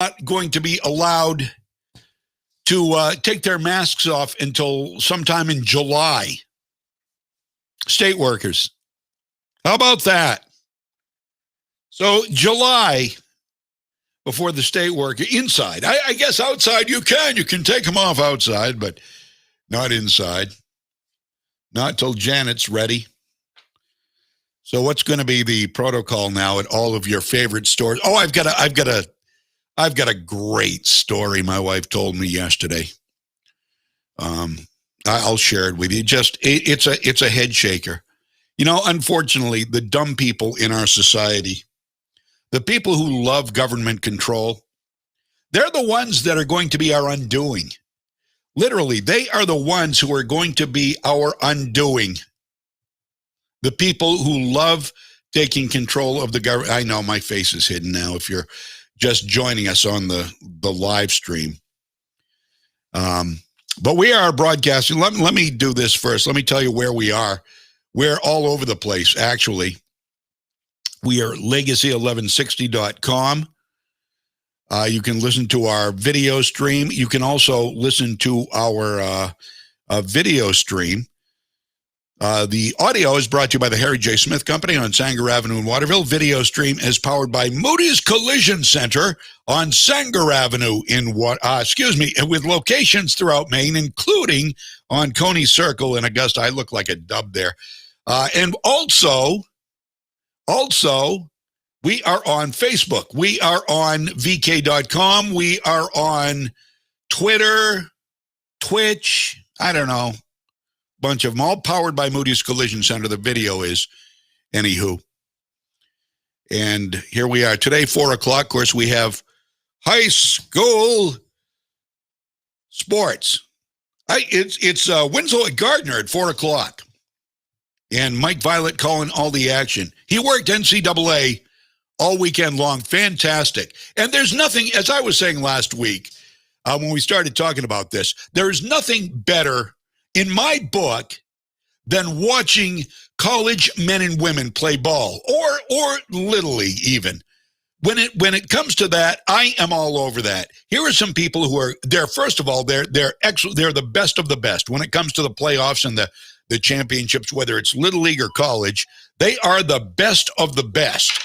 not going to be allowed to take their masks off until sometime in July. State workers. How about that? So July, before the state worker, inside. I guess outside you can take them off outside, but not inside. Not till Janet's ready. So what's going to be the protocol now at all of your favorite stores? Oh, I've got a great story my wife told me yesterday. I'll share it with you. It's a head shaker. You know, unfortunately, the dumb people in our society, the people who love government control, they're the ones that are going to be our undoing. Literally, they are the ones who are going to be our undoing. The people who love taking control of the government. I know my face is hidden now if you're just joining us on the live stream. But we are broadcasting. Let me do this first. Let me tell you where we are. We're all over the place, actually. We are legacy1160.com. You can listen to our video stream. You can also listen to our video stream. The audio is brought to you by the Harry J. Smith Company on Sanger Avenue in Waterville. Video stream is powered by Moody's Collision Center on Sanger Avenue with locations throughout Maine, including on Coney Circle in Augusta. I look like a dub there. And also, we are on Facebook. We are on VK.com. We are on Twitter, Twitch, I don't know. Bunch of them, all powered by Moody's Collision Center. The video is, anywho. And here we are today, 4 o'clock. Of course, we have high school sports. It's Winslow at Gardner at 4 o'clock. And Mike Violette calling all the action. He worked NCAA all weekend long. Fantastic. And there's nothing, as I was saying last week, when we started talking about this, there's nothing better in my book than watching college men and women play ball or Little League even. When it comes to that, I am all over that. Here are some people who are there. First of all, they're excellent. They're the best of the best when it comes to the playoffs and the championships, whether it's Little League or college. They are the best of the best.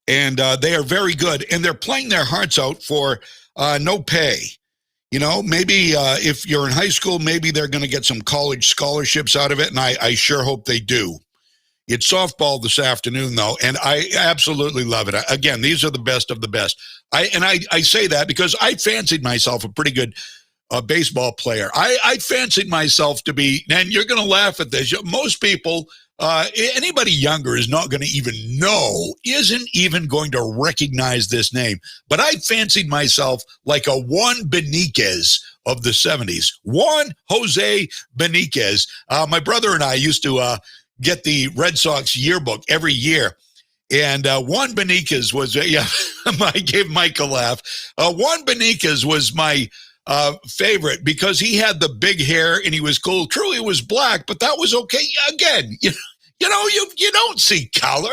And they are very good. And they're playing their hearts out for no pay. You know, maybe if you're in high school, maybe they're going to get some college scholarships out of it, and I sure hope they do. It's softball this afternoon, though, and I absolutely love it. Again, these are the best of the best. I say that because I fancied myself a pretty good baseball player. I fancied myself to be, and you're going to laugh at this, most people, anybody younger is not going to isn't even going to recognize this name. But I fancied myself like a Juan Benitez of the 70s. Juan Jose Benitez. My brother and I used to get the Red Sox yearbook every year. And Juan Benitez was, I gave Mike a laugh. Juan Benitez was my favorite because he had the big hair and he was cool. True, he was black, but that was okay. Again, you don't see color.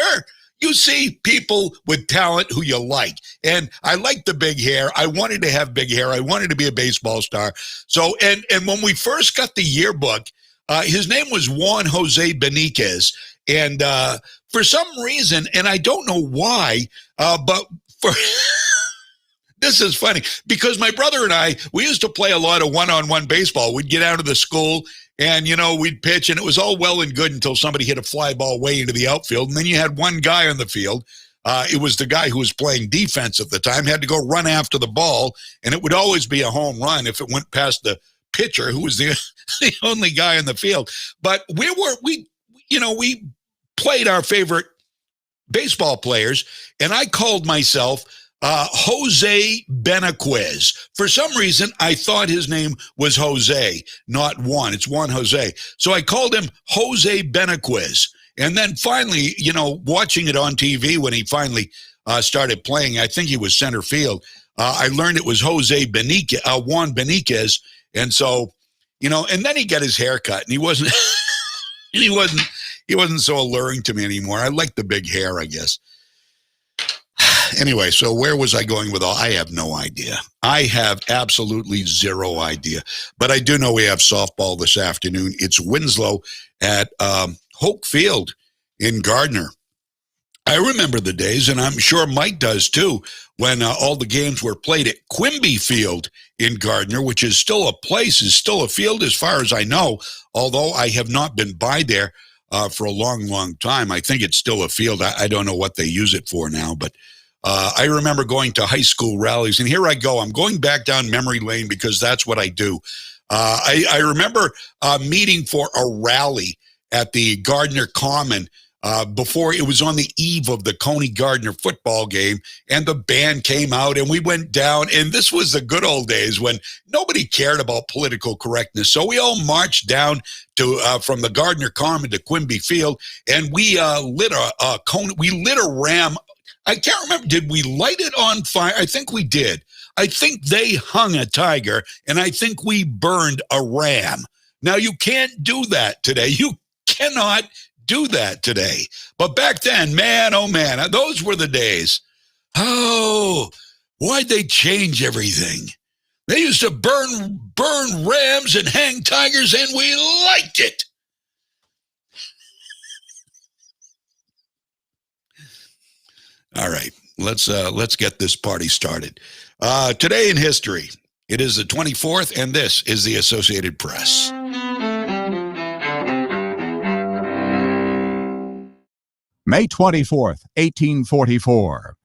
You see people with talent who you like. And I like the big hair. I wanted to have big hair. I wanted to be a baseball star. So, and when we first got the yearbook, his name was Juan Jose Benitez. And for some reason, and I don't know why, but for... This is funny because my brother and I, we used to play a lot of one-on-one baseball. We'd get out of the school and, we'd pitch and it was all well and good until somebody hit a fly ball way into the outfield. And then you had one guy on the field. It was the guy who was playing defense at the time, had to go run after the ball. And it would always be a home run if it went past the pitcher who was the only guy in the field. But we played our favorite baseball players and I called myself Jose Benitez. For some reason, I thought his name was Jose, not Juan. It's Juan Jose. So I called him Jose Benitez. And then finally, watching it on TV when he finally started playing, I think he was center field. I learned it was Jose Benitez, Juan Benitez. And so, and then he got his hair cut and he wasn't so alluring to me anymore. I liked the big hair, I guess. Anyway, so where was I going with all? I have no idea. I have absolutely zero idea. But I do know we have softball this afternoon. It's Winslow at Hoke Field in Gardner. I remember the days, and I'm sure Mike does too, when all the games were played at Quimby Field in Gardner, which is still a place, is still a field as far as I know, although I have not been by there for a long, long time. I think it's still a field. I don't know what they use it for now, but I remember going to high school rallies, and here I go. I'm going back down memory lane because that's what I do. I remember meeting for a rally at the Gardner Common before it was on the eve of the Coney Gardner football game, and the band came out and we went down, and this was the good old days when nobody cared about political correctness. So we all marched down to from the Gardner Common to Quimby Field, and we lit a Coney, we lit a ram. I can't remember, did we light it on fire? I think we did. I think they hung a tiger, and I think we burned a ram. Now, you can't do that today. You cannot do that today. But back then, man, oh man, those were the days. Oh, why'd they change everything? They used to burn rams and hang tigers, and we liked it. All right, let's get this party started. Today in history, it is the 24th, and this is the Associated Press. May 24th, 1844.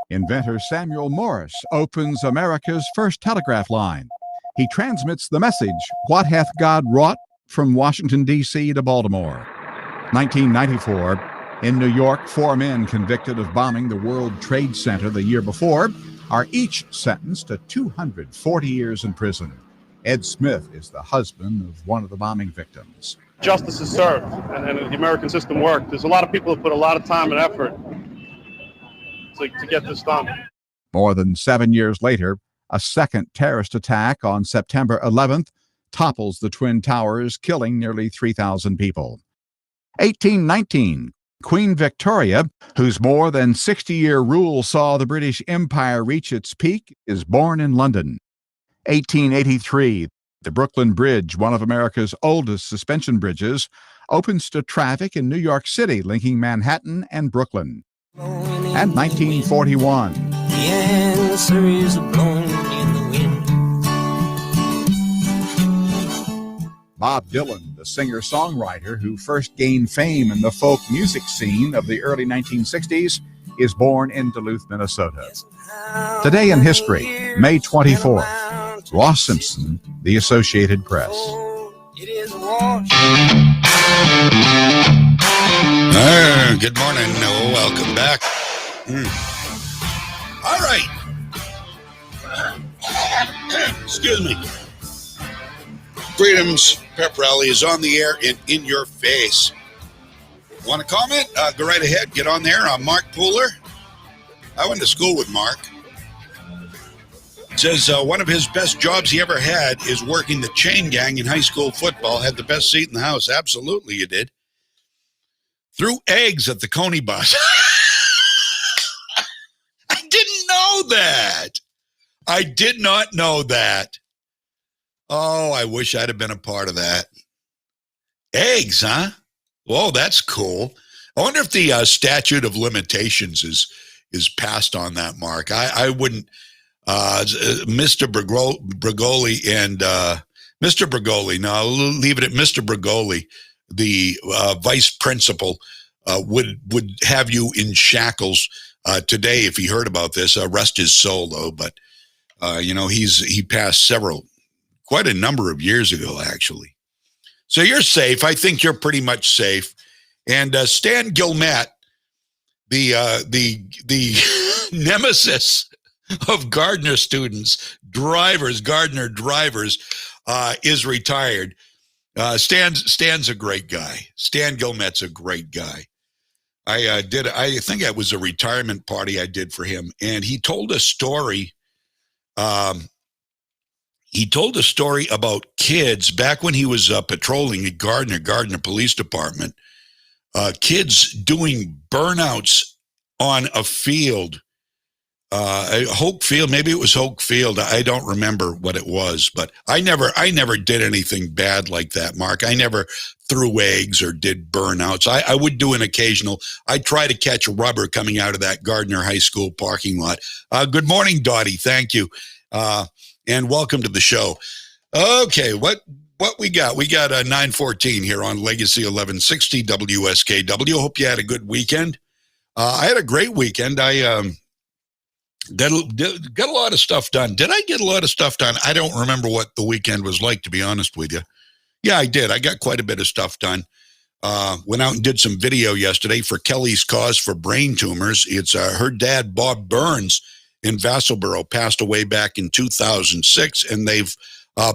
Inventor Samuel Morse opens America's first telegraph line. He transmits the message, "What hath God wrought?" from Washington, D.C. to Baltimore. 1994, in New York, 4 men convicted of bombing the World Trade Center the year before are each sentenced to 240 years in prison. Ed Smith is the husband of one of the bombing victims. Justice is served, and the American system worked. There's a lot of people who put a lot of time and effort to get this done. More than 7 years later, a second terrorist attack on September 11th topples the Twin Towers, killing nearly 3,000 people. 1819, Queen Victoria, whose more than 60-year rule saw the British Empire reach its peak, is born in London. 1883, the Brooklyn Bridge, one of America's oldest suspension bridges, opens to traffic in New York City, linking Manhattan and Brooklyn. And 1941. The answer is blowing in the wind. Bob Dylan, the singer-songwriter who first gained fame in the folk music scene of the early 1960s, is born in Duluth, Minnesota. Today in history, May 24th. Ross Simpson, The Associated Press. It is a wash. Good morning. Welcome back. All right. Excuse me. Freedom's pep rally is on the air and in your face. Want to comment? Go right ahead. Get on there. Mark Pooler. I went to school with Mark. Says one of his best jobs he ever had is working the chain gang in high school football. Had the best seat in the house. Absolutely, you did. Threw eggs at the Coney bus. I didn't know that. I did not know that. Oh, I wish I'd have been a part of that. Eggs, huh? Whoa, that's cool. I wonder if the statute of limitations is passed on that, Mark. I wouldn't. Mr. Brigoli and Mr. Brigoli, no, I'll leave it at Mr. Brigoli, the vice principal, would have you in shackles today if he heard about this. Rest his soul, though. But he passed quite a number of years ago, actually. So you're safe. I think you're pretty much safe. And Stan Gilmet, the nemesis of Gardner students, Gardner drivers, is retired. Stan's a great guy. Stan Gilmet's a great guy. I think it was a retirement party I did for him, and he told a story. He told a story about kids back when he was patrolling at Gardner Police Department. kids doing burnouts on a field. Hoke Field, maybe it was Hoke Field. I don't remember what it was, but I never did anything bad like that, Mark. I never threw eggs or did burnouts. I would do an occasional. I try to catch a rubber coming out of that Gardner High School parking lot. Good morning, Dottie. Thank you, and welcome to the show. Okay, what we got? We got 9:14 here on Legacy 1160 WSKW. Hope you had a good weekend. I had a great weekend. I got a lot of stuff done. Did I get a lot of stuff done? I don't remember what the weekend was like, to be honest with you. Yeah, I did. I got quite a bit of stuff done. Went out and did some video yesterday for Kelly's Cause for Brain Tumors. It's her dad, Bob Burns, in Vassalboro, passed away back in 2006, and they've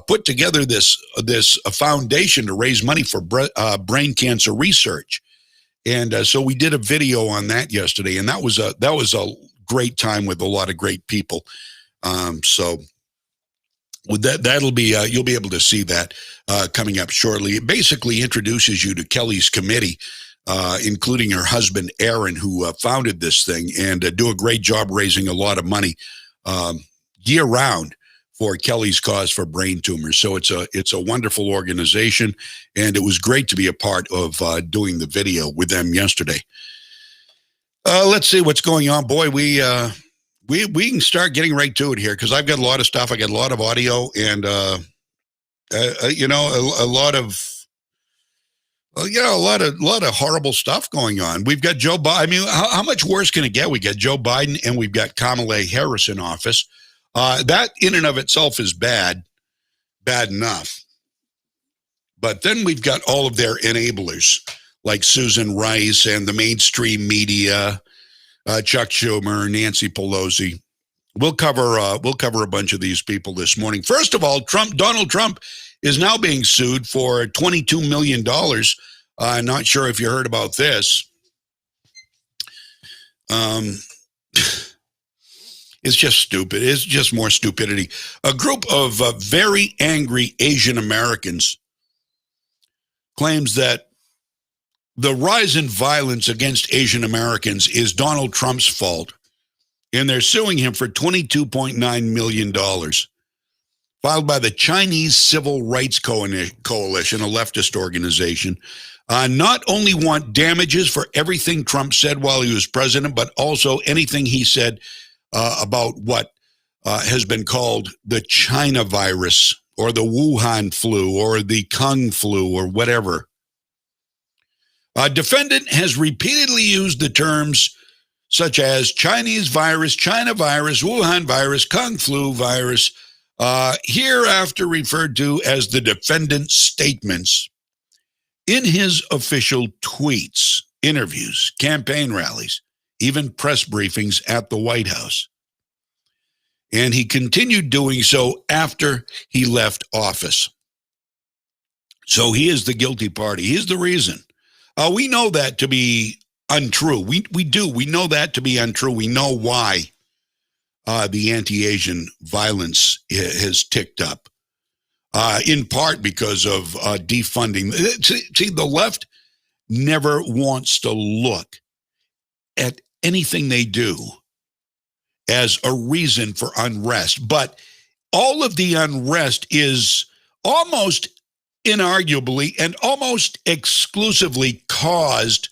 put together this foundation to raise money for brain cancer research. And so we did a video on that yesterday, and that was a great time with a lot of great people. So with that'll be you'll be able to see that coming up shortly. It basically introduces you to Kelly's committee, including her husband Aaron, who founded this thing and do a great job raising a lot of money year round for Kelly's Cause for Brain Tumors. So it's a wonderful organization, and it was great to be a part of doing the video with them yesterday. Let's see what's going on. Boy, we can start getting right to it here, because I've got a lot of stuff. I got a lot of audio and, a lot of horrible stuff going on. We've got Joe Biden. I mean, how much worse can it get? We got Joe Biden and we've got Kamala Harris in office. That in and of itself is bad enough. But then we've got all of their enablers, like Susan Rice and the mainstream media, Chuck Schumer, Nancy Pelosi. We'll cover a bunch of these people this morning. First of all, Donald Trump is now being sued for $22 million. Not sure if you heard about this. It's just stupid. It's just more stupidity. A group of very angry Asian Americans claims that the rise in violence against Asian Americans is Donald Trump's fault, and they're suing him for $22.9 million, filed by the Chinese Civil Rights Coalition, a leftist organization. Not only want damages for everything Trump said while he was president, but also anything he said about what has been called the China virus or the Wuhan flu or the Kung flu or whatever. A defendant has repeatedly used the terms such as Chinese virus, China virus, Wuhan virus, Kung flu virus, hereafter referred to as the defendant's statements, in his official tweets, interviews, campaign rallies, even press briefings at the White House. And he continued doing so after he left office. So he is the guilty party. He is the reason. We know that to be untrue. We do. We know that to be untrue. We know why the anti-Asian violence has ticked up, in part because of defunding. See, the left never wants to look at anything they do as a reason for unrest. But all of the unrest is almost inarguably and almost exclusively caused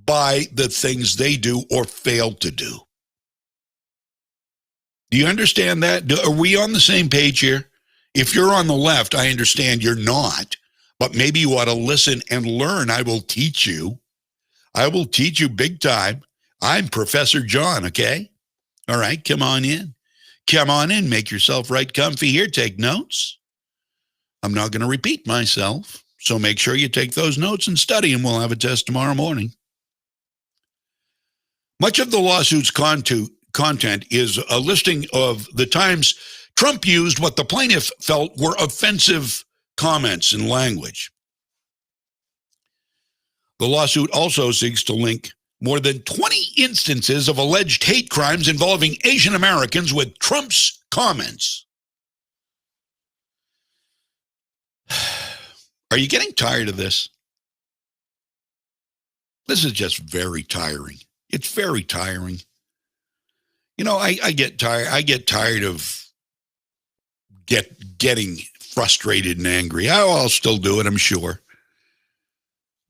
by the things they do or fail to do. Do you understand that? Are we on the same page here? If you're on the left, I understand you're not, but maybe you ought to listen and learn. I will teach you. I will teach you big time. I'm Professor John, okay? All right, come on in. Come on in, make yourself right comfy here. Take notes. I'm not going to repeat myself, so make sure you take those notes and study, and we'll have a test tomorrow morning. Much of the lawsuit's content is a listing of the times Trump used what the plaintiff felt were offensive comments and language. The lawsuit also seeks to link more than 20 instances of alleged hate crimes involving Asian Americans with Trump's comments. Are you getting tired of this? This is just very tiring. It's very tiring. You know, I get tired. I get tired of getting frustrated and angry. I'll still do it, I'm sure.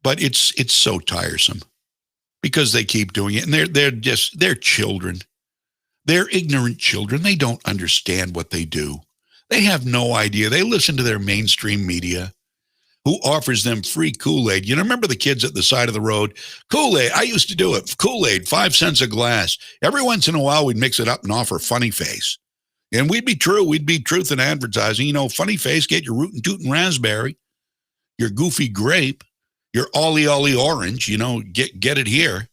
But it's so tiresome because they keep doing it, and they're children. They're ignorant children. They don't understand what they do. They have no idea. They listen to their mainstream media, who offers them free Kool-Aid. You know, remember the kids at the side of the road? Kool-Aid, I used to do it. Kool-Aid, 5 cents a glass. Every once in a while, we'd mix it up and offer Funny Face. And we'd be true. We'd be truth in advertising. You know, Funny Face, get your rootin' tootin' raspberry, your goofy grape, your ollie orange, you know, get it here.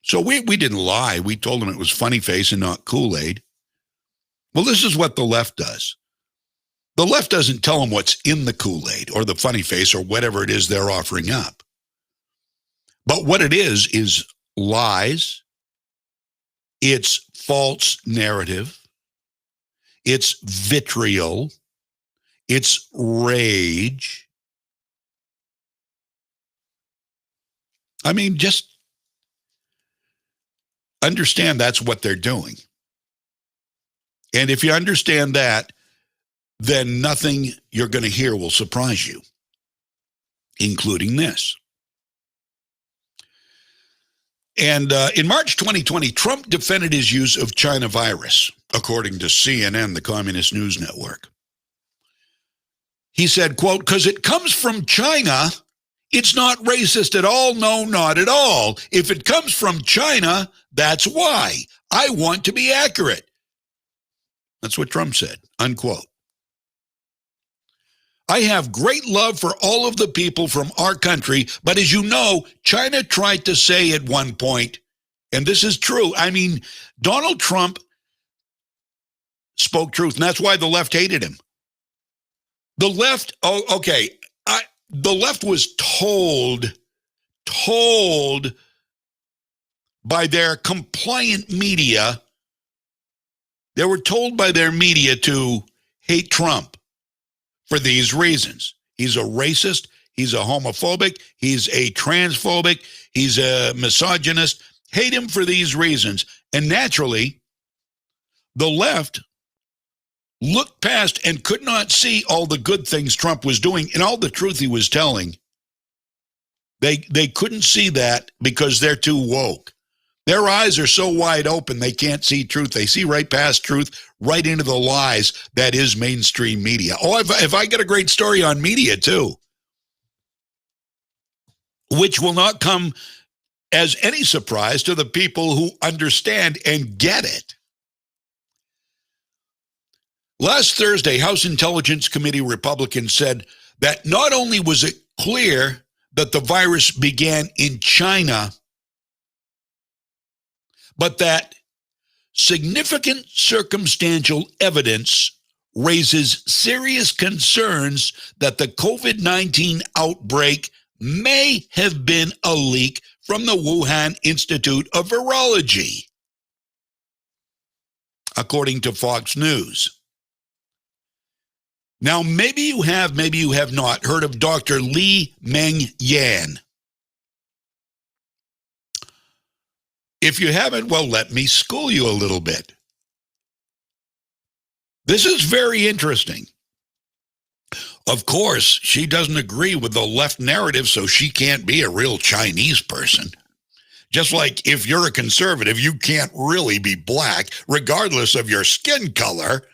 So we didn't lie. We told them it was Funny Face and not Kool-Aid. Well, this is what the left does. The left doesn't tell them what's in the Kool-Aid or the Funny Face or whatever it is they're offering up. But what it is lies. It's false narrative. It's vitriol. It's rage. I mean, just understand that's what they're doing. And if you understand that, then nothing you're going to hear will surprise you, including this. And in March 2020, Trump defended his use of China virus, according to CNN, the communist news network. He said, quote, "Because it comes from China, it's not racist at all. No, not at all. If it comes from China, that's why. I want to be accurate." That's what Trump said, unquote. "I have great love for all of the people from our country, but as you know, China tried to say at one point, and this is true, I mean, Donald Trump spoke truth, and that's why the left hated him. The left, the left was told by their compliant media, they were told by their media to hate Trump for these reasons. He's a racist, he's a homophobic, he's a transphobic, he's a misogynist. Hate him for these reasons. And naturally, the left looked past and could not see all the good things Trump was doing and all the truth he was telling. They couldn't see that because they're too woke. Their eyes are so wide open, they can't see truth. They see right past truth, right into the lies that is mainstream media. Oh, if I get a great story on media, too, which will not come as any surprise to the people who understand and get it. Last Thursday, House Intelligence Committee Republicans said that not only was it clear that the virus began in China, but that significant circumstantial evidence raises serious concerns that the COVID-19 outbreak may have been a leak from the Wuhan Institute of Virology, according to Fox News. Now, maybe you have not heard of Dr. Li Meng Yan. If you haven't, well, let me school you a little bit. This is very interesting. Of course, she doesn't agree with the left narrative, so she can't be a real Chinese person. Just like if you're a conservative, you can't really be black, regardless of your skin color.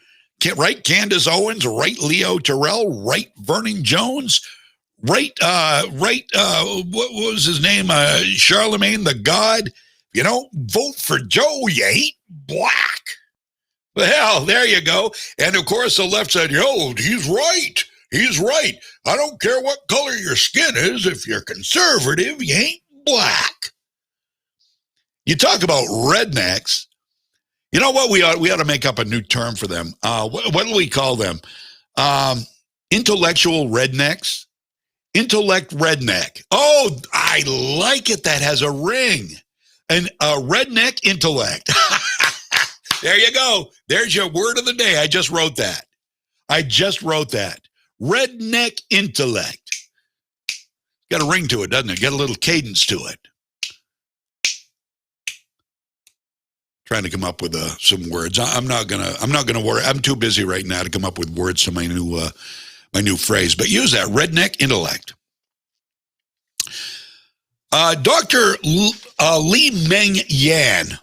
Right Candace Owens, right Leo Terrell, right Vernon Jones, right, what was his name? Charlemagne the God. You don't vote for Joe, you ain't black. Well, there you go. And of course, the left said, yo, he's right. He's right. I don't care what color your skin is. If you're conservative, you ain't black. You talk about rednecks. You know what? We ought to make up a new term for them. What do we call them? Intellectual rednecks? Intellect redneck. Oh, I like it. That has a ring. And a redneck intellect. There you go. There's your word of the day. I just wrote that. Redneck intellect. Got a ring to it, doesn't it? Got a little cadence to it. Trying to come up with some words. I'm not gonna worry. I'm too busy right now to come up with words to my new phrase. But use that redneck intellect. Dr. Li Meng Yan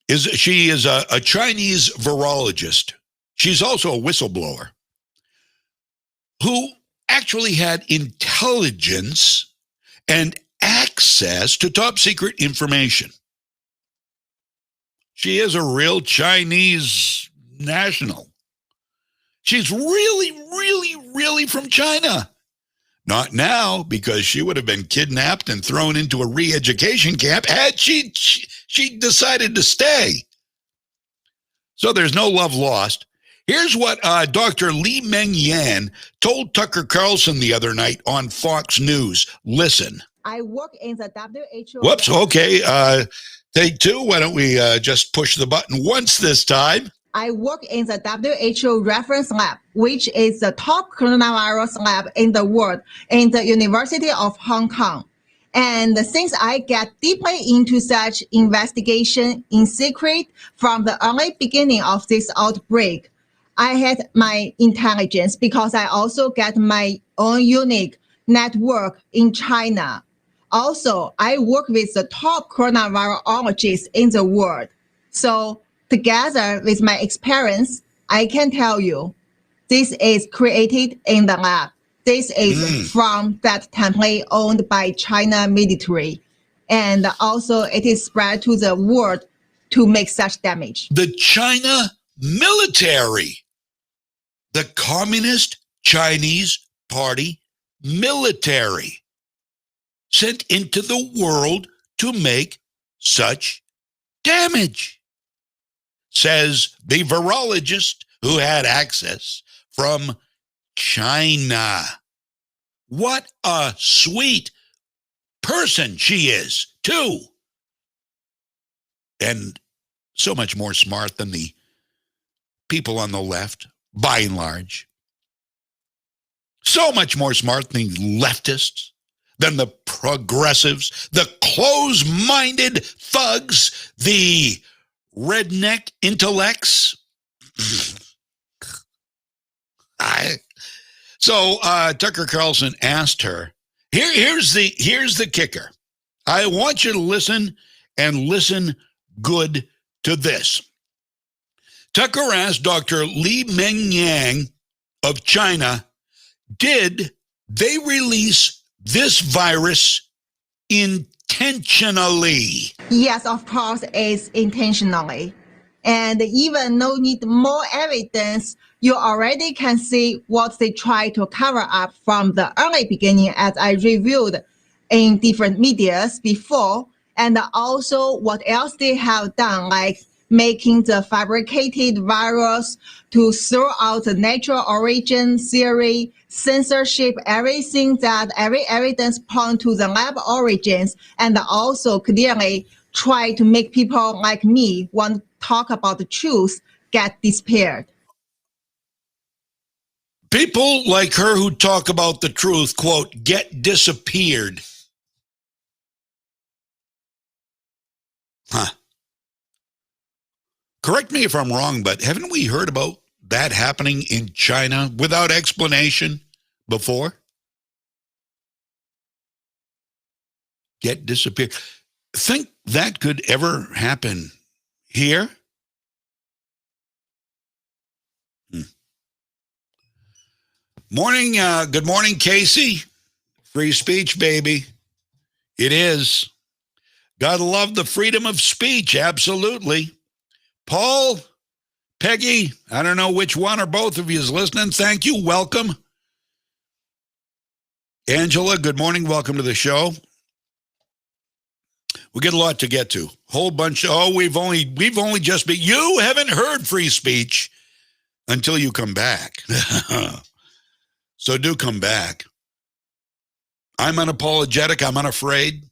is a Chinese virologist. She's also a whistleblower who actually had intelligence and access to top secret information. She is a real Chinese national. She's really, really, really from China. Not now, because she would have been kidnapped and thrown into a re-education camp had she decided to stay. So there's no love lost. Here's what Dr. Li Meng Yan told Tucker Carlson the other night on Fox News. Listen. I work in the WHO. Whoops, okay. Take two. Why don't we just push the button once this time? I work in the WHO reference lab, which is the top coronavirus lab in the world in the University of Hong Kong. And since I get deeply into such investigation in secret from the early beginning of this outbreak, I had my intelligence because I also get my own unique network in China. Also, I work with the top coronavirologists in the world. So together with my experience, I can tell you, this is created in the lab. This is from that template owned by China military. And also it is spread to the world to make such damage. The China military, the Communist Chinese Party military, sent into the world to make such damage, says the virologist who had access from China. What a sweet person she is, too. And so much more smart than the people on the left, by and large. So much more smart than the leftists, than the progressives, the close-minded thugs, the redneck intellects. So Tucker Carlson asked her, here's the kicker. I want you to listen and listen good to this. Tucker asked Dr. Li Meng Yan of China, did they release this virus intentionally? Yes, of course, it's intentionally. And even no need more evidence, you already can see what they try to cover up from the early beginning, as I reviewed in different medias before, and also what else they have done, like making the fabricated virus to throw out the natural origin theory, censorship, everything that every evidence point to the lab origins, and also clearly try to make people like me want to talk about the truth get disappeared. People like her who talk about the truth, quote, get disappeared. Huh. Correct me if I'm wrong, but haven't we heard about that happening in China without explanation before? Get disappeared. Think that could ever happen here? Morning, good morning, Casey. Free speech, baby. It is. Gotta love the freedom of speech, absolutely. Paul, Peggy, I don't know which one or both of you is listening. Thank you, welcome. Angela, good morning, welcome to the show. We get a lot to get to. Whole bunch. We've only just been. You haven't heard free speech until you come back. So do come back. I'm unapologetic. I'm unafraid.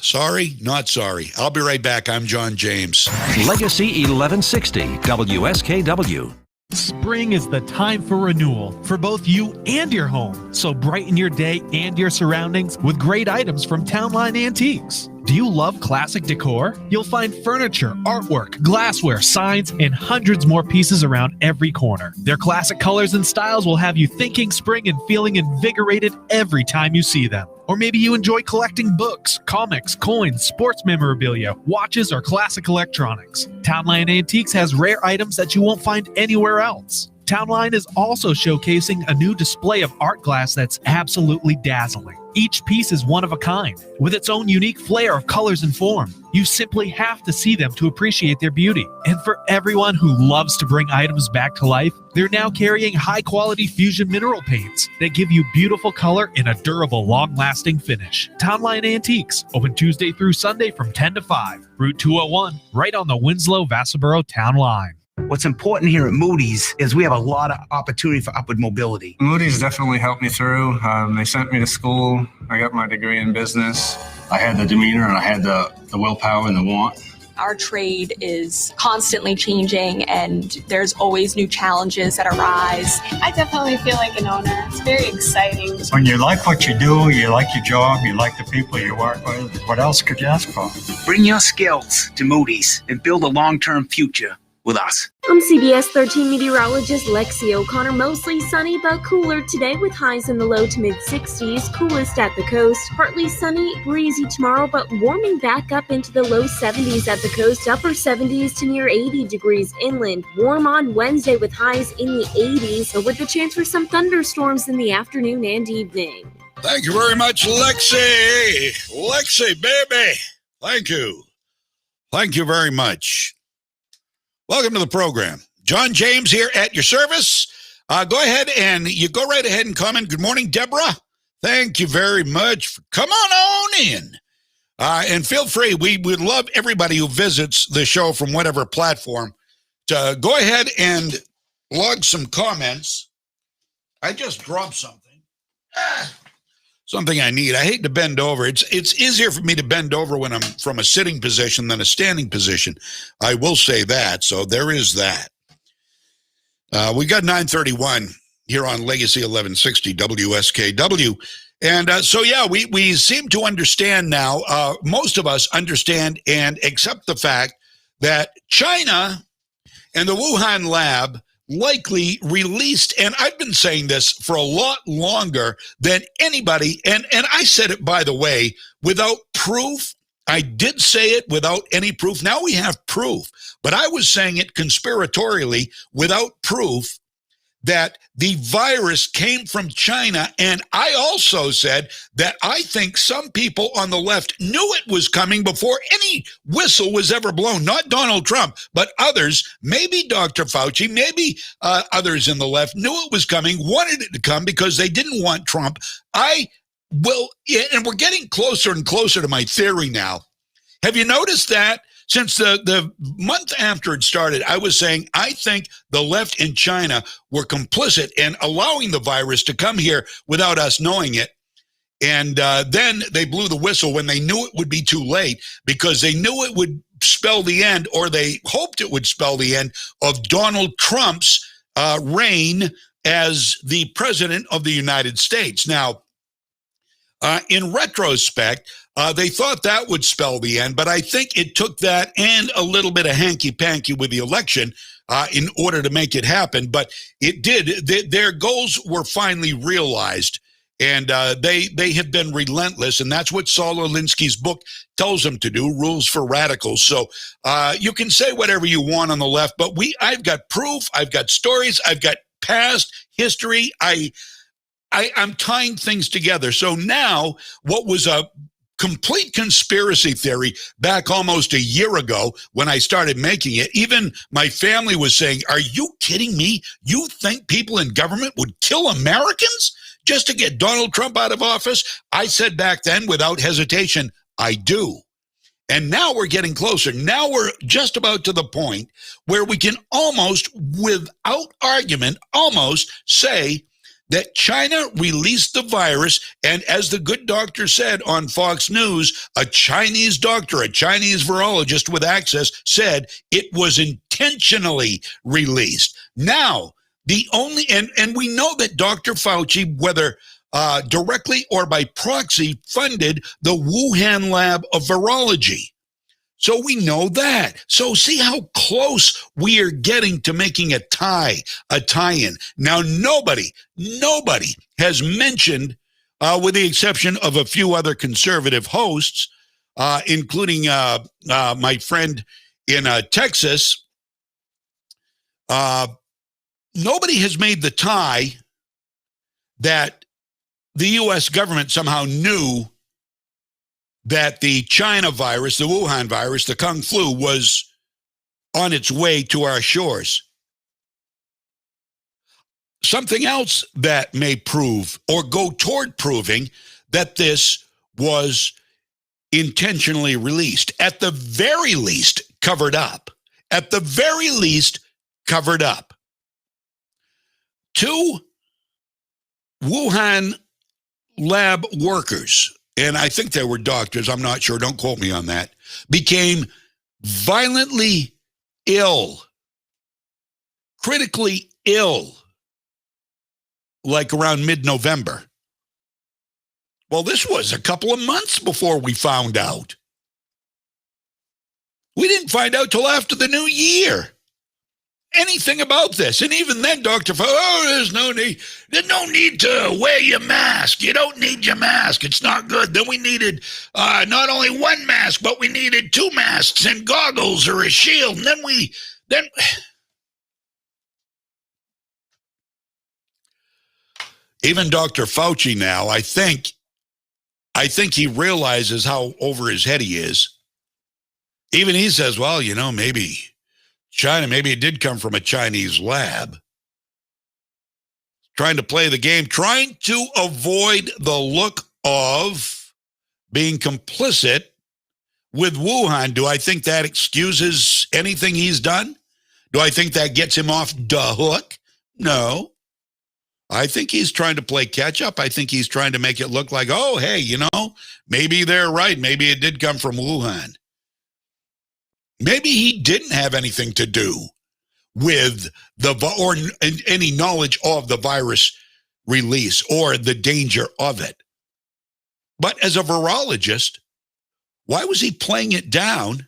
Sorry, not sorry. I'll be right back. I'm John James. Legacy 1160 WSKW. Spring is the time for renewal for both you and your home. So brighten your day and your surroundings with great items from Townline Antiques. Do you love classic decor? You'll find furniture, artwork, glassware, signs, and hundreds more pieces around every corner. Their classic colors and styles will have you thinking spring and feeling invigorated every time you see them. Or maybe you enjoy collecting books, comics, coins, sports memorabilia, watches, or classic electronics. Townline Antiques has rare items that you won't find anywhere else. Townline is also showcasing a new display of art glass that's absolutely dazzling. Each piece is one of a kind, with its own unique flair of colors and form. You simply have to see them to appreciate their beauty. And for everyone who loves to bring items back to life, they're now carrying high-quality fusion mineral paints that give you beautiful color and a durable, long-lasting finish. Townline Antiques, open Tuesday through Sunday from 10 to 5. Route 201, right on the Winslow-Vassaboro Town Line. What's important here at Moody's is we have a lot of opportunity for upward mobility. Moody's definitely helped me through. They sent me to school. I got my degree in business. I had the demeanor and I had the willpower and the want. Our trade is constantly changing and there's always new challenges that arise. I definitely feel like an owner. It's very exciting. When you like what you do, you like your job, you like the people you work with, what else could you ask for? Bring your skills to Moody's and build a long-term future with us. I'm CBS 13 meteorologist Lexi O'Connor. Mostly sunny but cooler today with highs in the low to mid 60s, coolest at the coast. Partly sunny, breezy tomorrow, but warming back up into the low 70s at the coast, upper 70s to near 80 degrees inland. Warm on Wednesday with highs in the 80s, but with the chance for some thunderstorms in the afternoon and evening. Thank you very much, Lexi. Lexi, baby. Thank you. Thank you very much. Welcome to the program. John James here at your service. Go ahead and you go right ahead and comment. Good morning, Deborah. Thank you very much. Come on in. And feel free. We would love everybody who visits the show from whatever platform to go ahead and log some comments. I just dropped something. Something I need. I hate to bend over. It's easier for me to bend over when I'm from a sitting position than a standing position. I will say that. So there is that. We got 931 here on Legacy 1160 WSKW. And we seem to understand now. Most of us understand and accept the fact that China and the Wuhan lab likely released, and I've been saying this for a lot longer than anybody, and I said it, by the way, without proof. I did say it without any proof. Now we have proof, but I was saying it conspiratorially without proof that the virus came from China, and I also said that I think some people on the left knew it was coming before any whistle was ever blown. Not Donald Trump, but others, maybe Dr. Fauci, maybe others in the left knew it was coming, wanted it to come because they didn't want Trump. And we're getting closer and closer to my theory now. Have you noticed that? Since the month after it started, I was saying, I think the left in China were complicit in allowing the virus to come here without us knowing it. And then they blew the whistle when they knew it would be too late, because they knew it would spell the end, or they hoped it would spell the end of Donald Trump's reign as the president of the United States. Now, in retrospect, they thought that would spell the end, but I think it took that and a little bit of hanky-panky with the election in order to make it happen. But it did. Their goals were finally realized, and they have been relentless, and that's what Saul Alinsky's book tells them to do, Rules for Radicals. So you can say whatever you want on the left, but I've got proof, I've got stories, I've got past history. I'm tying things together. So now what was a complete conspiracy theory back almost a year ago when I started making it, even my family was saying, are you kidding me? You think people in government would kill Americans just to get Donald Trump out of office? I said back then without hesitation, I do. And now we're getting closer. Now we're just about to the point where we can almost, without argument, almost say that China released the virus, and as the good doctor said on Fox News, a Chinese doctor, a Chinese virologist with access, said it was intentionally released. Now, the only, and we know that Dr. Fauci, whether directly or by proxy, funded the Wuhan lab of virology. So we know that. So see how close we are getting to making a tie-in. Now, nobody has mentioned, with the exception of a few other conservative hosts, including my friend in Texas, nobody has made the tie that the U.S. government somehow knew that the China virus, the Wuhan virus, the Kung flu was on its way to our shores. Something else that may prove or go toward proving that this was intentionally released, at the very least covered up. At the very least covered up. 2 Wuhan lab workers, and I think they were doctors, I'm not sure, don't quote me on that, became violently ill, critically ill, like around mid-November. Well, this was a couple of months before we found out. We didn't find out till after the new year anything about this. And even then, Dr. There's no need to wear your mask. You don't need your mask. It's not good. Then we needed not only one mask, but we needed 2 masks and goggles or a shield. And then even Dr. Fauci now, I think he realizes how over his head he is. Even he says, well, maybe China, maybe it did come from a Chinese lab. Trying to play the game, trying to avoid the look of being complicit with Wuhan. Do I think that excuses anything he's done? Do I think that gets him off the hook? No. I think he's trying to play catch up. I think he's trying to make it look like, oh, hey, maybe they're right. Maybe it did come from Wuhan. Maybe he didn't have anything to do with or any knowledge of the virus release or the danger of it. But as a virologist, why was he playing it down?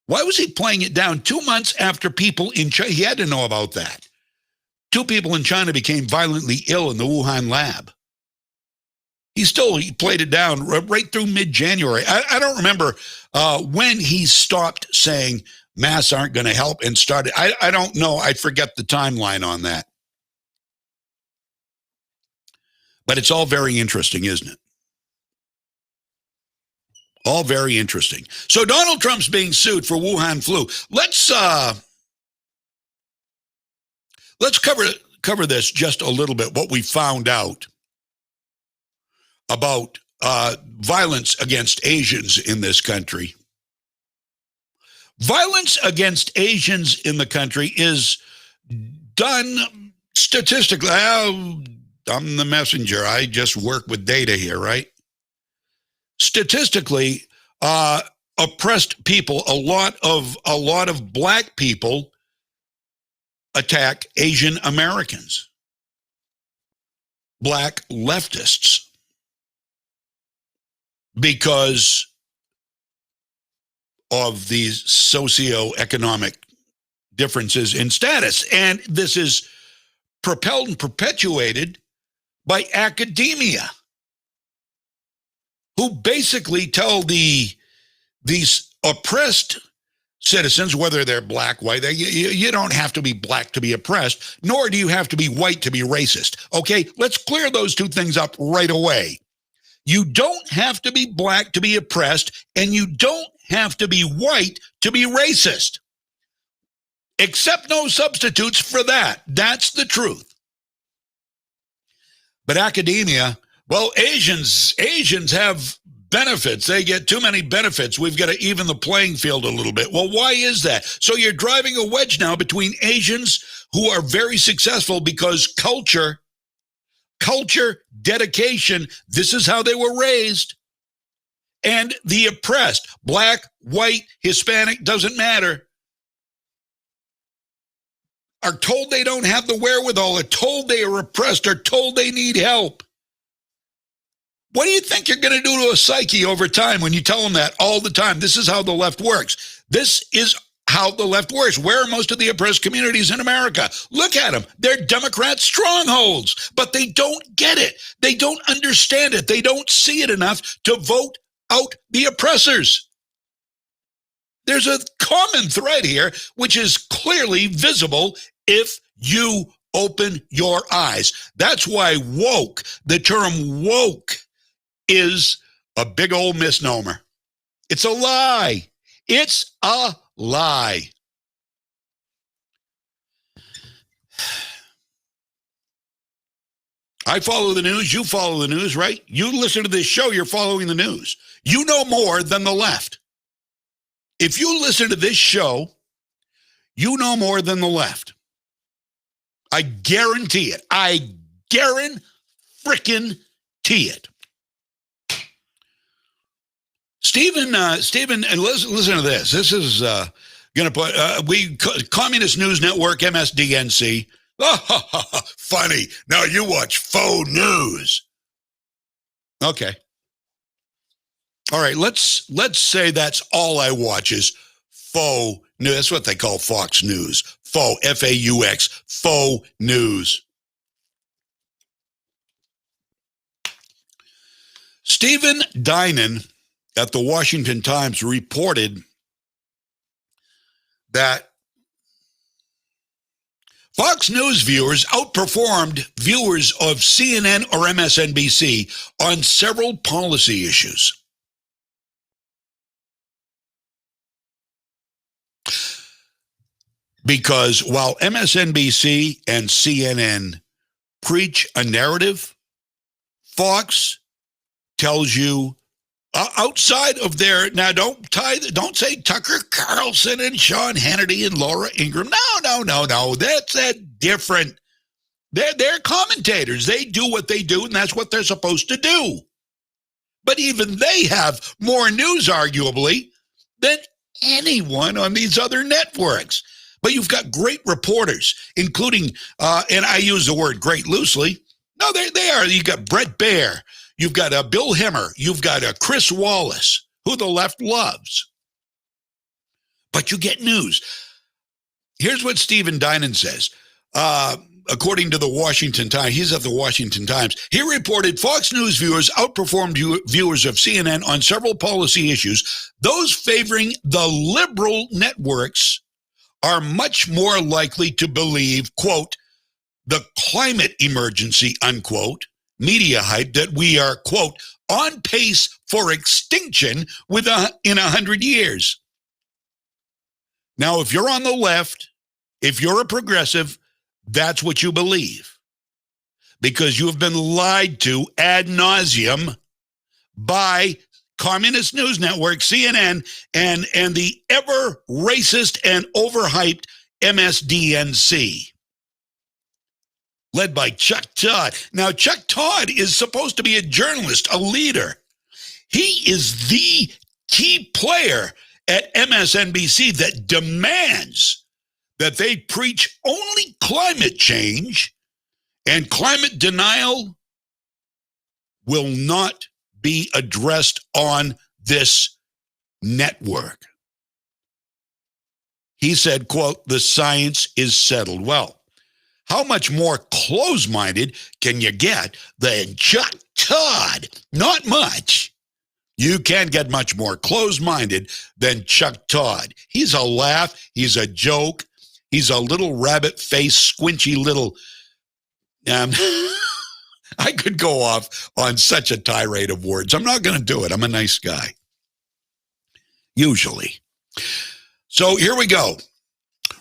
Why was he playing it down 2 months after people in China? He had to know about that. 2 people in China became violently ill in the Wuhan lab. He played it down right through mid-January. I don't remember when he stopped saying masks aren't going to help and started. I don't know. I forget the timeline on that. But it's all very interesting, isn't it? All very interesting. So Donald Trump's being sued for Wuhan flu. Let's cover this just a little bit, what we found out about violence against Asians in this country. Violence against Asians in the country is done statistically. I'm the messenger. I just work with data here, right? Statistically, oppressed people, a lot of black people attack Asian Americans, black leftists, because of these socioeconomic differences in status. And this is propelled and perpetuated by academia, who basically tell these oppressed citizens, whether they're black, white, you don't have to be black to be oppressed, nor do you have to be white to be racist. Okay, let's clear those 2 things up right away. You don't have to be black to be oppressed, and you don't have to be white to be racist. Accept no substitutes for that. That's the truth. But academia, well, Asians have benefits. They get too many benefits. We've got to even the playing field a little bit. Well, why is that? So you're driving a wedge now between Asians who are very successful because culture culture, dedication. This is how they were raised. And the oppressed, black, white, Hispanic, doesn't matter, are told they don't have the wherewithal, are told they are oppressed, are told they need help. What do you think you're going to do to a psyche over time when you tell them that all the time? This is how the left works. This is how the left works. Where are most of the oppressed communities in America? Look at them. They're Democrat strongholds, but they don't get it. They don't understand it. They don't see it enough to vote out the oppressors. There's a common thread here, which is clearly visible if you open your eyes. That's why woke, the term woke, is a big old misnomer. It's a lie. It's a lie. I follow the news. You follow the news, right? You listen to this show, you're following the news. You know more than the left. If you listen to this show, you know more than the left. I guarantee it. I guarantee it. Stephen, and listen to this. This is going to put, Communist News Network, MSDNC. Oh, funny. Now you watch faux news. Okay. All right, let's say that's all I watch is faux news. That's what they call Fox News. Faux, F-A-U-X, faux news. Stephen Dinan at the Washington Times reported that Fox News viewers outperformed viewers of CNN or MSNBC on several policy issues. Because while MSNBC and CNN preach a narrative, Fox tells you outside of their, now don't say Tucker Carlson and Sean Hannity and Laura Ingraham. No. That's a different. They're commentators. They do what they do, and that's what they're supposed to do. But even they have more news, arguably, than anyone on these other networks. But you've got great reporters, including, and I use the word great loosely. No, they are. You've got Brett Baer. You've got Bill Hemmer. You've got Chris Wallace, who the left loves. But you get news. Here's what Stephen Dinan says. According to the Washington Times, he's at the Washington Times. He reported Fox News viewers outperformed viewers of CNN on several policy issues. Those favoring the liberal networks are much more likely to believe, quote, the climate emergency, unquote, media hype that we are, quote, on pace for extinction in 100 years. Now, if you're on the left, if you're a progressive, that's what you believe. Because you have been lied to ad nauseum by Communist News Network, CNN, and the ever racist and overhyped MSDNC, led by Chuck Todd. Now, Chuck Todd is supposed to be a journalist, a leader. He is the key player at MSNBC that demands that they preach only climate change, and climate denial will not be addressed on this network. He said, quote, the science is settled. Well, how much more close-minded can you get than Chuck Todd? Not much. You can't get much more close-minded than Chuck Todd. He's a laugh. He's a joke. He's a little rabbit-faced, squinchy little... I could go off on such a tirade of words. I'm not going to do it. I'm a nice guy. Usually. So here we go.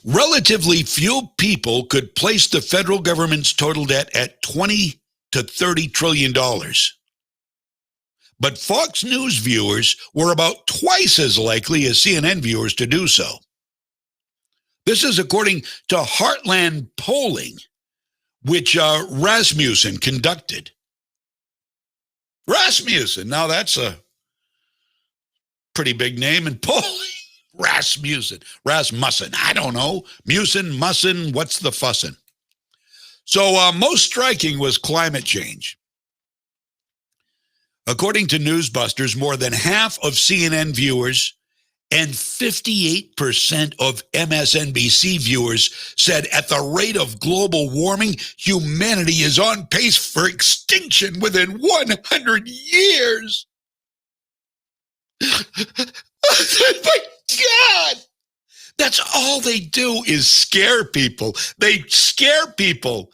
Relatively few people could place the federal government's total debt at $20 to $30 trillion. But Fox News viewers were about twice as likely as CNN viewers to do so. This is according to Heartland Polling, which Rasmussen conducted. Rasmussen, now that's a pretty big name in Polish. Rasmussen, I don't know. Mussin, what's the fussin'? So most striking was climate change. According to Newsbusters, more than half of CNN viewers and 58% of MSNBC viewers said at the rate of global warming, humanity is on pace for extinction within 100 years. My God! That's all they do is scare people. They scare people.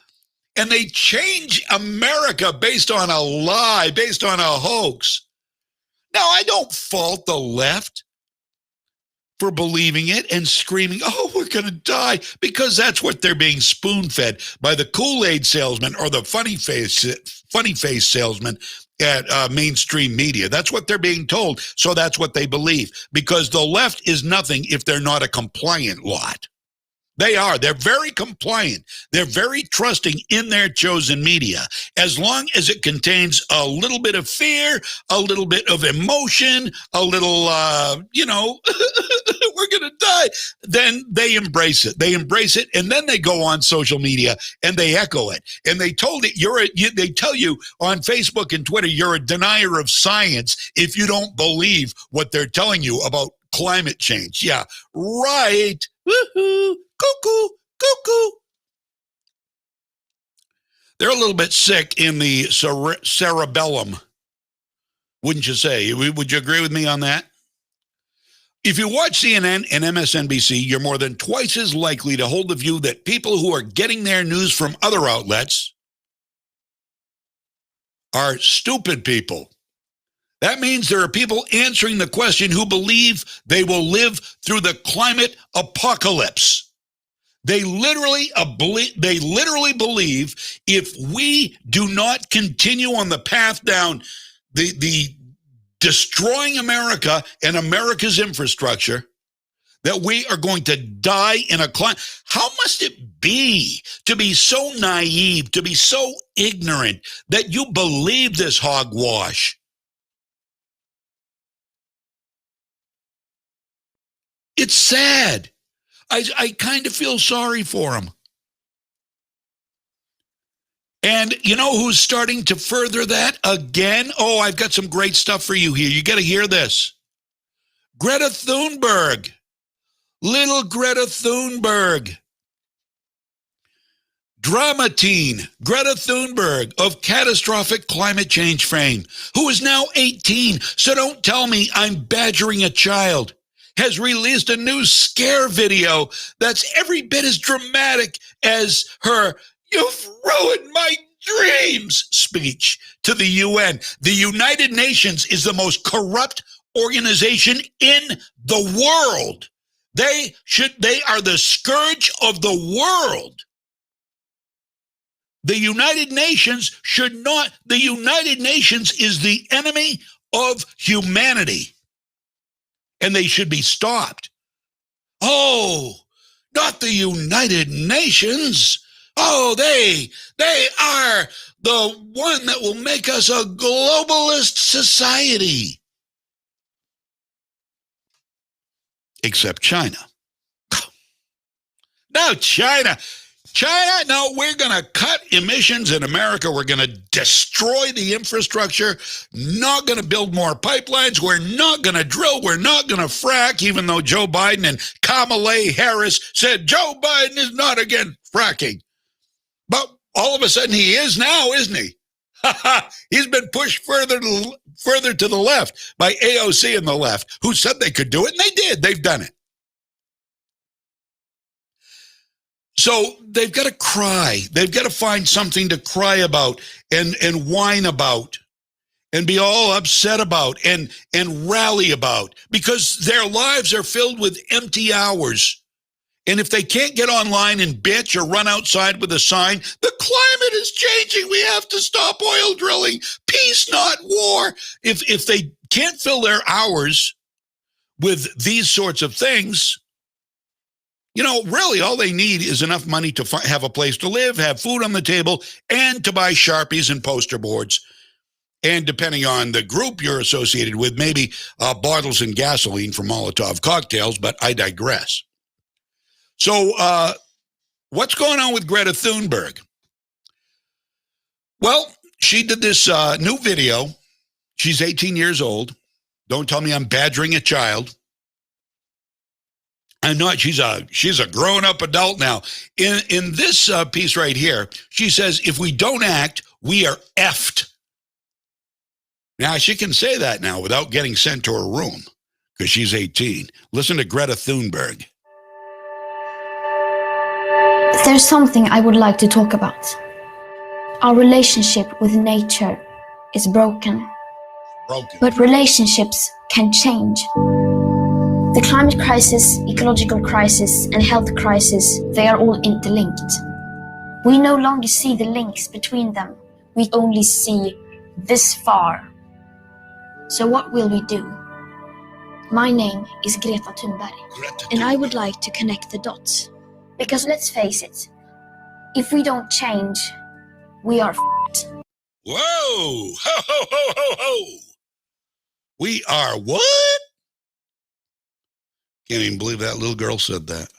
And they change America based on a lie, based on a hoax. Now, I don't fault the left for believing it and screaming, oh, we're going to die, because that's what they're being spoon-fed by the Kool-Aid salesman or the funny face salesman at mainstream media. That's what they're being told, so that's what they believe, because the left is nothing if they're not a compliant lot. They are. They're very compliant. They're very trusting in their chosen media. As long as it contains a little bit of fear, a little bit of emotion, a little, we're going to die, then they embrace it. They embrace it, and then they go on social media and they echo it. And they told it, they tell you on Facebook and Twitter, you're a denier of science if you don't believe what they're telling you about climate change. Yeah, right. Woohoo. Cuckoo, cuckoo. They're a little bit sick in the cerebellum, wouldn't you say? Would you agree with me on that? If you watch CNN and MSNBC, you're more than twice as likely to hold the view that people who are getting their news from other outlets are stupid people. That means there are people answering the question who believe they will live through the climate apocalypse. They literally believe if we do not continue on the path down the destroying America and America's infrastructure, that we are going to die in a climate. How must it be to be so naive, to be so ignorant that you believe this hogwash? It's sad. I kind of feel sorry for him. And you know who's starting to further that again? Oh, I've got some great stuff for you here. You got to hear this. Greta Thunberg. Little Greta Thunberg. Drama teen Greta Thunberg of catastrophic climate change fame, who is now 18, so don't tell me I'm badgering a child, has released a new scare video that's every bit as dramatic as her "You've ruined my dreams" speech to the UN. The United Nations is the most corrupt organization in the world. They are the scourge of the world. The United Nations the United Nations is the enemy of humanity. And they should be stopped. Oh, not the United Nations. Oh, they are the one that will make us a globalist society. Except China. No, China, no, we're going to cut emissions in America. We're going to destroy the infrastructure, not going to build more pipelines. We're not going to drill. We're not going to frack, even though Joe Biden and Kamala Harris said Joe Biden is not against fracking. But all of a sudden he is now, isn't he? He's been pushed further to the left by AOC and the left, who said they could do it, and they did. They've done it. So they've got to cry. They've got to find something to cry about and whine about and be all upset about and rally about, because their lives are filled with empty hours. And if they can't get online and bitch or run outside with a sign, the climate is changing, we have to stop oil drilling, peace, not war. If they can't fill their hours with these sorts of things, Really all they need is enough money to have a place to live, have food on the table, and to buy Sharpies and poster boards. And depending on the group you're associated with, maybe bottles and gasoline for Molotov cocktails, but I digress. So what's going on with Greta Thunberg? Well, she did this new video. She's 18 years old. Don't tell me I'm badgering a child. I'm not. She's a grown-up adult now. In this piece right here, she says, if we don't act, we are effed. Now, she can say that now without getting sent to her room because she's 18. Listen to Greta Thunberg. There's something I would like to talk about. Our relationship with nature is broken. But relationships can change. The climate crisis, ecological crisis, and health crisis, they are all interlinked. We no longer see the links between them. We only see this far. So what will we do? My name is Greta Thunberg, and I would like to connect the dots. Because let's face it, if we don't change, we are f***ed. Whoa! Ho, ho, ho, ho, ho! We are what? Can't even believe that little girl said that.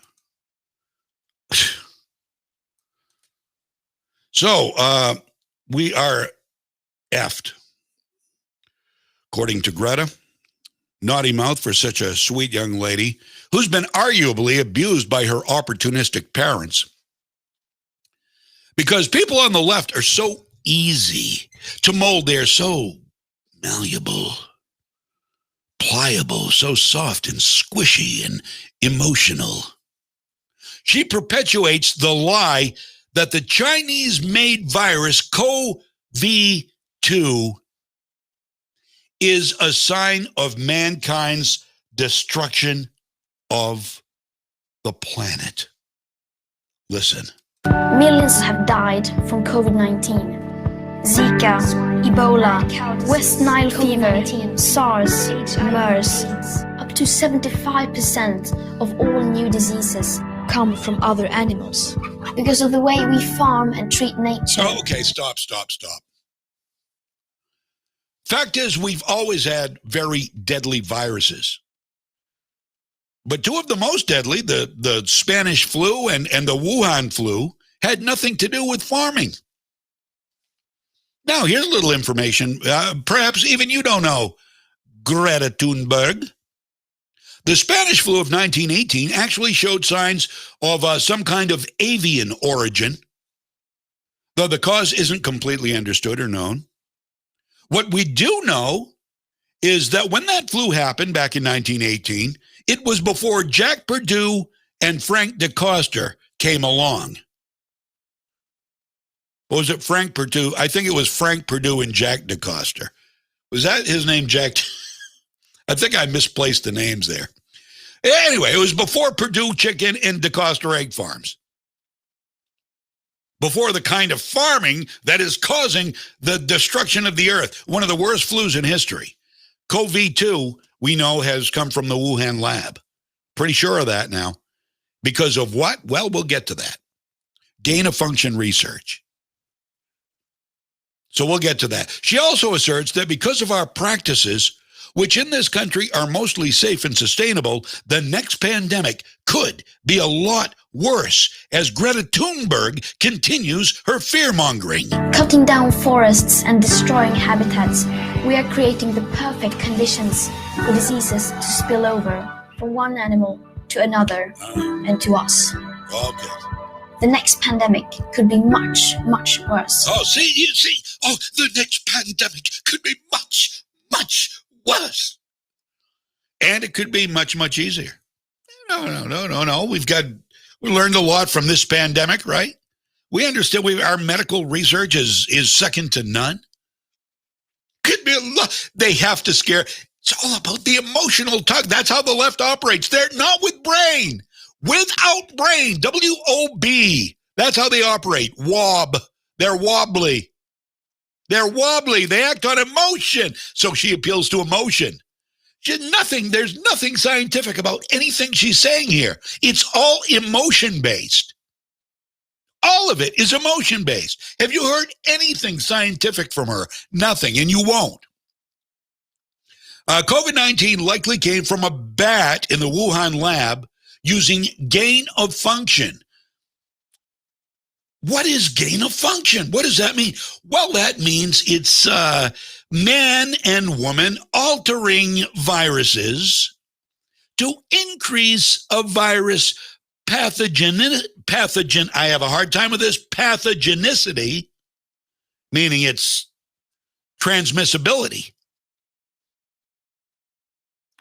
So, we are effed. According to Greta, naughty mouth for such a sweet young lady who's been arguably abused by her opportunistic parents. Because people on the left are so easy to mold. They're so malleable, pliable, so soft and squishy and emotional. She perpetuates the lie that the Chinese-made virus CoV-2 is a sign of mankind's destruction of the planet. Listen. Millions have died from COVID-19. Zika, Ebola, West Nile fever, SARS, MERS. Up to 75% of all new diseases come from other animals. Because of the way we farm and treat nature. Oh, okay, stop. Fact is, we've always had very deadly viruses. But two of the most deadly, the Spanish flu and the Wuhan flu, had nothing to do with farming. Now, here's a little information. Perhaps even you don't know, Greta Thunberg. The Spanish flu of 1918 actually showed signs of some kind of avian origin, though the cause isn't completely understood or known. What we do know is that when that flu happened back in 1918, it was before Jack Perdue and Frank DeCoster came along. Or was it Frank Perdue? I think it was Frank Perdue and Jack DeCoster. Was that his name, Jack? I think I misplaced the names there. Anyway, it was before Perdue Chicken and DeCoster Egg Farms. Before the kind of farming that is causing the destruction of the earth. One of the worst flus in history. CoV-2, we know, has come from the Wuhan lab. Pretty sure of that now. Because of what? Well, we'll get to that. Gain-of-function research. So we'll get to that. She also asserts that because of our practices, which in this country are mostly safe and sustainable, the next pandemic could be a lot worse as Greta Thunberg continues her fear-mongering. Cutting down forests and destroying habitats, we are creating the perfect conditions for diseases to spill over from one animal to another and to us. Okay. The next pandemic could be much, much worse. Oh, see. Oh, the next pandemic could be much, much worse. And it could be much, much easier. No. We learned a lot from this pandemic, right? We understand our medical research is second to none. Could be a lot. They have to scare. It's all about the emotional tug. That's how the left operates. They're not with brain. Without brain. W-O-B. That's how they operate. Wob. They're wobbly. They act on emotion. So she appeals to emotion. There's nothing scientific about anything she's saying here. It's all emotion-based. All of it is emotion-based. Have you heard anything scientific from her? Nothing, and you won't. COVID-19 likely came from a bat in the Wuhan lab using gain of function. What is gain of function? What does that mean? Well, that means it's man and woman altering viruses to increase a virus pathogen. I have a hard time with this. Pathogenicity, meaning its transmissibility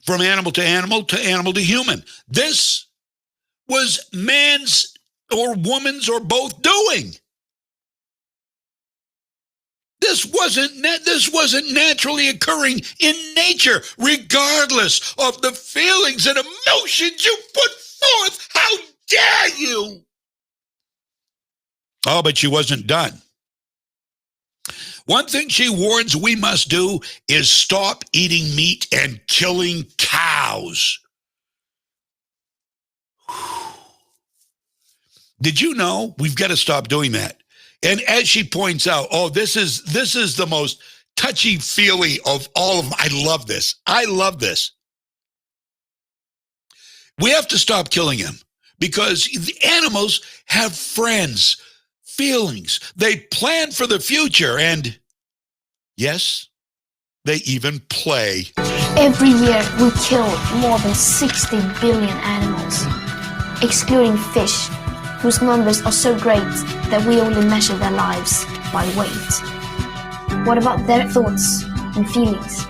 from animal to animal to animal to human. This was man's or woman's or both doing. This wasn't naturally occurring in nature, regardless of the feelings and emotions you put forth. How dare you? Oh, but she wasn't done. One thing she warns we must do is stop eating meat and killing cows. Did you know we've got to stop doing that? And as she points out, this is the most touchy-feely of all of them. I love this. I love this. We have to stop killing them because the animals have friends, feelings. They plan for the future, and yes, they even play. Every year we kill more than 60 billion animals, excluding fish, whose numbers are so great that we only measure their lives by weight. What about their thoughts and feelings?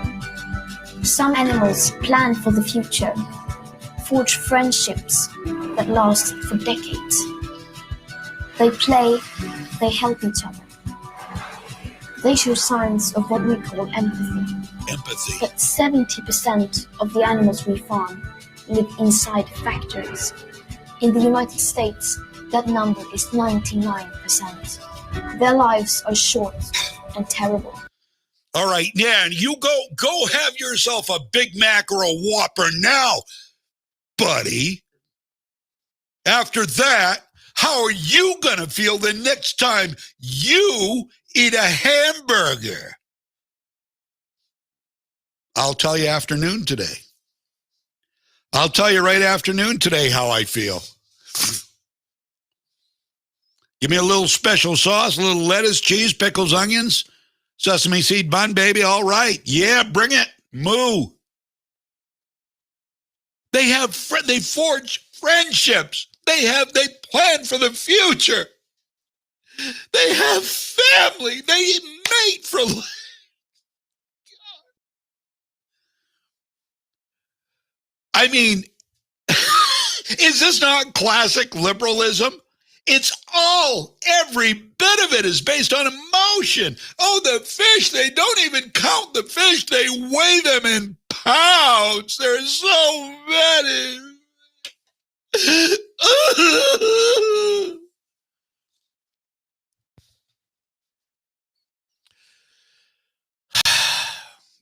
Some animals plan for the future, forge friendships that last for decades. They play, they help each other. They show signs of what we call empathy. But 70% of the animals we farm live inside factories. In the United States, that number is 99%. Their lives are short and terrible. All right, yeah, and you go have yourself a Big Mac or a Whopper now, buddy. After that, how are you going to feel the next time you eat a hamburger? I'll tell you afternoon today. I'll tell you right afternoon today how I feel. Give me a little special sauce, a little lettuce, cheese, pickles, onions, sesame seed bun, baby. All right. Yeah, bring it. Moo. They forge friendships. They plan for the future. They have family. They mate for life. I mean, is this not classic liberalism? It's every bit of it is based on emotion. Oh, the fish, they don't even count the fish. They weigh them in pounds. There's so many.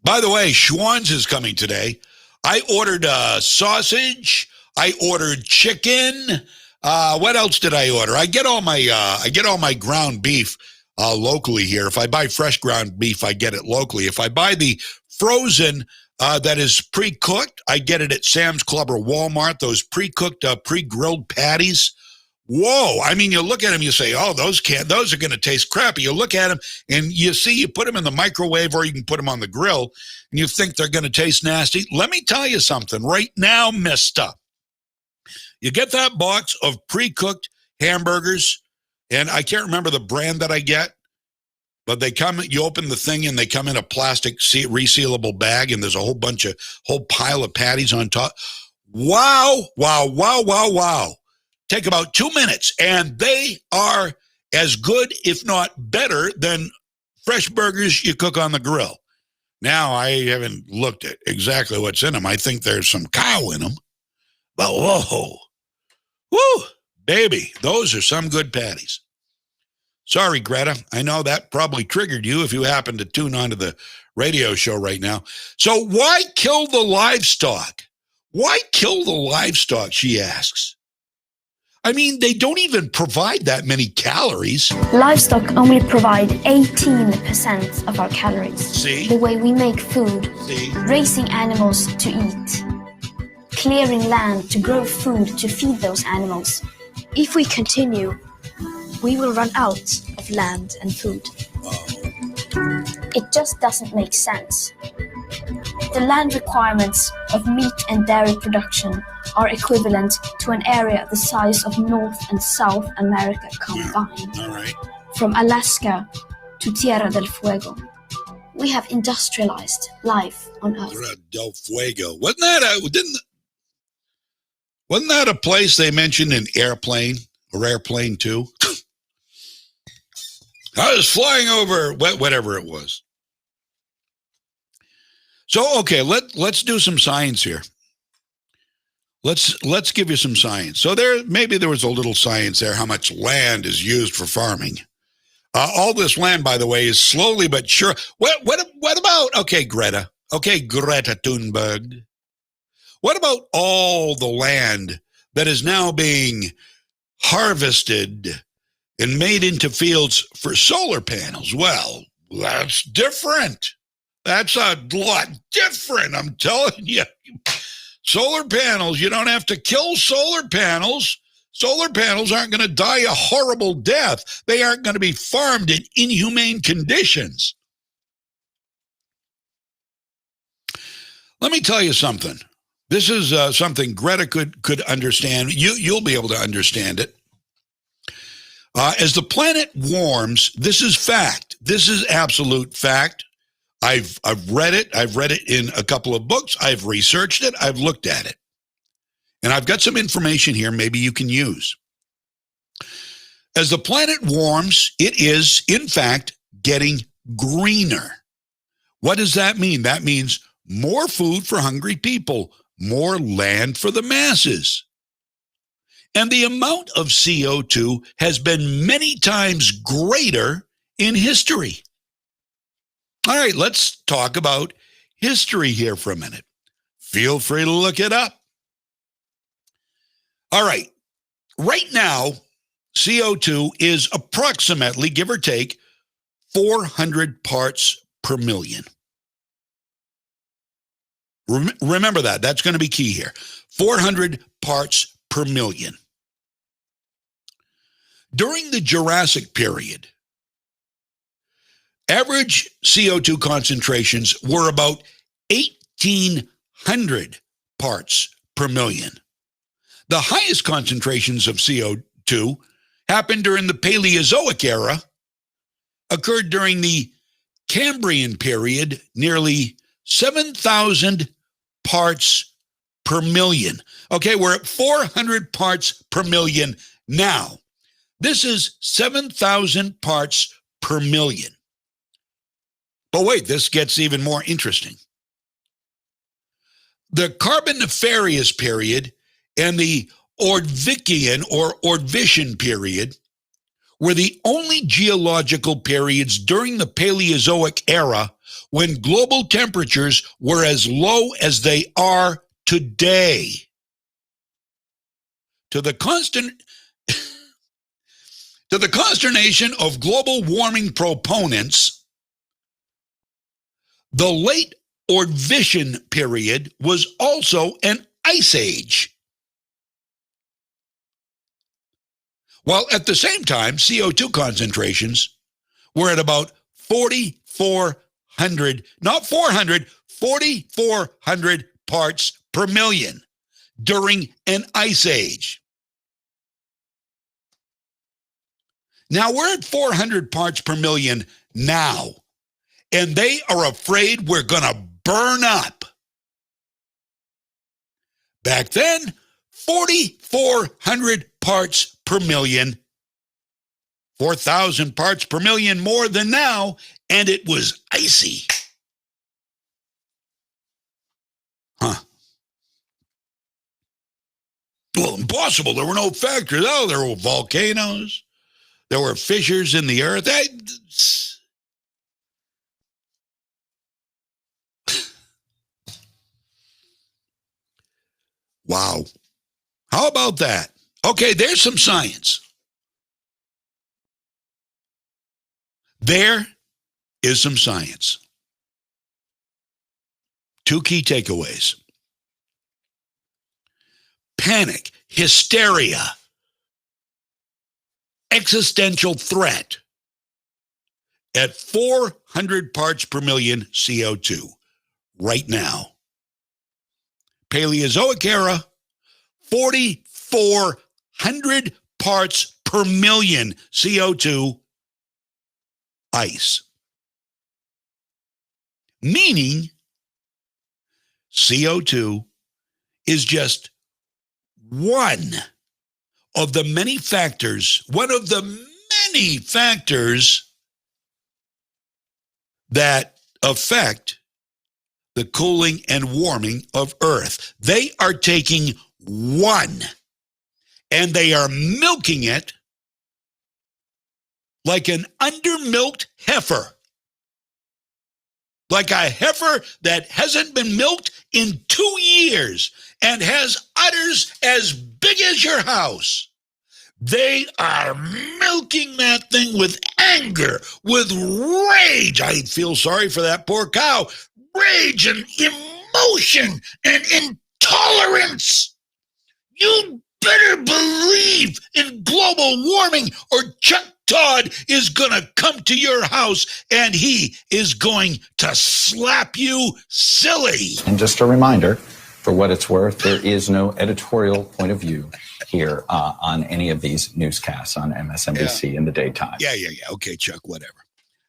By the way, Schwann's is coming today. I ordered sausage. I ordered chicken. What else did I order? I get all my ground beef locally here. If I buy fresh ground beef, I get it locally. If I buy the frozen that is pre-cooked, I get it at Sam's Club or Walmart. Those pre-cooked, pre-grilled patties. Whoa! I mean, you look at them, you say, "Oh, those are going to taste crappy." You look at them, and you put them in the microwave, or you can put them on the grill, and you think they're going to taste nasty. Let me tell you something right now, mister. You get that box of pre-cooked hamburgers, and I can't remember the brand that I get, but they come, you open the thing, and they come in a plastic resealable bag, and there's a whole pile of patties on top. Wow, wow, wow, wow, wow. Take about 2 minutes, and they are as good, if not better, than fresh burgers you cook on the grill. Now, I haven't looked at exactly what's in them. I think there's some cow in them. But whoa, woo, baby, those are some good patties. Sorry, Greta. I know that probably triggered you if you happen to tune onto the radio show right now. So why kill the livestock? Why kill the livestock, she asks. I mean, they don't even provide that many calories. Livestock only provide 18% of our calories. See? The way we make food, See? raising animals to eat, clearing land to grow food to feed those animals. If we continue, we will run out of land and food. It just doesn't make sense. The land requirements of meat and dairy production are equivalent to an area the size of North and South America combined. All right. From Alaska to Tierra del Fuego. We have industrialized life on Earth. Tierra del Fuego. Wasn't that a place they mentioned in Airplane or Airplane 2? I was flying over whatever it was. So, okay, let's do some science here. Let's give you some science. So maybe there was a little science there, how much land is used for farming. All this land, by the way, is slowly but sure. What about, okay, Greta Thunberg. What about all the land that is now being harvested and made into fields for solar panels? Well, that's different. That's a lot different, I'm telling you. Solar panels, you don't have to kill solar panels. Solar panels aren't going to die a horrible death. They aren't going to be farmed in inhumane conditions. Let me tell you something. This is something Greta could understand. You'll be able to understand it. As the planet warms, this is fact. This is absolute fact. I've read it. I've read it in a couple of books. I've researched it. I've looked at it. And I've got some information here maybe you can use. As the planet warms, it is, in fact, getting greener. What does that mean? That means more food for hungry people, more land for the masses. And the amount of CO2 has been many times greater in history. All right, let's talk about history here for a minute. Feel free to look it up. All right, right now, CO2 is approximately, give or take, 400 parts per million. Remember that. That's going to be key here. 400 parts per million. During the Jurassic period, average CO2 concentrations were about 1,800 parts per million. The highest concentrations of CO2 happened during the Paleozoic era, occurred during the Cambrian period, nearly 7,000 parts per million. Okay, we're at 400 parts per million now. This is 7,000 parts per million. But wait, this gets even more interesting. The Carboniferous period and the Ordovician or Ordovician period were the only geological periods during the Paleozoic era when global temperatures were as low as they are today. To the consternation of global warming proponents, the late Ordovician period was also an ice age. While at the same time, CO2 concentrations were at about 4,400, not 400, 4,400 parts per million during an ice age. Now we're at 400 parts per million now, and they are afraid we're going to burn up. Back then, 4,400 parts per million, 4,000 parts per million more than now, and it was icy. Huh. Well, impossible. There were no factors. Oh, there were volcanoes. There were fissures in the earth. Wow. How about that? Okay, there's some science. There is some science. Two key takeaways. Panic, hysteria, existential threat at 400 parts per million CO2 right now. Paleozoic era, 4,400 parts per million CO2 ice. Meaning CO2 is just one of the many factors that affect the cooling and warming of Earth. They are taking one and they are milking it like an undermilked heifer. Like a heifer that hasn't been milked in 2 years and has udders as big as your house. They are milking that thing with anger, with rage. I feel sorry for that poor cow. Rage and emotion and intolerance. You better believe in global warming or Chuck Todd is going to come to your house and he is going to slap you silly. And just a reminder, for what it's worth, there is no editorial point of view here on any of these newscasts on MSNBC in the daytime. Yeah. Okay, Chuck, whatever.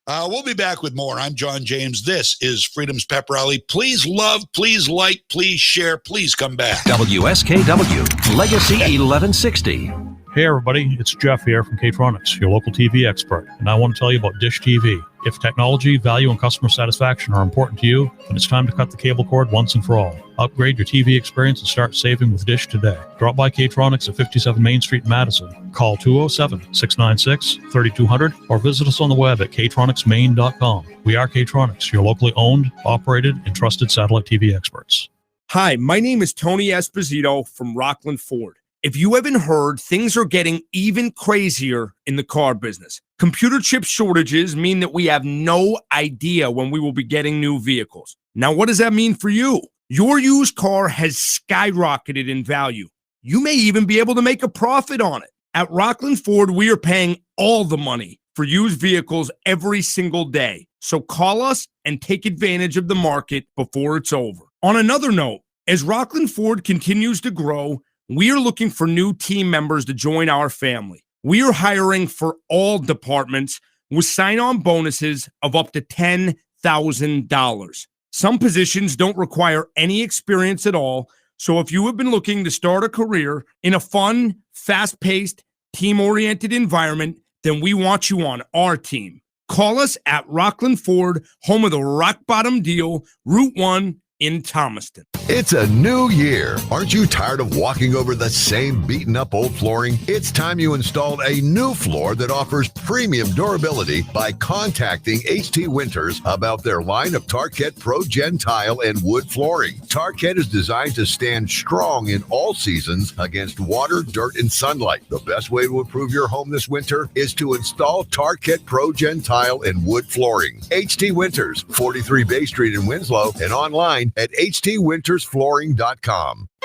We'll be back with more. I'm John James. This is Freedom's Pep Rally. Please love, please like, please share, please come back. WSKW, Legacy 1160. Hey everybody, it's Jeff here from K-Tronics, your local TV expert, and I want to tell you about Dish TV. If technology, value, and customer satisfaction are important to you, then it's time to cut the cable cord once and for all. Upgrade your TV experience and start saving with Dish today. Drop by K-Tronics at 57 Main Street in Madison. Call 207-696-3200 or visit us on the web at ktronicsmain.com. We are K-Tronics, your locally owned, operated, and trusted satellite TV experts. Hi, my name is Tony Esposito from Rockland Ford. If you haven't heard, things are getting even crazier in the car business. Computer chip shortages mean that we have no idea when we will be getting new vehicles. Now, what does that mean for you? Your used car has skyrocketed in value. You may even be able to make a profit on it. At Rockland Ford, we are paying all the money for used vehicles every single day. So call us and take advantage of the market before it's over. On another note, as Rockland Ford continues to grow, we are looking for new team members to join our family. We are hiring for all departments with sign-on bonuses of up to $10,000. Some positions don't require any experience at all, so if you have been looking to start a career in a fun, fast-paced, team-oriented environment, then we want you on our team. Call us at Rockland Ford, home of the Rock Bottom Deal, Route 1 in Thomaston. It's a new year. Aren't you tired of walking over the same beaten up old flooring? It's time you installed a new floor that offers premium durability by contacting HT Winters about their line of Tarkett Pro Gen tile and wood flooring. Tarkett is designed to stand strong in all seasons against water, dirt, and sunlight. The best way to improve your home this winter is to install Tarkett Pro Gen tile and wood flooring. HT Winters, 43 Bay Street in Winslow, and online at htwintersflooring.com.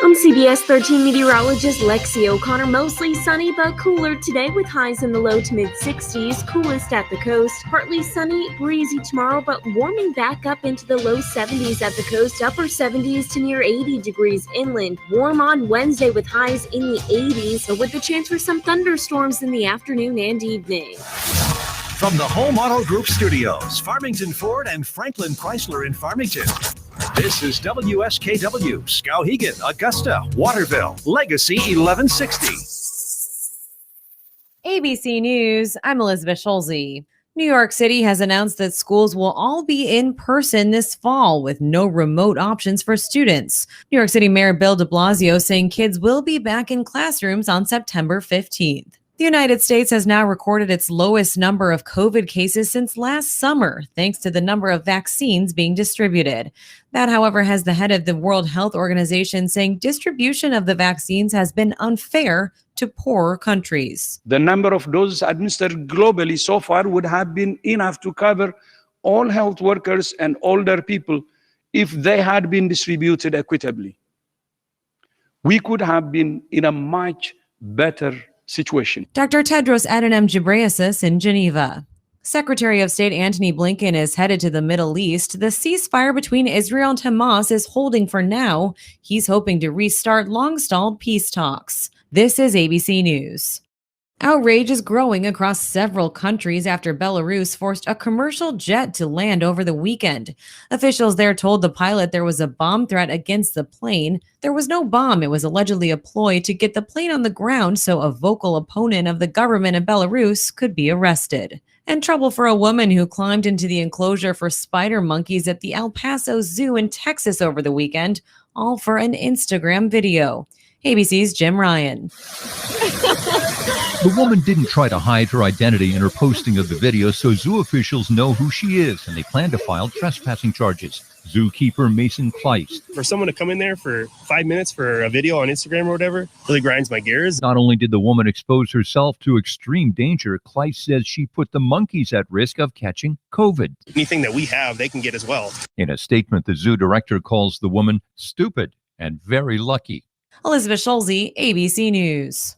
I'm CBS 13 meteorologist Lexi O'Connor. Mostly sunny but cooler today with highs in the low to mid 60s. Coolest at the coast. Partly sunny, breezy tomorrow, but warming back up into the low 70s at the coast. Upper 70s to near 80 degrees inland. Warm on Wednesday with highs in the 80s, but with the chance for some thunderstorms in the afternoon and evening. From the Home Auto Group Studios, Farmington Ford and Franklin Chrysler in Farmington. This is WSKW, Skowhegan, Augusta, Waterville, Legacy 1160. ABC News, I'm Elizabeth Schulze. New York City has announced that schools will all be in person this fall with no remote options for students. New York City Mayor Bill de Blasio saying kids will be back in classrooms on September 15th. The United States has now recorded its lowest number of COVID cases since last summer, thanks to the number of vaccines being distributed. That, however, has the head of the World Health Organization saying distribution of the vaccines has been unfair to poorer countries. The number of doses administered globally so far would have been enough to cover all health workers and older people if they had been distributed equitably. We could have been in a much better situation. Dr. Tedros Adhanom Ghebreyesus in Geneva. Secretary of State Antony Blinken is headed to the Middle East. The ceasefire between Israel and Hamas is holding for now. He's hoping to restart long-stalled peace talks. This is ABC News. Outrage is growing across several countries after Belarus forced a commercial jet to land over the weekend. Officials there told the pilot there was a bomb threat against the plane. There was no bomb. It was allegedly a ploy to get the plane on the ground so a vocal opponent of the government in Belarus could be arrested. And trouble for a woman who climbed into the enclosure for spider monkeys at the El Paso Zoo in Texas over the weekend, all for an Instagram video. ABC's Jim Ryan. The woman didn't try to hide her identity in her posting of the video, so zoo officials know who she is, and they plan to file trespassing charges. Zookeeper Mason Kleist. For someone to come in there for 5 minutes for a video on Instagram or whatever really grinds my gears. Not only did the woman expose herself to extreme danger, Kleist says she put the monkeys at risk of catching COVID. Anything that we have, they can get as well. In a statement, the zoo director calls the woman stupid and very lucky. Elizabeth Schulze, ABC News.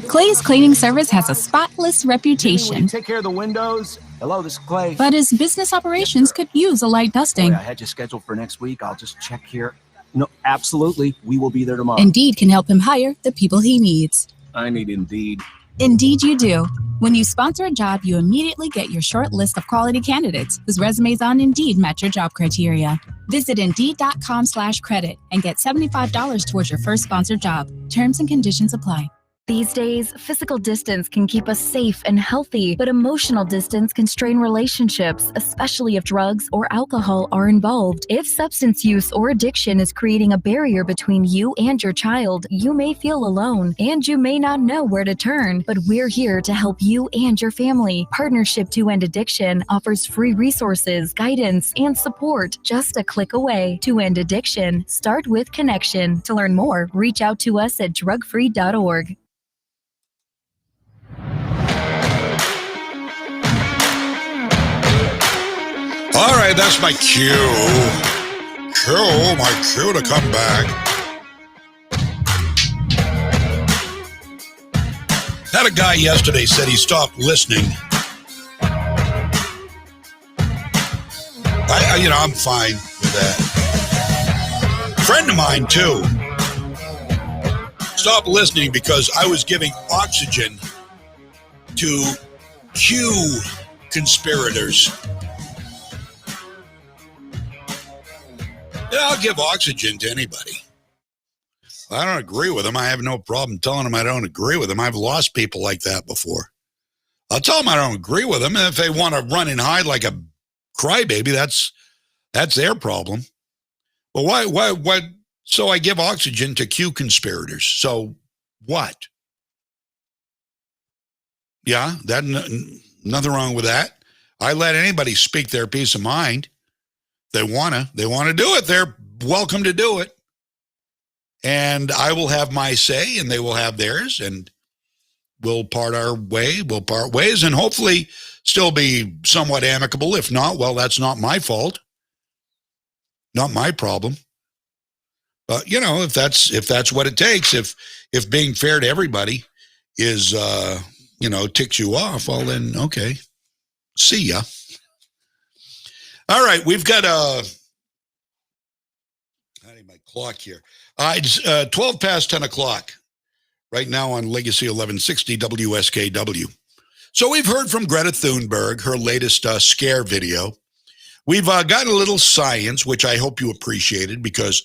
Clay's cleaning service has a spotless reputation. Take care of the windows. Hello, this is Clay. But his business operations could use a light dusting. I had you scheduled for next week. I'll just check here. No, absolutely. We will be there tomorrow. Indeed can help him hire the people he needs. I need Indeed. Indeed you do. When you sponsor a job, you immediately get your short list of quality candidates whose resumes on Indeed match your job criteria. Visit Indeed.com/credit and get $75 towards your first sponsored job. Terms and conditions apply. These days, physical distance can keep us safe and healthy, but emotional distance can strain relationships, especially if drugs or alcohol are involved. If substance use or addiction is creating a barrier between you and your child, you may feel alone, and you may not know where to turn, but we're here to help you and your family. Partnership to End Addiction offers free resources, guidance, and support just a click away. To End Addiction, start with connection. To learn more, reach out to us at drugfree.org. All right, that's my cue. My cue to come back. Had a guy yesterday said he stopped listening. I'm fine with that. A friend of mine, too, stopped listening because I was giving oxygen to Q conspirators. Yeah, I'll give oxygen to anybody. I don't agree with them. I have no problem telling them I don't agree with them. I've lost people like that before. I'll tell them I don't agree with them. And if they want to run and hide like a crybaby, that's their problem. But why? So I give oxygen to Q conspirators. So what? Yeah, nothing wrong with that. I let anybody speak their peace of mind. They want to do it. They're welcome to do it. And I will have my say and they will have theirs, and we'll part ways and hopefully still be somewhat amicable. If not, well, that's not my fault. Not my problem. But if that's what it takes, if being fair to everybody is ticks you off, well then okay. See ya. All right, we've got I need my clock here. It's 12 past 10 o'clock right now on Legacy 1160 WSKW. So we've heard from Greta Thunberg, her latest scare video. We've gotten a little science, which I hope you appreciated, because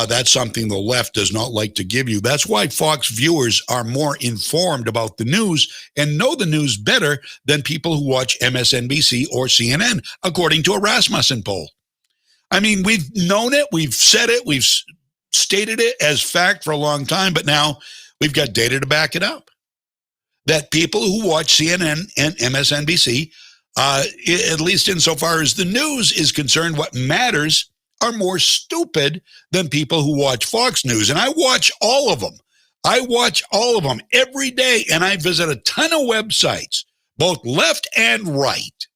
that's something the left does not like to give you. That's why Fox viewers are more informed about the news and know the news better than people who watch MSNBC or CNN, according to a Rasmussen poll. I mean, we've known it, we've said it, we've stated it as fact for a long time, but now we've got data to back it up. that people who watch CNN and MSNBC, at least insofar as the news is concerned, what matters are more stupid than people who watch Fox News. And I watch all of them. I watch all of them every day, and I visit a ton of websites, both left and right.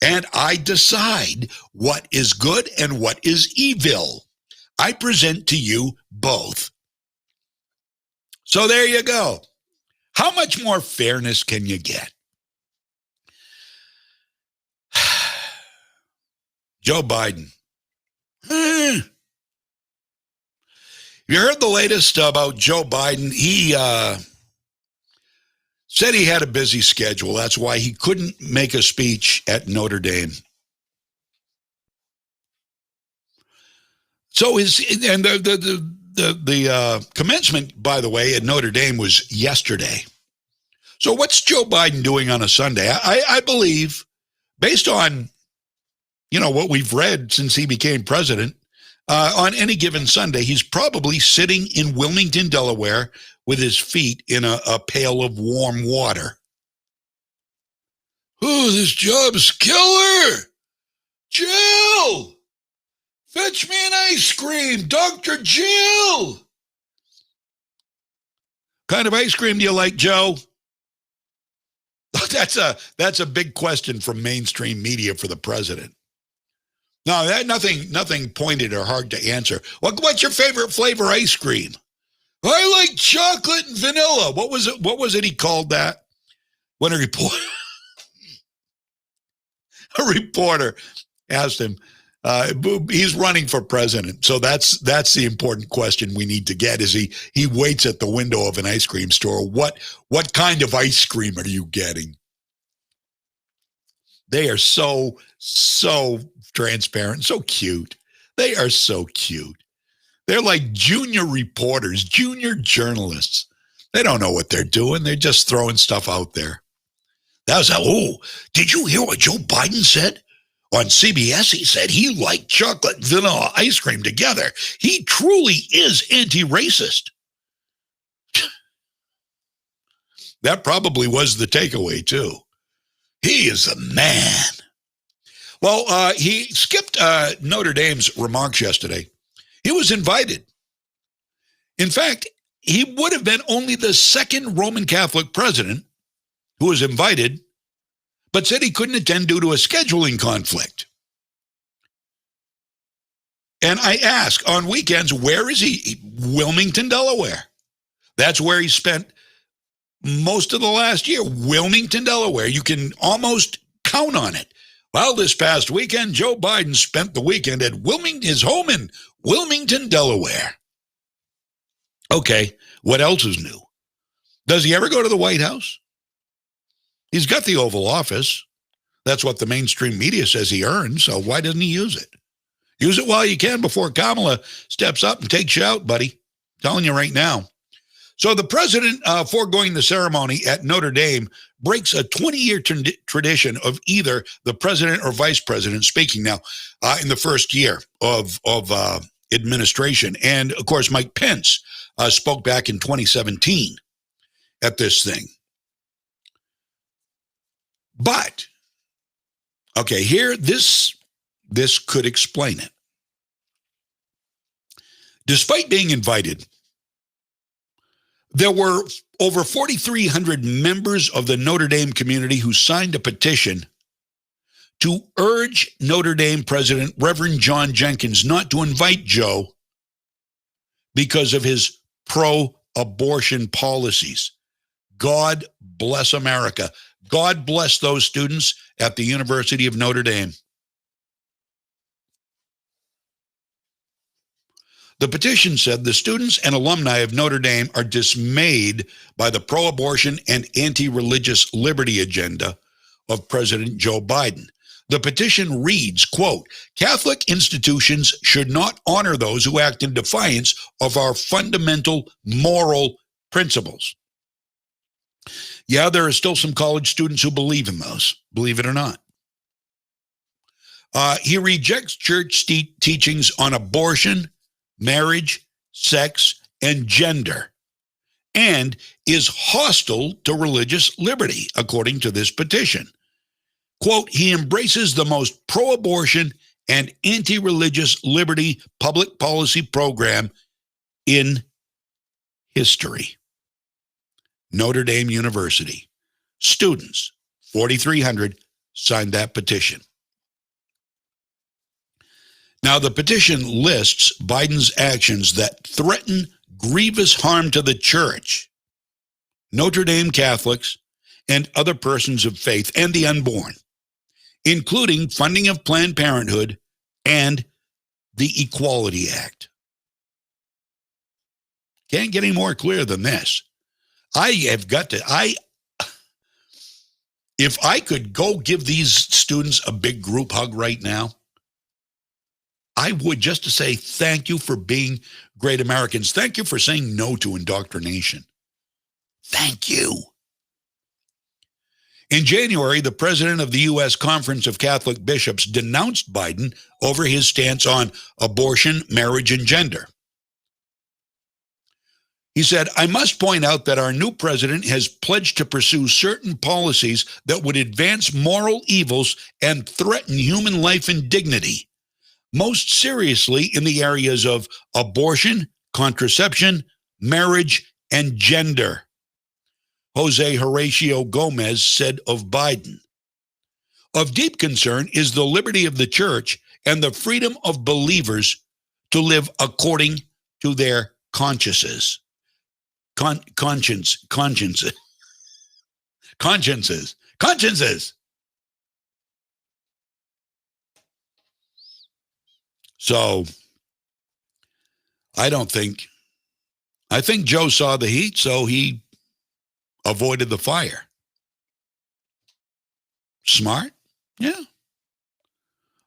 And I decide what is good and what is evil. I present to you both. So there you go. How much more fairness can you get? Joe Biden. You heard the latest about Joe Biden? He said he had a busy schedule. That's why he couldn't make a speech at Notre Dame. So the commencement, by the way, at Notre Dame was yesterday. So what's Joe Biden doing on a Sunday? I believe, based on, what we've read since he became president, on any given Sunday, he's probably sitting in Wilmington, Delaware, with his feet in a pail of warm water. Oh, this job's killer. Jill! Fetch me an ice cream, Dr. Jill! Kind of ice cream do you like, Joe? That's a big question from mainstream media for the president. No, nothing pointed or hard to answer. What's your favorite flavor ice cream? I like chocolate and vanilla. What was it he called that? When a reporter asked him, he's running for president. So that's the important question we need to get is he waits at the window of an ice cream store. What kind of ice cream are you getting? They are so transparent, so cute. They are so cute. They're like junior reporters, junior journalists. They don't know what they're doing. They're just throwing stuff out there. That was did you hear what Joe Biden said? On CBS, he said he liked chocolate and vanilla ice cream together. He truly is anti-racist. That probably was the takeaway, too. He is a man. Well, he skipped Notre Dame's remarks yesterday. He was invited. In fact, he would have been only the second Roman Catholic president who was invited, but said he couldn't attend due to a scheduling conflict. And I ask, on weekends, where is he? Wilmington, Delaware. That's where he spent most of the last year. Wilmington, Delaware. You can almost count on it. Well, this past weekend, Joe Biden spent the weekend at his home in Wilmington, Delaware. Okay, what else is new? Does he ever go to the White House? He's got the Oval Office. That's what the mainstream media says he earned, so why doesn't he use it? Use it while you can before Kamala steps up and takes you out, buddy. I'm telling you right now. So the president, foregoing the ceremony at Notre Dame, breaks a 20-year tradition of either the president or vice president speaking now in the first year of administration. And, of course, Mike Pence spoke back in 2017 at this thing. But, okay, here, this could explain it. Despite being invited, there were over 4,300 members of the Notre Dame community who signed a petition to urge Notre Dame President Reverend John Jenkins not to invite Joe because of his pro-abortion policies. God bless America. God bless those students at the University of Notre Dame. The petition said the students and alumni of Notre Dame are dismayed by the pro-abortion and anti-religious liberty agenda of President Joe Biden. The petition reads, quote, Catholic institutions should not honor those who act in defiance of our fundamental moral principles. Yeah, there are still some college students who believe in those, believe it or not. He rejects church teachings on abortion, marriage, sex, and gender, and is hostile to religious liberty, according to this petition. Quote, he embraces the most pro-abortion and anti-religious liberty public policy program in history. Notre Dame University. Students, 4,300, signed that petition. Now, the petition lists Biden's actions that threaten grievous harm to the church, Notre Dame Catholics, and other persons of faith and the unborn, including funding of Planned Parenthood and the Equality Act. Can't get any more clear than this. If I could go give these students a big group hug right now, I would, just to say thank you for being great Americans. Thank you for saying no to indoctrination. Thank you. In January, the president of the U.S. Conference of Catholic Bishops denounced Biden over his stance on abortion, marriage, and gender. He said, I must point out that our new president has pledged to pursue certain policies that would advance moral evils and threaten human life and dignity, most seriously in the areas of abortion, contraception, marriage, and gender. Jose Horacio Gomez said of Biden, of deep concern is the liberty of the church and the freedom of believers to live according to their consciences. Consciences. So, I think Joe saw the heat, so he avoided the fire. Smart? Yeah.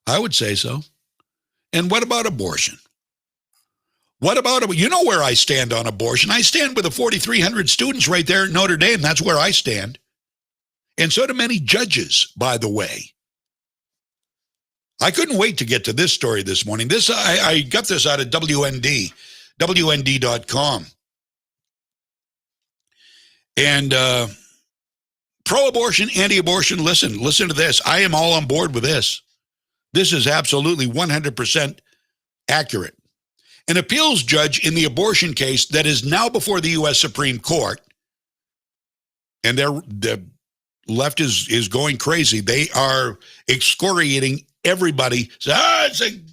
I would say so. And what about abortion? What about, you know where I stand on abortion. I stand with the 4,300 students right there at Notre Dame. That's where I stand. And so do many judges, by the way. I couldn't wait to get to this story this morning. I got this out of WND, WND.com. And pro-abortion, anti-abortion, listen to this. I am all on board with this. This is absolutely 100% accurate. An appeals judge in the abortion case that is now before the U.S. Supreme Court, and the left is going crazy. They are excoriating everybody. So,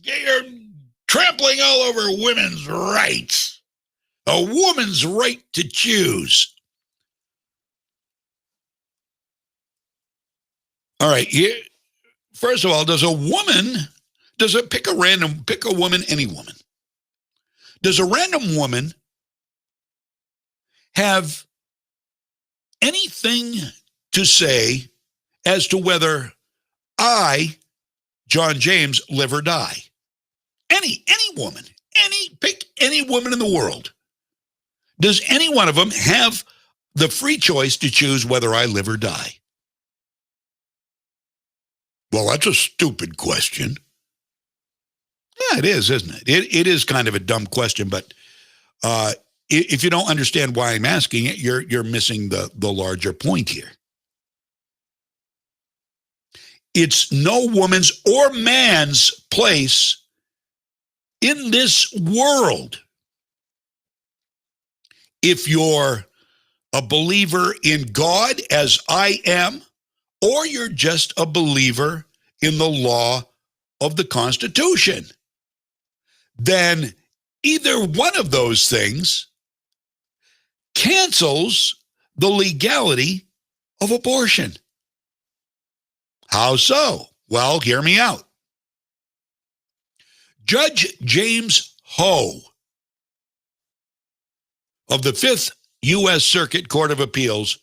you're trampling all over women's rights. A woman's right to choose. All right. First of all, pick a woman, any woman. Does a random woman have anything to say as to whether I, John James, live or die? Any woman, pick any woman in the world. Does any one of them have the free choice to choose whether I live or die? Well, that's a stupid question. Yeah, it is, isn't it? It is kind of a dumb question, but if you don't understand why I'm asking it, you're missing the larger point here. It's no woman's or man's place in this world. If you're a believer in God, as I am, or you're just a believer in the law of the Constitution, then either one of those things cancels the legality of abortion. How so? Well, hear me out. Judge James Ho of the 5th U.S. Circuit Court of Appeals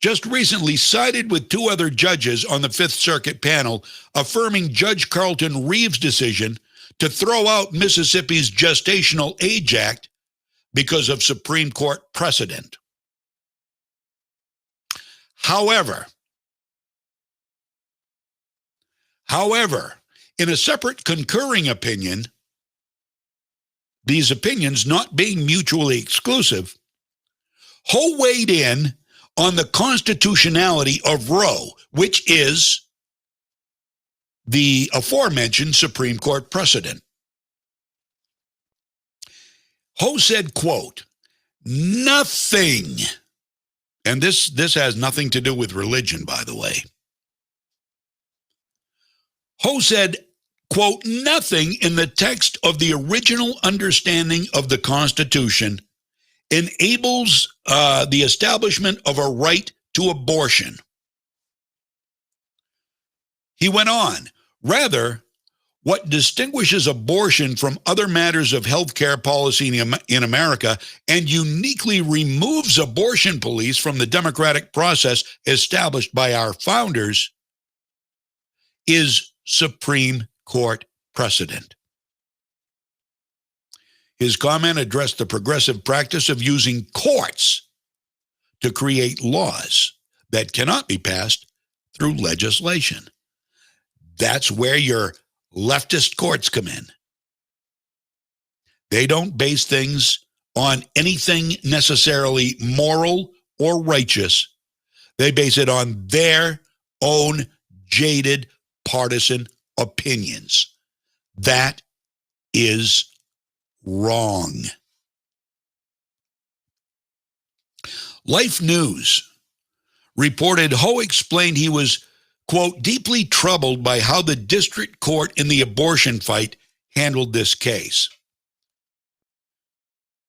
just recently sided with 2 other judges on the 5th Circuit panel, affirming Judge Carlton Reeves' decision to throw out Mississippi's Gestational Age Act because of Supreme Court precedent. However, in a separate concurring opinion, these opinions not being mutually exclusive, Ho weighed in on the constitutionality of Roe, which is the aforementioned Supreme Court precedent. Ho said, quote, nothing, and this has nothing to do with religion, by the way. Ho said, quote, nothing in the text of the original understanding of the Constitution enables the establishment of a right to abortion. He went on, rather, what distinguishes abortion from other matters of healthcare policy in America and uniquely removes abortion police from the democratic process established by our founders is Supreme Court precedent. His comment addressed the progressive practice of using courts to create laws that cannot be passed through legislation. That's where your leftist courts come in. They don't base things on anything necessarily moral or righteous. They base it on their own jaded partisan opinions. That is wrong. Life News reported Ho explained he was, quote, deeply troubled by how the district court in the abortion fight handled this case.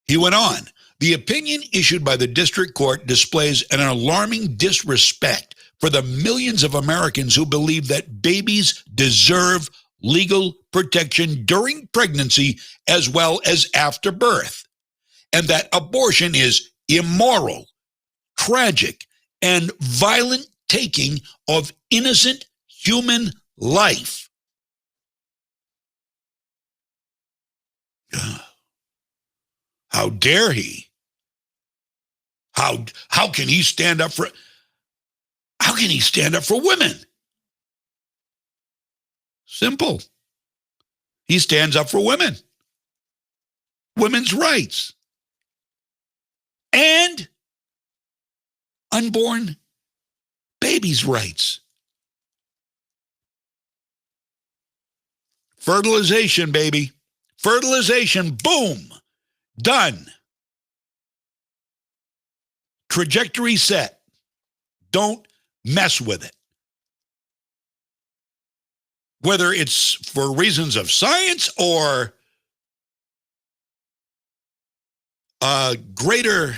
He went on, the opinion issued by the district court displays an alarming disrespect for the millions of Americans who believe that babies deserve legal protection during pregnancy as well as after birth, and that abortion is immoral, tragic, and violent taking of innocent human life. How dare he? How can he stand up for women? Simple. He stands up for women. Women's rights. And unborn babies' rights. Fertilization, baby. Fertilization, boom. Done. Trajectory set. Don't mess with it. Whether it's for reasons of science or a greater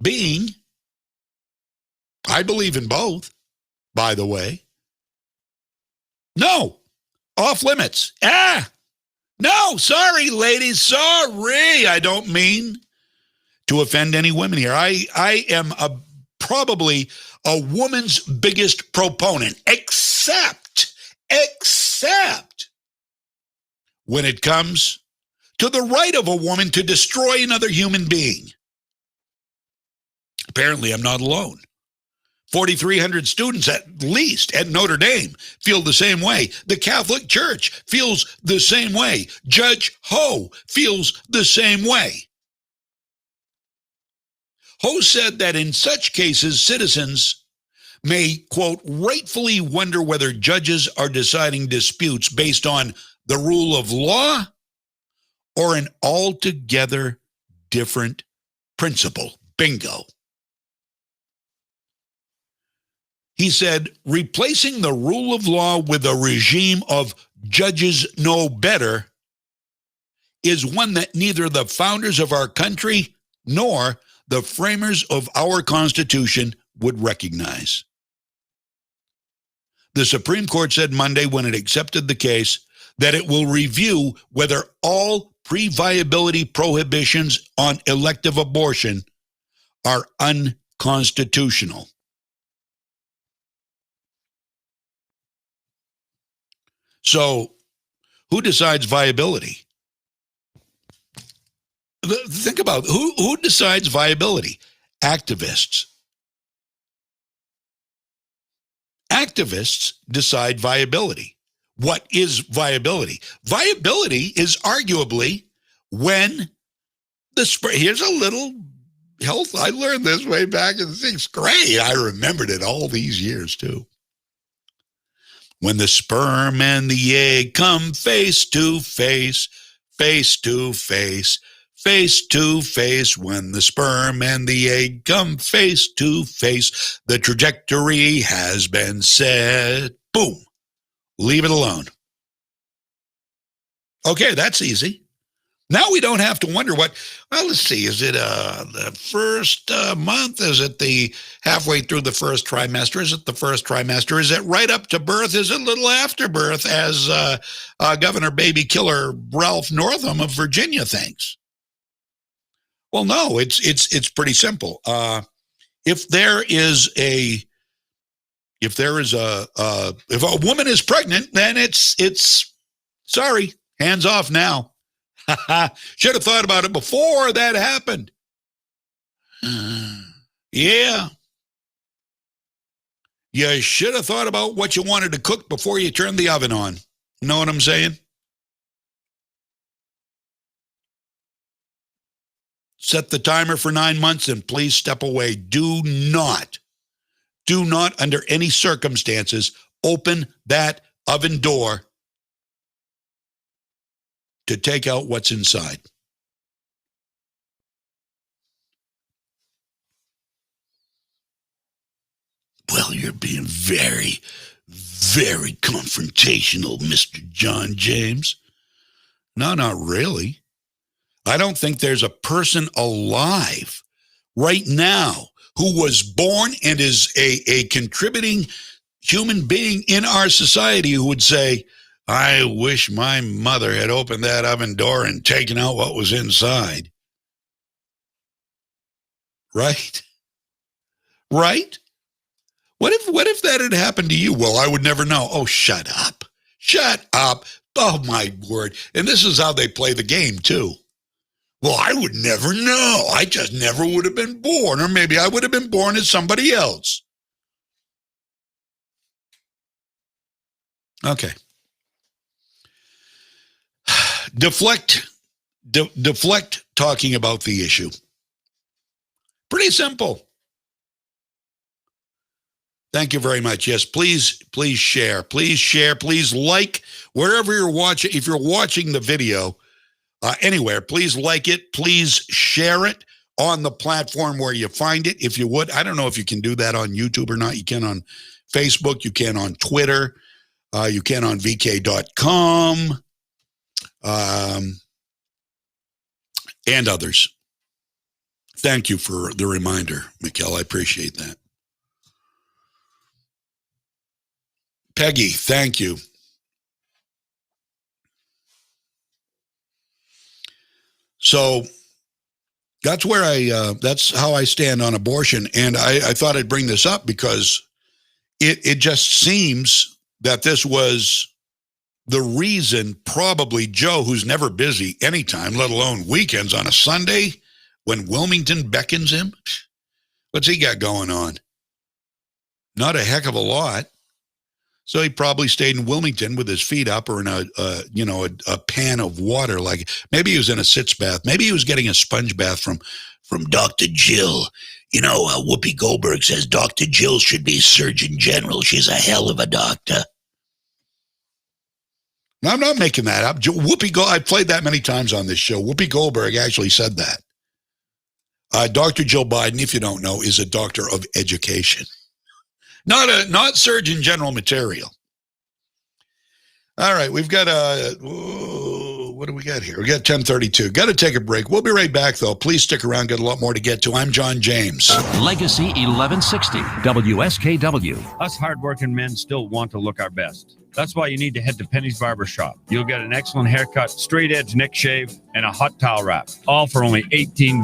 being, I believe in both, by the way. No, off limits. No, sorry, ladies, sorry. I don't mean to offend any women here. I am probably a woman's biggest proponent, except when it comes to the right of a woman to destroy another human being. Apparently, I'm not alone. 4,300 students at least at Notre Dame feel the same way. The Catholic Church feels the same way. Judge Ho feels the same way. Ho said that in such cases, citizens may, quote, rightfully wonder whether judges are deciding disputes based on the rule of law or an altogether different principle. Bingo. He said, replacing the rule of law with a regime of judges know better is one that neither the founders of our country nor the framers of our Constitution would recognize. The Supreme Court said Monday when it accepted the case that it will review whether all pre-viability prohibitions on elective abortion are unconstitutional. So, who decides viability? Think about who decides viability? Activists. Activists decide viability. what is viability. Viability is arguably when the sperm, here's a little health, I learned this way back in 6th grade. I remembered it all these years too. When the sperm and the egg come face to face, face to face, face to face. When the sperm and the egg come face to face, the trajectory has been set. Boom. Leave it alone. Okay, that's easy. Now we don't have to wonder what, well, let's see, is it the first month? Is it the halfway through the first trimester? Is it the first trimester? Is it right up to birth? Is it a little after birth, as Governor Baby Killer Ralph Northam of Virginia thinks? Well, no, it's pretty simple. If a woman is pregnant, then it's sorry, hands off now. Should have thought about it before that happened. Yeah. You should have thought about what you wanted to cook before you turned the oven on. Know what I'm saying? Set the timer for 9 months and please step away. Do not under any circumstances open that oven door to take out what's inside. Well, you're being very, very confrontational, Mr. John James. No, not really. I don't think there's a person alive right now who was born and is a contributing human being in our society who would say, I wish my mother had opened that oven door and taken out what was inside. Right? Right? What if that had happened to you? Well, I would never know. Oh, shut up. Shut up. Oh, my word. And this is how they play the game, too. Well, I would never know. I just never would have been born. Or maybe I would have been born as somebody else. Okay. Deflect talking about the issue. Pretty simple. Thank you very much. Yes, please share. Please share. Please like wherever you're watching. If you're watching the video anywhere, please like it. Please share it on the platform where you find it. If you would, I don't know if you can do that on YouTube or not. You can on Facebook. You can on Twitter. You can on VK.com. And others. Thank you for the reminder, Mikkel. I appreciate that. Peggy, thank you. So that's where that's how I stand on abortion. And I thought I'd bring this up because it just seems that this was the reason probably Joe, who's never busy anytime, let alone weekends on a Sunday when Wilmington beckons him. What's he got going on? Not a heck of a lot. So he probably stayed in Wilmington with his feet up or in a pan of water. Like maybe he was in a sitz bath. Maybe he was getting a sponge bath from Dr. Jill. You know, Whoopi Goldberg says Dr. Jill should be Surgeon General. She's a hell of a doctor. No, I'm not making that up. I've played that many times on this show. Whoopi Goldberg actually said that. Dr. Jill Biden, if you don't know, is a doctor of education. Not Surgeon General material. All right, we've got what do we got here? We got 10:32. Got to take a break. We'll be right back, though. Please stick around. Got a lot more to get to. I'm John James. Legacy 1160, WSKW. Us hardworking men still want to look our best. That's why you need to head to Penny's Barber Shop. You'll get an excellent haircut, straight edge neck shave, and a hot towel wrap, all for only $18.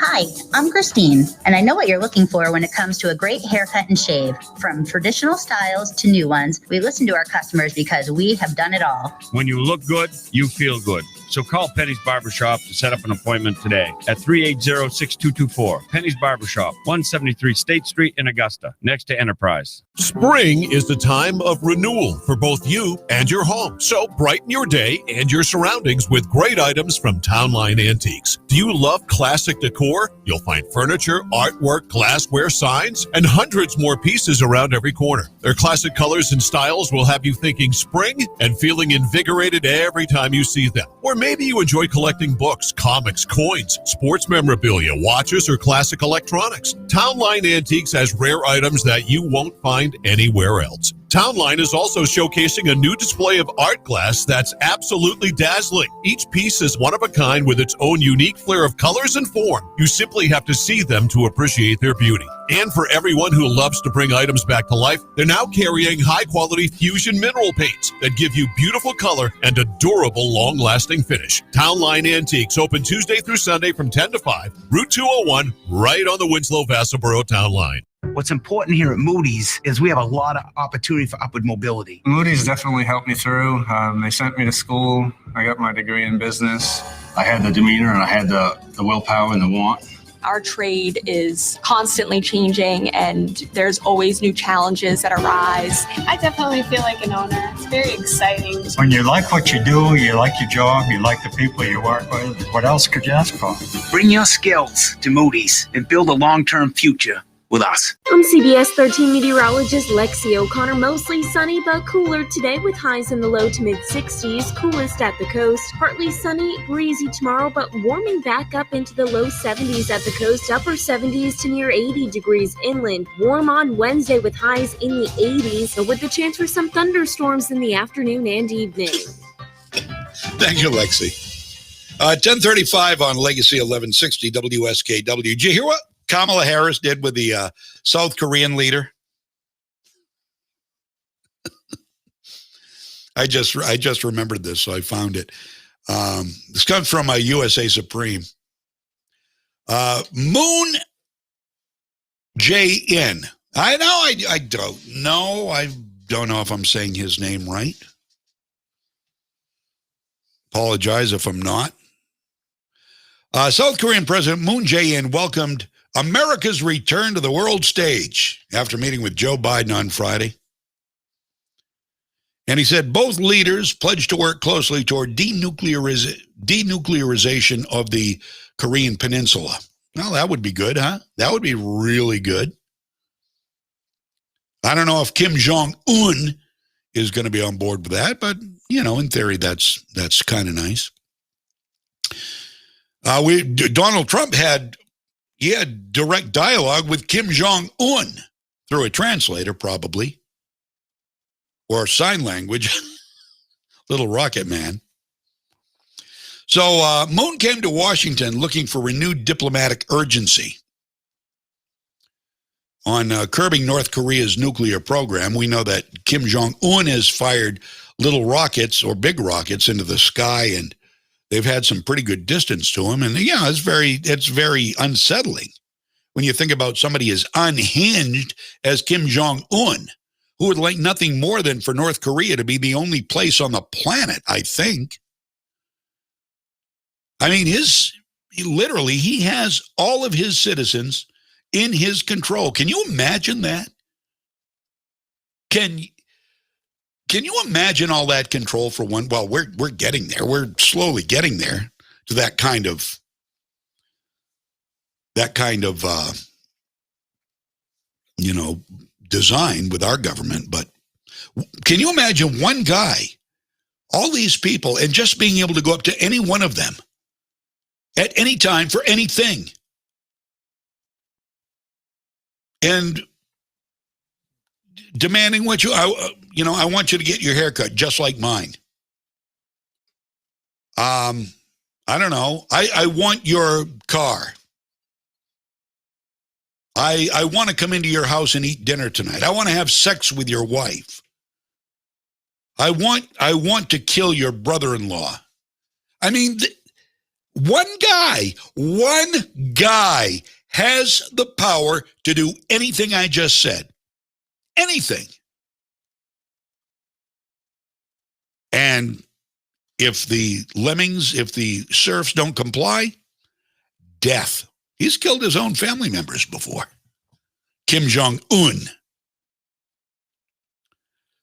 Hi, I'm Christine, and I know what you're looking for when it comes to a great haircut and shave. From traditional styles to new ones, we listen to our customers because we have done it all. When you look good, you feel good. So call Penny's Barber Shop to set up an appointment today at 380-6224. Penny's Barber Shop, 173 State Street in Augusta, next to Enterprise. Spring is the time of renewal for both you and your home. So brighten your day and your surroundings with great items from Townline Antiques. Do you love classic decor? You'll find furniture, artwork, glassware, signs, and hundreds more pieces around every corner. Their classic colors and styles will have you thinking spring and feeling invigorated every time you see them. Or maybe you enjoy collecting books, comics, coins, sports memorabilia, watches, or classic electronics. Townline Antiques has rare items that you won't find anywhere else. Townline is also showcasing a new display of art glass that's absolutely dazzling. Each piece is one of a kind with its own unique flair of colors and form. You simply have to see them to appreciate their beauty. And for everyone who loves to bring items back to life, they're now carrying high-quality fusion mineral paints that give you beautiful color and a durable, long-lasting finish. Townline Antiques, open Tuesday through Sunday from 10 to 5, Route 201, right on the Winslow-Vassaboro Town Line. What's important here at Moody's is we have a lot of opportunity for upward mobility. Moody's definitely helped me through. They sent me to school. I got my degree in business. I had the demeanor and I had the willpower and the want. Our trade is constantly changing and there's always new challenges that arise. I definitely feel like an owner. It's very exciting. When you like what you do, you like your job, you like the people you work with, what else could you ask for? Bring your skills to Moody's and build a long-term future with us. I'm CBS 13 meteorologist Lexi O'Connor. Mostly sunny but cooler today with highs in the low to mid 60s, coolest at the coast. Partly sunny, breezy tomorrow, but warming back up into the low 70s at the coast, upper 70s to near 80 degrees inland. Warm on Wednesday with highs in the 80s, but with the chance for some thunderstorms in the afternoon and evening. Thank you, Lexi. 10:35 on Legacy 1160 WSKW. Did you hear what Kamala Harris did with the South Korean leader? I just remembered this, so I found it. This comes from a USA Supreme. Moon Jae-in. I don't know. I don't know if I'm saying his name right. Apologize if I'm not. South Korean President Moon Jae-in welcomed America's return to the world stage after meeting with Joe Biden on Friday. And he said both leaders pledged to work closely toward denuclearization of the Korean Peninsula. Well, that would be good, huh? That would be really good. I don't know if Kim Jong-un is going to be on board with that, but, you know, in theory, that's kind of nice. Donald Trump had direct dialogue with Kim Jong-un through a translator, probably, or sign language, little rocket man. So Moon came to Washington looking for renewed diplomatic urgency on curbing North Korea's nuclear program. We know that Kim Jong-un has fired little rockets or big rockets into the sky, and they've had some pretty good distance to him. And yeah, it's very unsettling when you think about somebody as unhinged as Kim Jong-un, who would like nothing more than for North Korea to be the only place on the planet, I think. I mean, he has all of his citizens in his control. Can you imagine that? Can you imagine all that control for one? Well, we're getting there. We're slowly getting there to that kind of design with our government. But can you imagine one guy, all these people, and just being able to go up to any one of them at any time for anything and demanding what I want you to get your hair cut just like mine. I don't know. I want your car. I want to come into your house and eat dinner tonight. I want to have sex with your wife. I want to kill your brother-in-law. I mean, one guy has the power to do anything I just said. Anything. And if the serfs don't comply, death. He's killed his own family members before. Kim Jong-un.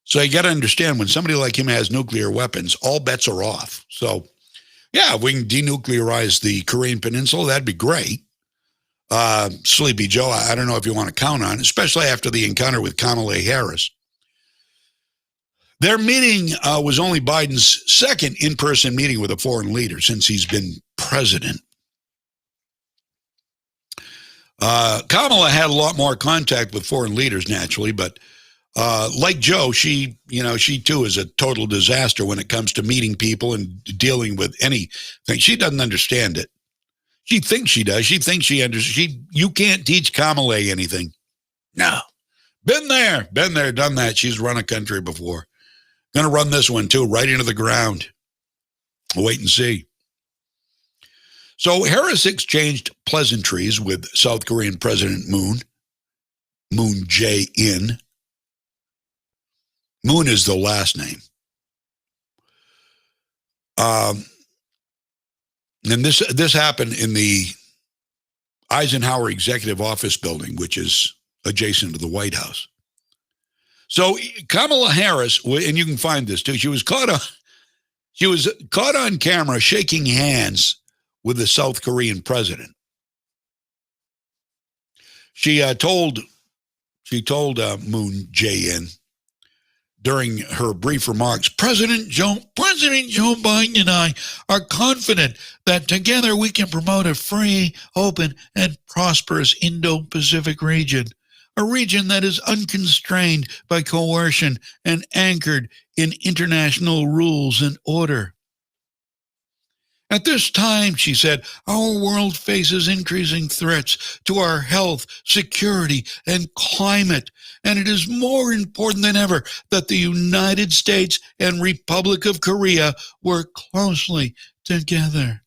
So you got to understand, when somebody like him has nuclear weapons, all bets are off. So, yeah, if we can denuclearize the Korean Peninsula, that'd be great. Sleepy Joe, I don't know if you want to count on it, especially after the encounter with Kamala Harris. Their meeting was only Biden's second in-person meeting with a foreign leader since he's been president. Kamala had a lot more contact with foreign leaders, naturally, but like Joe, she too is a total disaster when it comes to meeting people and dealing with anything. She doesn't understand it. She thinks she does. She thinks she understands. You can't teach Kamala anything. No. Been there, done that. She's run a country before. Going to run this one too, right into the ground. We'll wait and see. So Harris exchanged pleasantries with South Korean President Moon Jae-in. Moon is the last name. And this happened in the Eisenhower Executive Office building, which is adjacent to the White House. So Kamala Harris, and you can find this too, she was caught on camera shaking hands with the South Korean president. She told Moon Jae-in during her brief remarks, President Joe Biden and I are confident that together we can promote a free, open, and prosperous Indo-Pacific region, a region that is unconstrained by coercion and anchored in international rules and order. At this time, she said, our world faces increasing threats to our health, security, and climate, and it is more important than ever that the United States and Republic of Korea work closely together.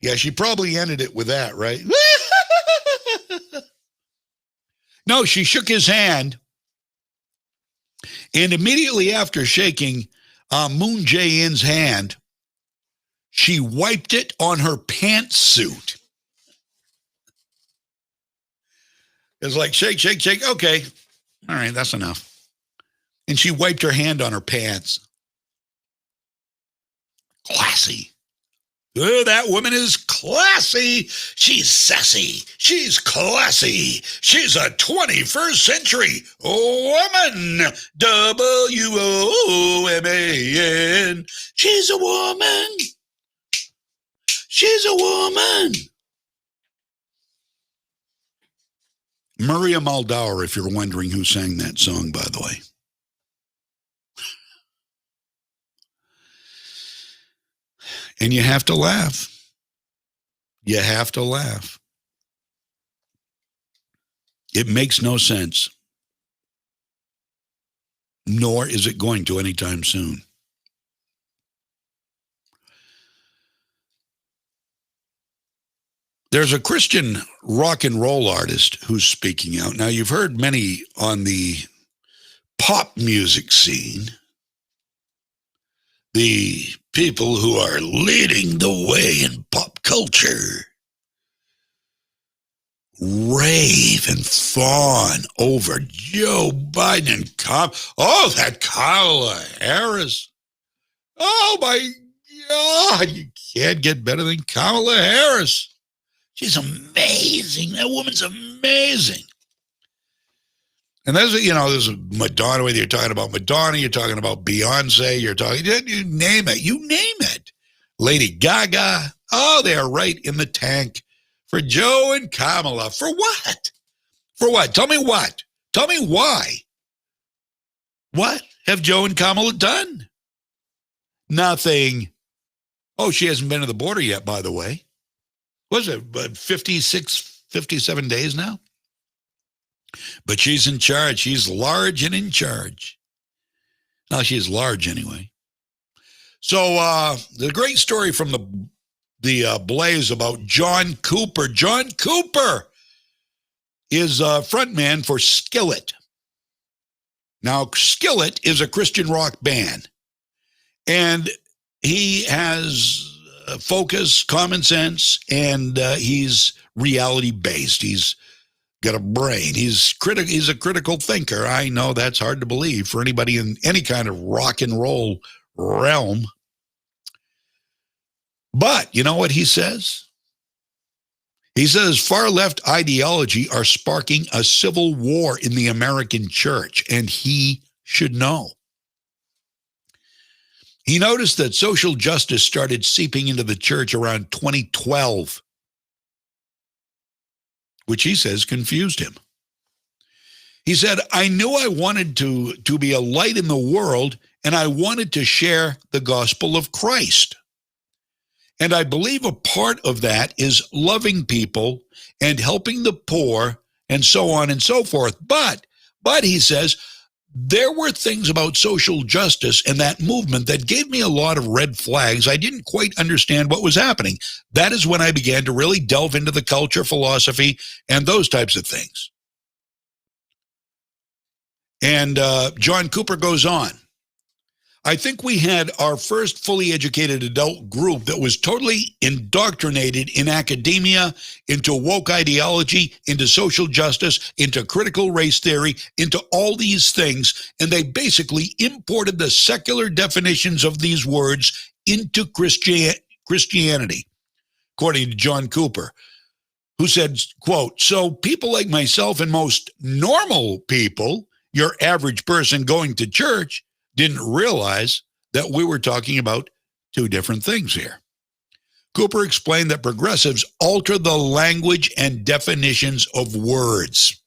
Yeah, she probably ended it with that, right? No, she shook his hand. And immediately after shaking Moon Jae-in's hand, she wiped it on her pantsuit. It's like, shake, shake, shake. Okay. All right, that's enough. And she wiped her hand on her pants. Classy. Oh, that woman is classy. She's sassy. She's classy. She's a 21st century woman. WOMAN. She's a woman. She's a woman. Maria Muldaur, if you're wondering who sang that song, by the way. And you have to laugh. You have to laugh. It makes no sense. Nor is it going to anytime soon. There's a Christian rock and roll artist who's speaking out. Now, you've heard many on the pop music scene. The people who are leading the way in pop culture rave and fawn over Joe Biden and that Kamala Harris. Oh my God, you can't get better than Kamala Harris. She's amazing. That woman's amazing. And there's there's Madonna, whether you're talking about Madonna, you're talking about Beyonce, you name it. Lady Gaga. Oh, they're right in the tank for Joe and Kamala. For what? For what? Tell me what? Tell me why. What have Joe and Kamala done? Nothing. Oh, she hasn't been to the border yet, by the way. Was it 56, 57 days now? But she's in charge. She's large and in charge. Now, she's large anyway. So the great story from the Blaze about John Cooper. John Cooper is a frontman for Skillet. Now, Skillet is a Christian rock band. And he has focus, common sense, and he's reality-based. He's got a brain. He's a critical thinker. I know that's hard to believe for anybody in any kind of rock and roll realm. But you know what he says? He says far left ideology are sparking a civil war in the American church, and he should know. He noticed that social justice started seeping into the church around 2012, which he says confused him. He said, I knew I wanted to be a light in the world, and I wanted to share the gospel of Christ. And I believe a part of that is loving people and helping the poor and so on and so forth. But he says, there were things about social justice and that movement that gave me a lot of red flags. I didn't quite understand what was happening. That is when I began to really delve into the culture, philosophy, and those types of things. And John Cooper goes on. I think we had our first fully educated adult group that was totally indoctrinated in academia, into woke ideology, into social justice, into critical race theory, into all these things. And they basically imported the secular definitions of these words into Christianity, according to John Cooper, who said, quote, so people like myself and most normal people, your average person going to church, didn't realize that we were talking about two different things here. Cooper explained that progressives alter the language and definitions of words,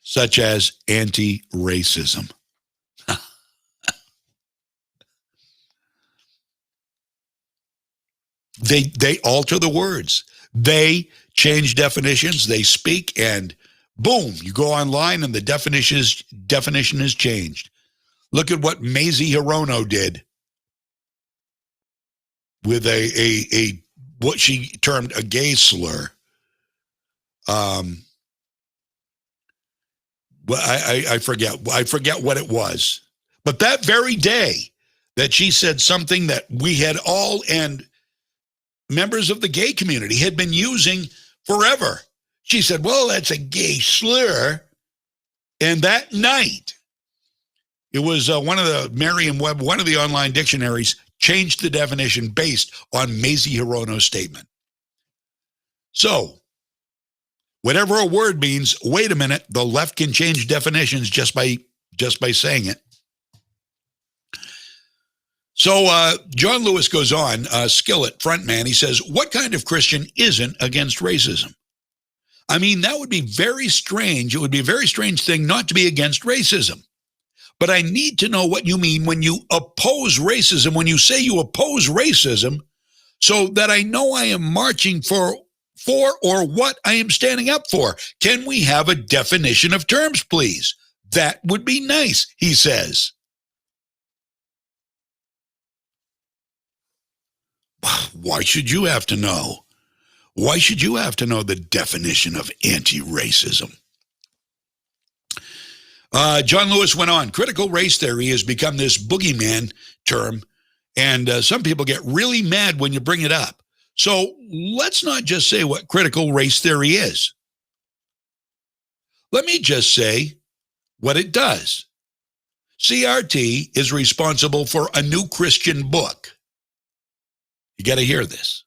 such as anti-racism. They alter the words. They change definitions. They speak and boom, you go online and the definition is changed. Look at what Mazie Hirono did with a what she termed a gay slur. Well, I forget what it was. But that very day that she said something that we had all and members of the gay community had been using forever. She said, well, that's a gay slur. And that night, it was one of the Merriam-Webster, one of the online dictionaries, changed the definition based on Mazie Hirono's statement. So, whatever a word means, wait a minute, the left can change definitions just by saying it. So John Lewis goes on, Skillet frontman, he says, what kind of Christian isn't against racism? I mean, that would be very strange. It would be a very strange thing not to be against racism. But I need to know what you mean when you oppose racism, when you say you oppose racism, so that I know I am marching for or what I am standing up for. Can we have a definition of terms, please? That would be nice, he says. Why should you have to know? Why should you have to know the definition of anti-racism? John Lewis went on, critical race theory has become this boogeyman term, and some people get really mad when you bring it up. So let's not just say what critical race theory is. Let me just say what it does. CRT is responsible for a new Christian book. You got to hear this.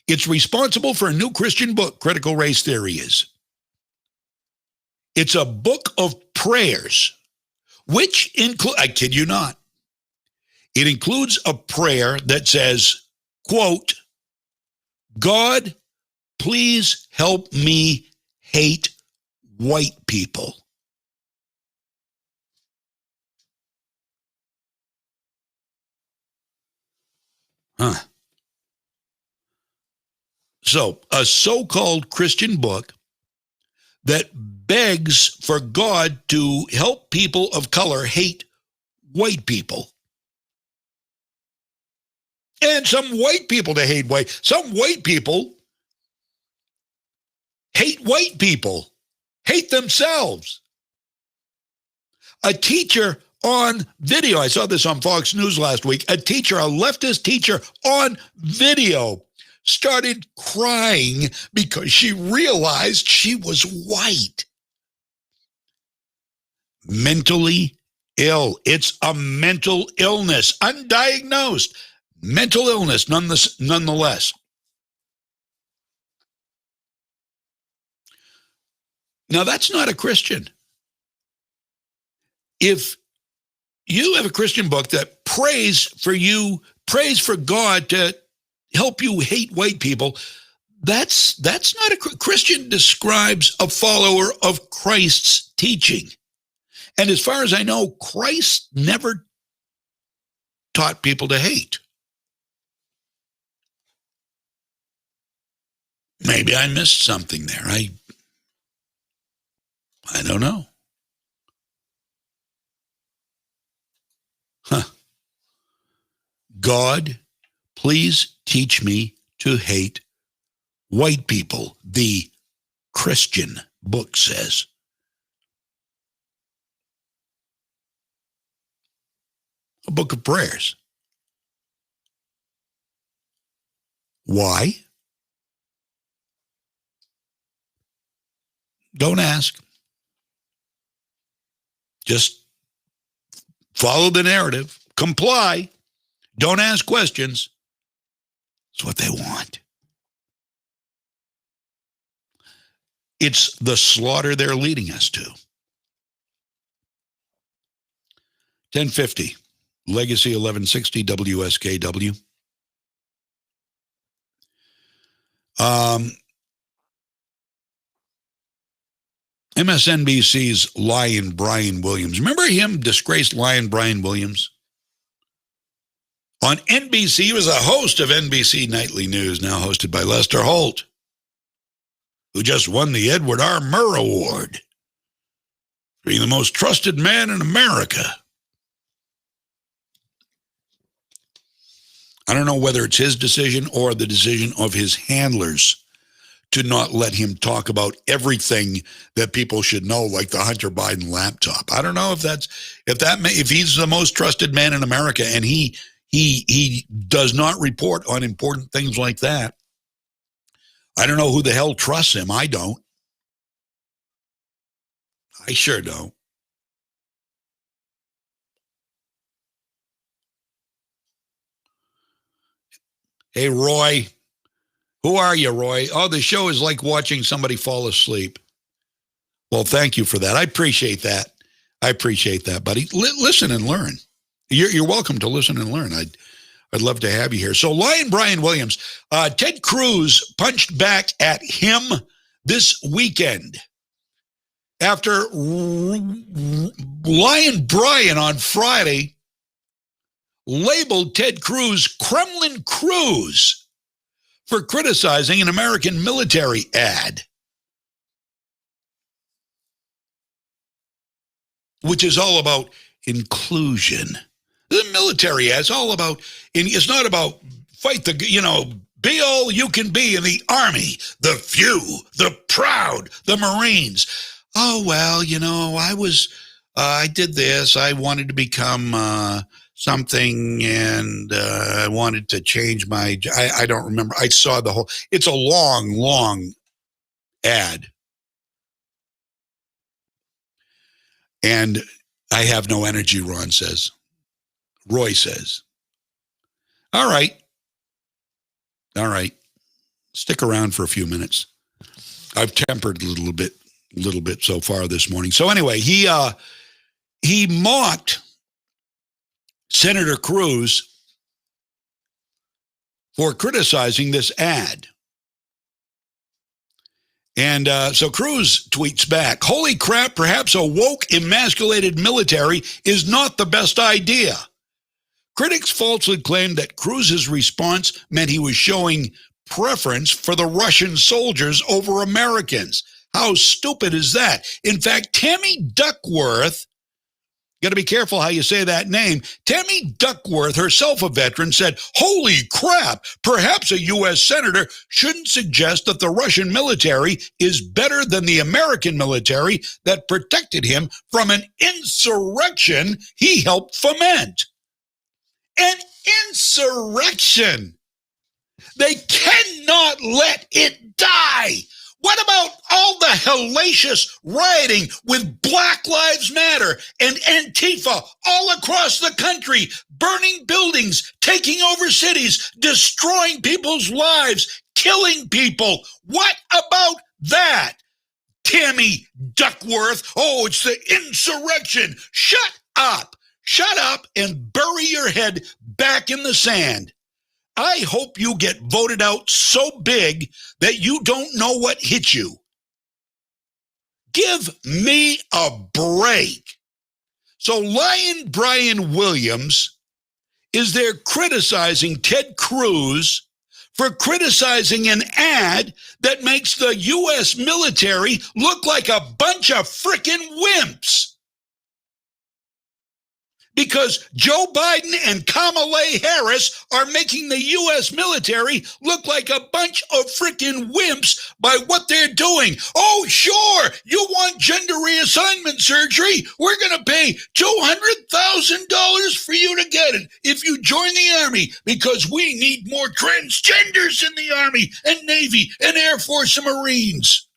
It's responsible for a new Christian book, Critical Race Theory is. It's a book of prayers, which include, I kid you not, it includes a prayer that says, quote, God, please help me hate white people. Huh. So, a so-called Christian book that begs for God to help people of color hate white people. And some white people to hate white. Some white people hate white people, hate themselves. A teacher on video, I saw this on Fox News last week, a leftist teacher on video started crying because she realized she was white. Mentally ill. It's a mental illness, undiagnosed mental illness nonetheless. Now, that's not a Christian. If you have a Christian book that prays for God to help you hate white people, that's not a Christian. Describes a follower of Christ's teaching. And as far as I know, Christ never taught people to hate. Maybe I missed something there. I don't know. God, please teach me to hate white people, the Christian book says. A book of prayers. Why? Don't ask. Just follow the narrative. Comply. Don't ask questions. It's what they want. It's the slaughter they're leading us to. 1050, Legacy 1160 WSKW. MSNBC's Lion Brian Williams. Remember him, disgraced Lion Brian Williams? On NBC, he was a host of NBC Nightly News, now hosted by Lester Holt, who just won the Edward R. Murr Award, being the most trusted man in America. I don't know whether it's his decision or the decision of his handlers to not let him talk about everything that people should know, like the Hunter Biden laptop. I don't know if he's the most trusted man in America and he does not report on important things like that. I don't know who the hell trusts him. I don't. I sure don't. Hey, Roy. Who are you, Roy? Oh, the show is like watching somebody fall asleep. Well, thank you for that. I appreciate that. Buddy. Listen and learn. You're welcome to listen and learn. I'd love to have you here. So, Lion Brian Williams, Ted Cruz punched back at him this weekend after Lion Brian on Friday labeled Ted Cruz Kremlin Cruz for criticizing an American military ad, which is all about inclusion. The military ad is all about, it's not about fight the, be all you can be in the Army, the few, the proud, the Marines. Oh, well, I did this. I wanted to become something, and I wanted to change I don't remember. I saw the whole, it's a long, long ad. And I have no energy, Roy says. All right. Stick around for a few minutes. I've tempered a little bit so far this morning. So anyway, he mocked Senator Cruz for criticizing this ad. And so Cruz tweets back, "Holy crap, perhaps a woke, emasculated military is not the best idea." Critics falsely claimed that Cruz's response meant he was showing preference for the Russian soldiers over Americans. How stupid is that? In fact, Tammy Duckworth, got to be careful how you say that name. Tammy Duckworth, herself a veteran, said, "Holy crap, perhaps a U.S. senator shouldn't suggest that the Russian military is better than the American military that protected him from an insurrection he helped foment." An insurrection. They cannot let it die. What about all the hellacious rioting with Black Lives Matter and Antifa all across the country, burning buildings, taking over cities, destroying people's lives, killing people? What about that? Tammy Duckworth, oh, it's the insurrection. Shut up. Shut up and bury your head back in the sand. I hope you get voted out so big that you don't know what hit you. Give me a break. So Lion Brian Williams is there criticizing Ted Cruz for criticizing an ad that makes the U.S. military look like a bunch of frickin' wimps. Because Joe Biden and Kamala Harris are making the U.S. military look like a bunch of frickin' wimps by what they're doing. Oh, sure, you want gender reassignment surgery? We're going to pay $200,000 for you to get it if you join the Army, because we need more transgenders in the Army and Navy and Air Force and Marines.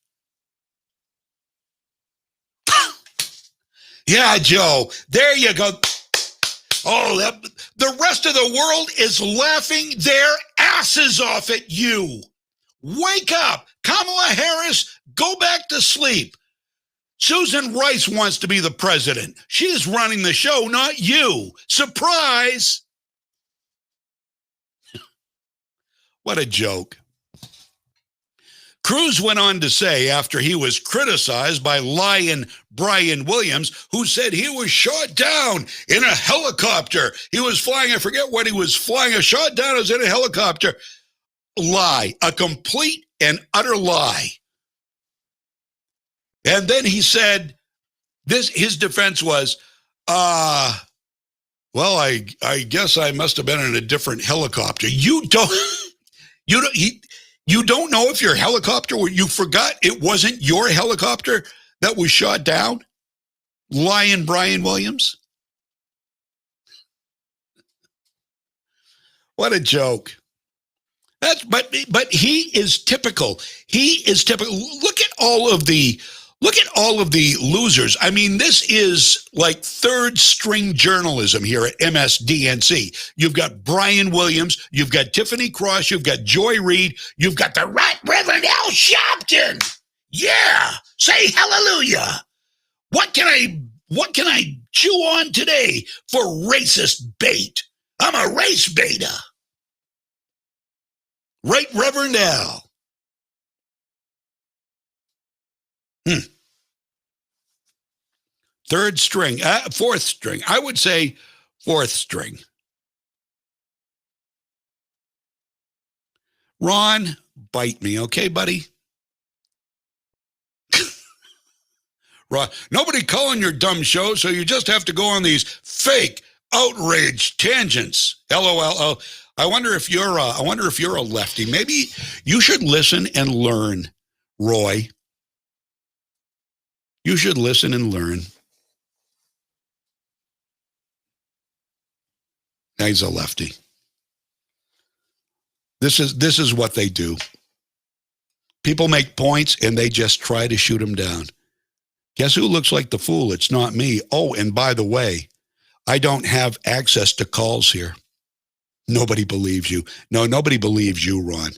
Yeah, Joe, there you go. Oh, the rest of the world is laughing their asses off at you. Wake up. Kamala Harris, go back to sleep. Susan Rice wants to be the president. She's running the show, not you. Surprise. What a joke. Cruz went on to say, after he was criticized by Lion Brian Williams, who said he was shot down in a helicopter. He was flying, I forget what he was flying, shot down as in a helicopter. Lie, a complete and utter lie. And then he said, his defense was, well, I guess I must have been in a different helicopter. You don't know if your helicopter, you forgot it wasn't your helicopter that was shot down? Lion Brian Williams? What a joke. But he is typical. He is typical. Look at all of the losers. I mean, this is like third string journalism here at MSDNC. You've got Brian Williams, you've got Tiffany Cross, you've got Joy Reid, you've got the Right Reverend Al Sharpton. Yeah, say hallelujah. What can I chew on today for racist bait? I'm a race beta. Right Reverend Al. Third string, fourth string. I would say fourth string. Ron, bite me, okay, buddy? Ron, nobody calling your dumb show, so you just have to go on these fake outrage tangents. LOL. I wonder if you're a lefty. Maybe you should listen and learn, Roy. You should listen and learn. Now he's a lefty. This is what they do. People make points and they just try to shoot them down. Guess who looks like the fool? It's not me. Oh, and by the way, I don't have access to calls here. Nobody believes you. No, nobody believes you, Ron.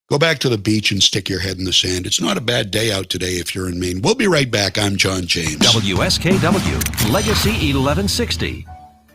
Go back to the beach and stick your head in the sand. It's not a bad day out today if you're in Maine. We'll be right back. I'm John James. WSKW, Legacy 1160.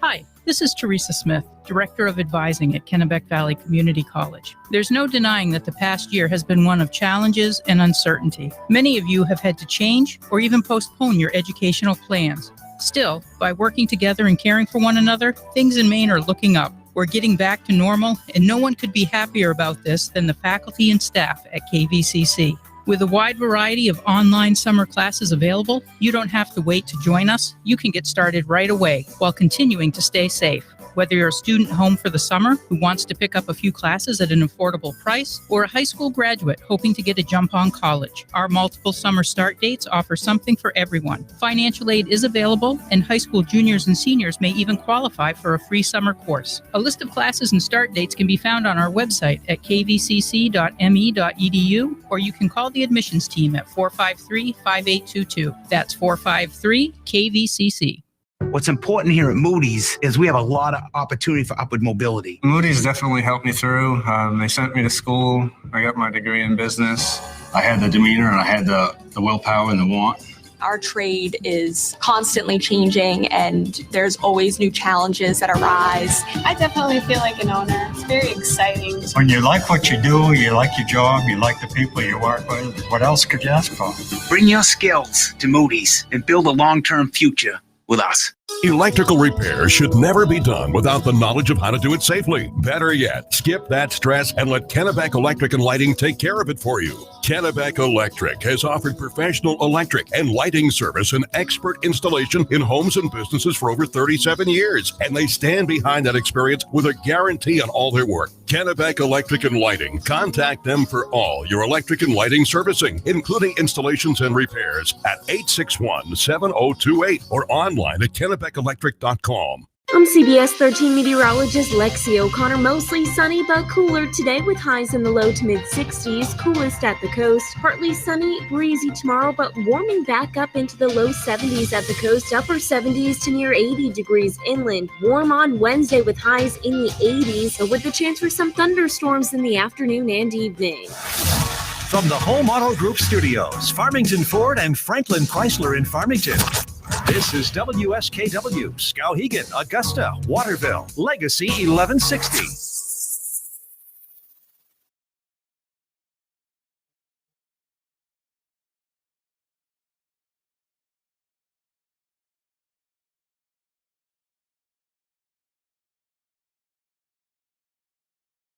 Hi, this is Teresa Smith, Director of Advising at Kennebec Valley Community College. There's no denying that the past year has been one of challenges and uncertainty. Many of you have had to change or even postpone your educational plans. Still, by working together and caring for one another, things in Maine are looking up. We're getting back to normal, and no one could be happier about this than the faculty and staff at KVCC. With a wide variety of online summer classes available, you don't have to wait to join us. You can get started right away while continuing to stay safe. Whether you're a student home for the summer who wants to pick up a few classes at an affordable price, or a high school graduate hoping to get a jump on college, our multiple summer start dates offer something for everyone. Financial aid is available, and high school juniors and seniors may even qualify for a free summer course. A list of classes and start dates can be found on our website at kvcc.me.edu, or you can call the admissions team at 453-5822. That's 453-KVCC. What's important here at Moody's is we have a lot of opportunity for upward mobility. Moody's definitely helped me through. They sent me to school. I got my degree in business. I had the demeanor and I had the willpower and the want. Our trade is constantly changing and there's always new challenges that arise. I definitely feel like an owner. It's very exciting. When you like what you do, you like your job, you like the people you work with, what else could you ask for? Bring your skills to Moody's and build a long-term future with us. Electrical repair should never be done without the knowledge of how to do it safely. Better yet, skip that stress and let Kennebec Electric and Lighting take care of it for you. Kennebec Electric has offered professional electric and lighting service and expert installation in homes and businesses for over 37 years, and they stand behind that experience with a guarantee on all their work. Kennebec Electric and Lighting. Contact them for all your electric and lighting servicing, including installations and repairs at 861-7028 or online at KennebecElectric.com. I'm CBS 13 meteorologist Lexi O'Connor. Mostly sunny but cooler today with highs in the low to mid 60s. Coolest at the coast. Partly sunny, breezy tomorrow, but warming back up into the low 70s at the coast. Upper 70s to near 80 degrees inland. Warm on Wednesday with highs in the 80s, but with the chance for some thunderstorms in the afternoon and evening. From the Home Auto Group Studios, Farmington Ford and Franklin Chrysler in Farmington. This is WSKW, Skowhegan, Augusta, Waterville, Legacy 1160.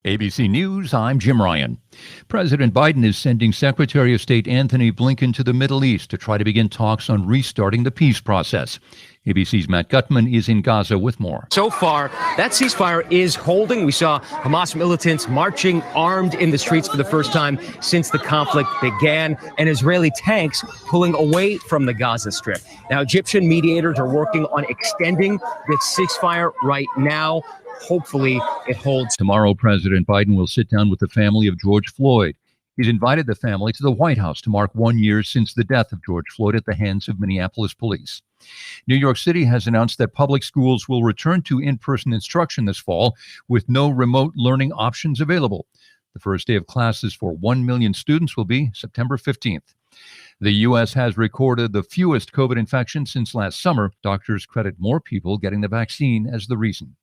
ABC News, I'm Jim Ryan. President Biden is sending Secretary of State Anthony Blinken to the Middle East to try to begin talks on restarting the peace process. ABC's Matt Gutman is in Gaza with more. So far, that ceasefire is holding. We saw Hamas militants marching armed in the streets for the first time since the conflict began, and Israeli tanks pulling away from the Gaza Strip. Now, Egyptian mediators are working on extending this ceasefire right now. Hopefully it holds. Tomorrow, President Biden will sit down with the family of George Floyd. He's invited the family to the White House to mark 1 year since the death of George Floyd at the hands of Minneapolis police. New York City has announced that public schools will return to in-person instruction this fall with no remote learning options available. The first day of classes for 1 million students will be September 15th. The U.S. has recorded the fewest COVID infections since last summer. Doctors credit more people getting the vaccine as the reason.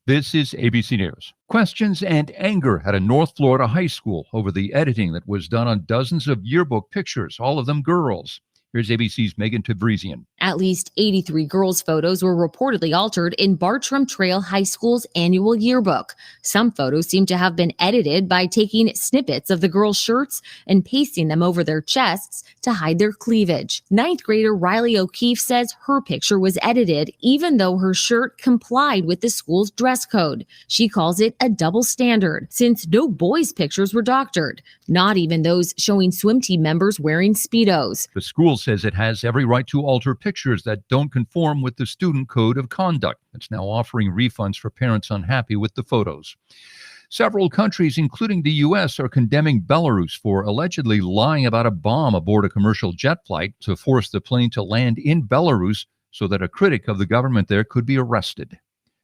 This is ABC News. Questions and anger at a North Florida high school over the editing that was done on dozens of yearbook pictures, all of them girls. Here's ABC's Megan Tabrizian. At least 83 girls' photos were reportedly altered in Bartram Trail High School's annual yearbook. Some photos seem to have been edited by taking snippets of the girls' shirts and pasting them over their chests to hide their cleavage. Ninth grader Riley O'Keefe says her picture was edited, even though her shirt complied with the school's dress code. She calls it a double standard, since no boys' pictures were doctored, not even those showing swim team members wearing Speedos. The school says it has every right to alter pictures that don't conform with the student code of conduct. It's now offering refunds for parents unhappy with the photos. Several countries, including the U.S., are condemning Belarus for allegedly lying about a bomb aboard a commercial jet flight to force the plane to land in Belarus so that a critic of the government there could be arrested.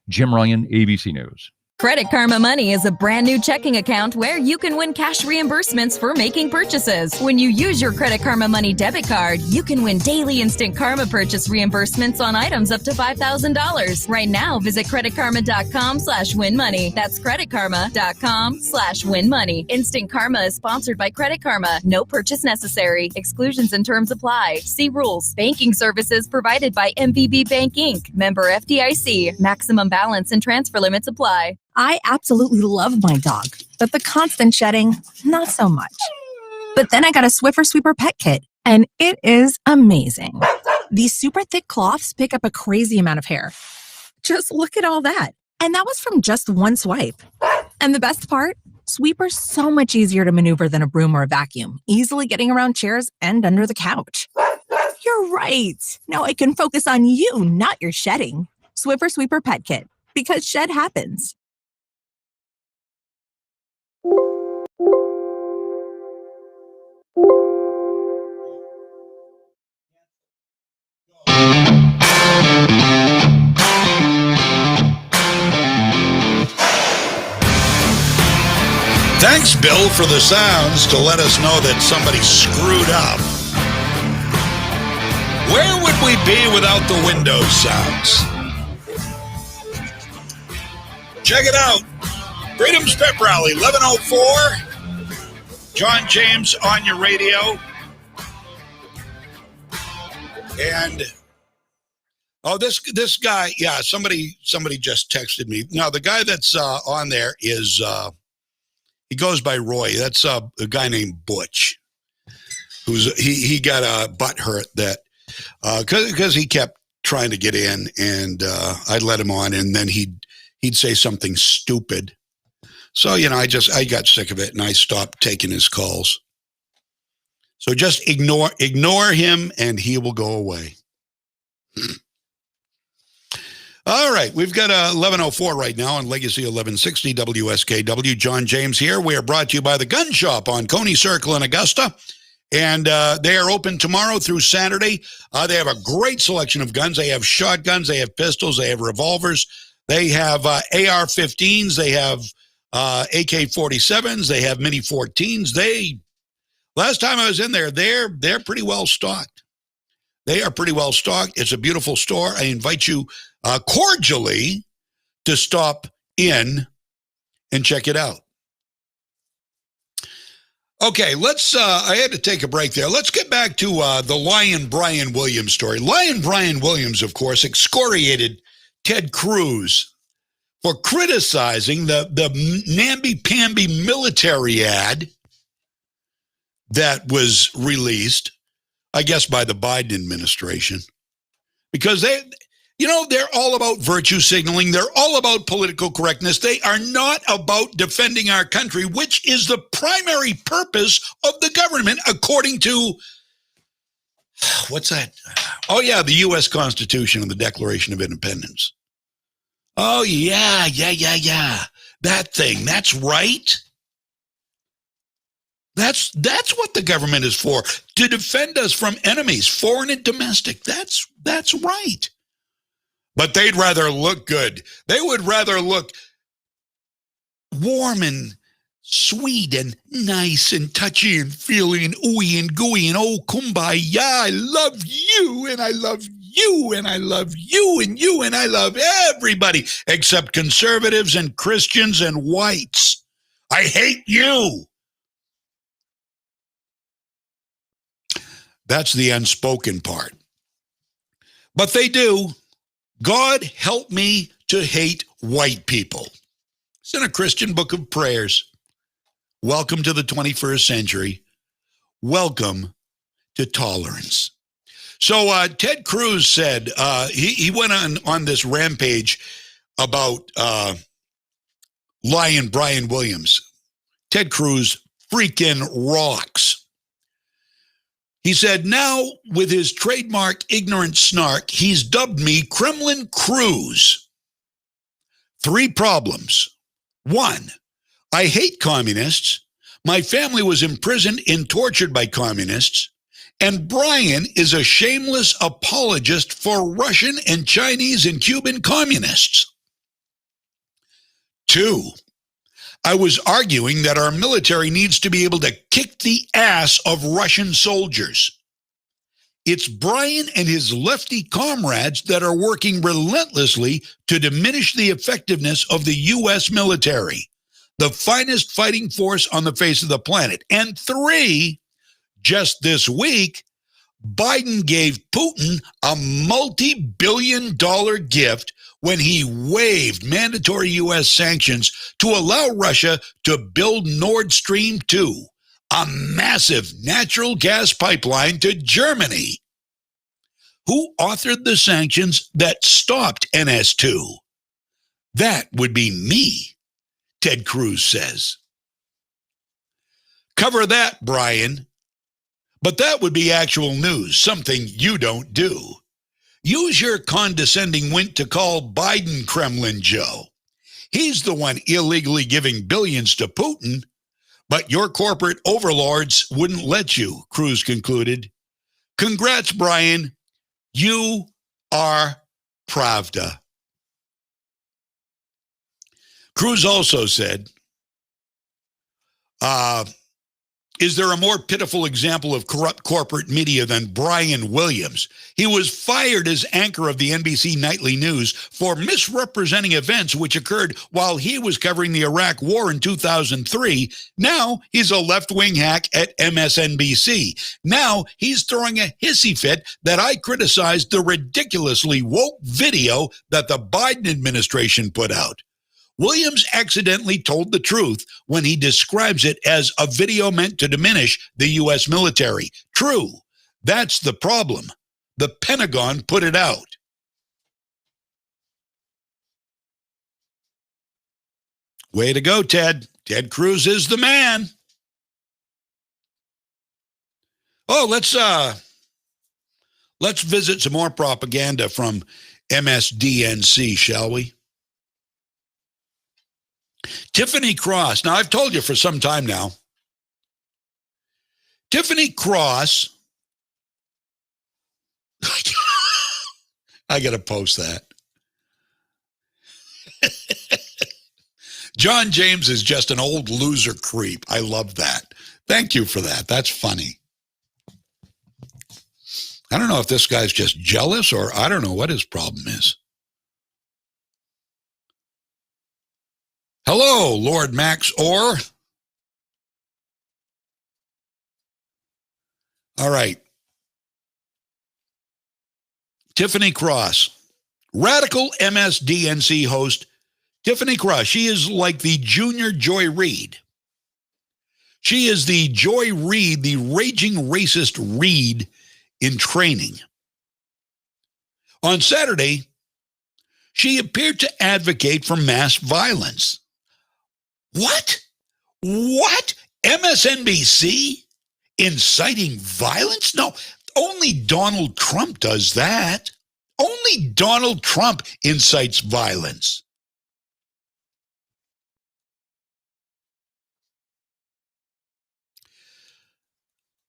Jim Ryan, ABC News. Credit Karma Money is a brand new checking account where you can win cash reimbursements for making purchases. When you use your Credit Karma Money debit card, you can win daily instant Karma purchase reimbursements on items up to $5,000. Right now, visit creditkarma.com/winmoney. That's creditkarma.com/winmoney. Instant Karma is sponsored by Credit Karma. No purchase necessary. Exclusions and terms apply. See rules. Banking services provided by MVB Bank Inc. Member FDIC. Maximum balance and transfer limits apply. I absolutely love my dog, but the constant shedding, not so much. But then I got a Swiffer Sweeper Pet Kit, and it is amazing. These super thick cloths pick up a crazy amount of hair. Just look at all that. And that was from just one swipe. And the best part? Sweeper's so much easier to maneuver than a broom or a vacuum, easily getting around chairs and under the couch. You're right. Now I can focus on you, not your shedding. Swiffer Sweeper Pet Kit, because shed happens. Thanks, Bill, for the sounds to let us know that somebody screwed up. Where would we be without the Windows sounds? Check it out. Freedom's Pep Rally, 11:04. John James on your radio. And, this guy, yeah, somebody just texted me. Now, the guy that's on there is... he goes by Roy. That's a guy named Butch, he got a butt hurt that because he kept trying to get in, and I'd let him on, and then he'd say something stupid. So I got sick of it, and I stopped taking his calls. So just ignore him, and he will go away. All right, we've got 11:04 right now on Legacy 1160 WSKW. John James here. We are brought to you by the Gun Shop on Coney Circle in Augusta, and they are open tomorrow through Saturday. They have a great selection of guns. They have shotguns, they have pistols, they have revolvers, they have AR-15s, they have AK-47s, they have Mini 14s. Last time I was in there, they're pretty well stocked. They are pretty well stocked. It's a beautiful store. I invite you cordially to stop in and check it out. Okay, I had to take a break there. Let's get back to the Lion Brian Williams story. Lion Brian Williams, of course, excoriated Ted Cruz for criticizing the namby-pamby military ad that was released, I guess, by the Biden administration. Because they're all about virtue signaling. They're all about political correctness. They are not about defending our country, which is the primary purpose of the government, according to, what's that? Oh, yeah, the U.S. Constitution and the Declaration of Independence. Oh, yeah. That thing, that's right. That's what the government is for, to defend us from enemies, foreign and domestic. That's right. But they'd rather look good. They would rather look warm and sweet and nice and touchy and feely and ooey and gooey and oh, kumbaya. I love you and I love you and I love you and you and I love everybody except conservatives and Christians and whites. I hate you. That's the unspoken part. But they do. God help me to hate white people. It's in a Christian book of prayers. Welcome to the 21st century. Welcome to tolerance. So Ted Cruz said, he went on this rampage about Lion Brian Williams. Ted Cruz freaking rocks. He said, now with his trademark ignorant snark, he's dubbed me Kremlin Cruz. 3 problems. 1, I hate communists. My family was imprisoned and tortured by communists. And Brian is a shameless apologist for Russian and Chinese and Cuban communists. 2, I was arguing that our military needs to be able to kick the ass of Russian soldiers. It's Brian and his lefty comrades that are working relentlessly to diminish the effectiveness of the U.S. military, the finest fighting force on the face of the planet. And 3, just this week, Biden gave Putin a multi-billion-dollar gift when he waived mandatory U.S. sanctions to allow Russia to build Nord Stream 2, a massive natural gas pipeline to Germany. Who authored the sanctions that stopped NS2? That would be me, Ted Cruz says. Cover that, Brian. But that would be actual news, something you don't do. Use your condescending wit to call Biden Kremlin Joe. He's the one illegally giving billions to Putin, but your corporate overlords wouldn't let you, Cruz concluded. Congrats, Brian. You are Pravda. Cruz also said, is there a more pitiful example of corrupt corporate media than Brian Williams? He was fired as anchor of the NBC Nightly News for misrepresenting events which occurred while he was covering the Iraq War in 2003. Now he's a left-wing hack at MSNBC. Now he's throwing a hissy fit that I criticized the ridiculously woke video that the Biden administration put out. Williams accidentally told the truth when he describes it as a video meant to diminish the U.S. military. True. That's the problem. The Pentagon put it out. Way to go, Ted. Ted Cruz is the man. Oh, let's visit some more propaganda from MSDNC, shall we? Tiffany Cross. Now, I've told you for some time now. Tiffany Cross. I got to post that. John James is just an old loser creep. I love that. Thank you for that. That's funny. I don't know if this guy's just jealous or I don't know what his problem is. Hello, Lord Max Orr. All right. Tiffany Cross, radical MSDNC host Tiffany Cross. She is like the junior Joy Reid. She is the Joy Reid, the raging racist Reid in training. On Saturday, she appeared to advocate for mass violence. What? What? MSNBC inciting violence? No, only Donald Trump does that. Only Donald Trump incites violence.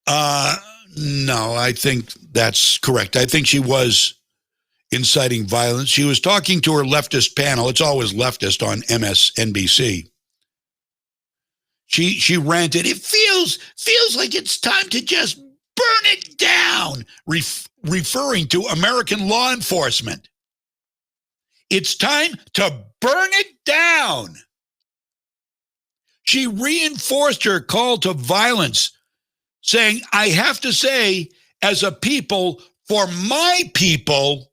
No, I think that's correct. I think she was inciting violence. She was talking to her leftist panel. It's always leftist on MSNBC. She ranted, it feels like it's time to just burn it down, referring to American law enforcement. It's time to burn it down. She reinforced her call to violence, saying, I have to say, as a people, for my people,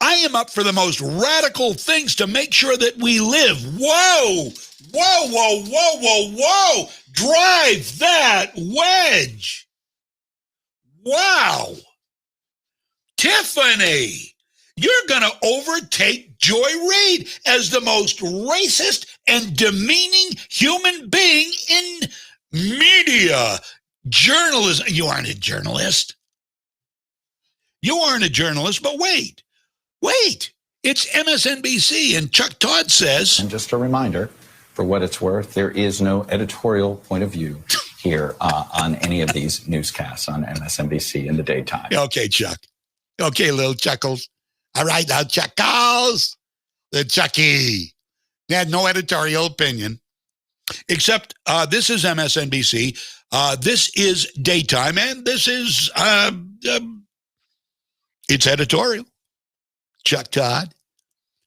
I am up for the most radical things to make sure that we live. Whoa, whoa, whoa, whoa, whoa, whoa. Drive that wedge. Wow. Tiffany, you're going to overtake Joy Reid as the most racist and demeaning human being in media. Journalism. You aren't a journalist. You aren't a journalist, but wait. It's MSNBC, and Chuck Todd says... And just a reminder, for what it's worth, there is no editorial point of view here on any of these newscasts on MSNBC in the daytime. Okay, Chuck. Okay, little Chuckles. All right, now, Chuckles. The Chucky. They had no editorial opinion, except this is MSNBC. This is daytime, and this is... it's editorial. Chuck Todd.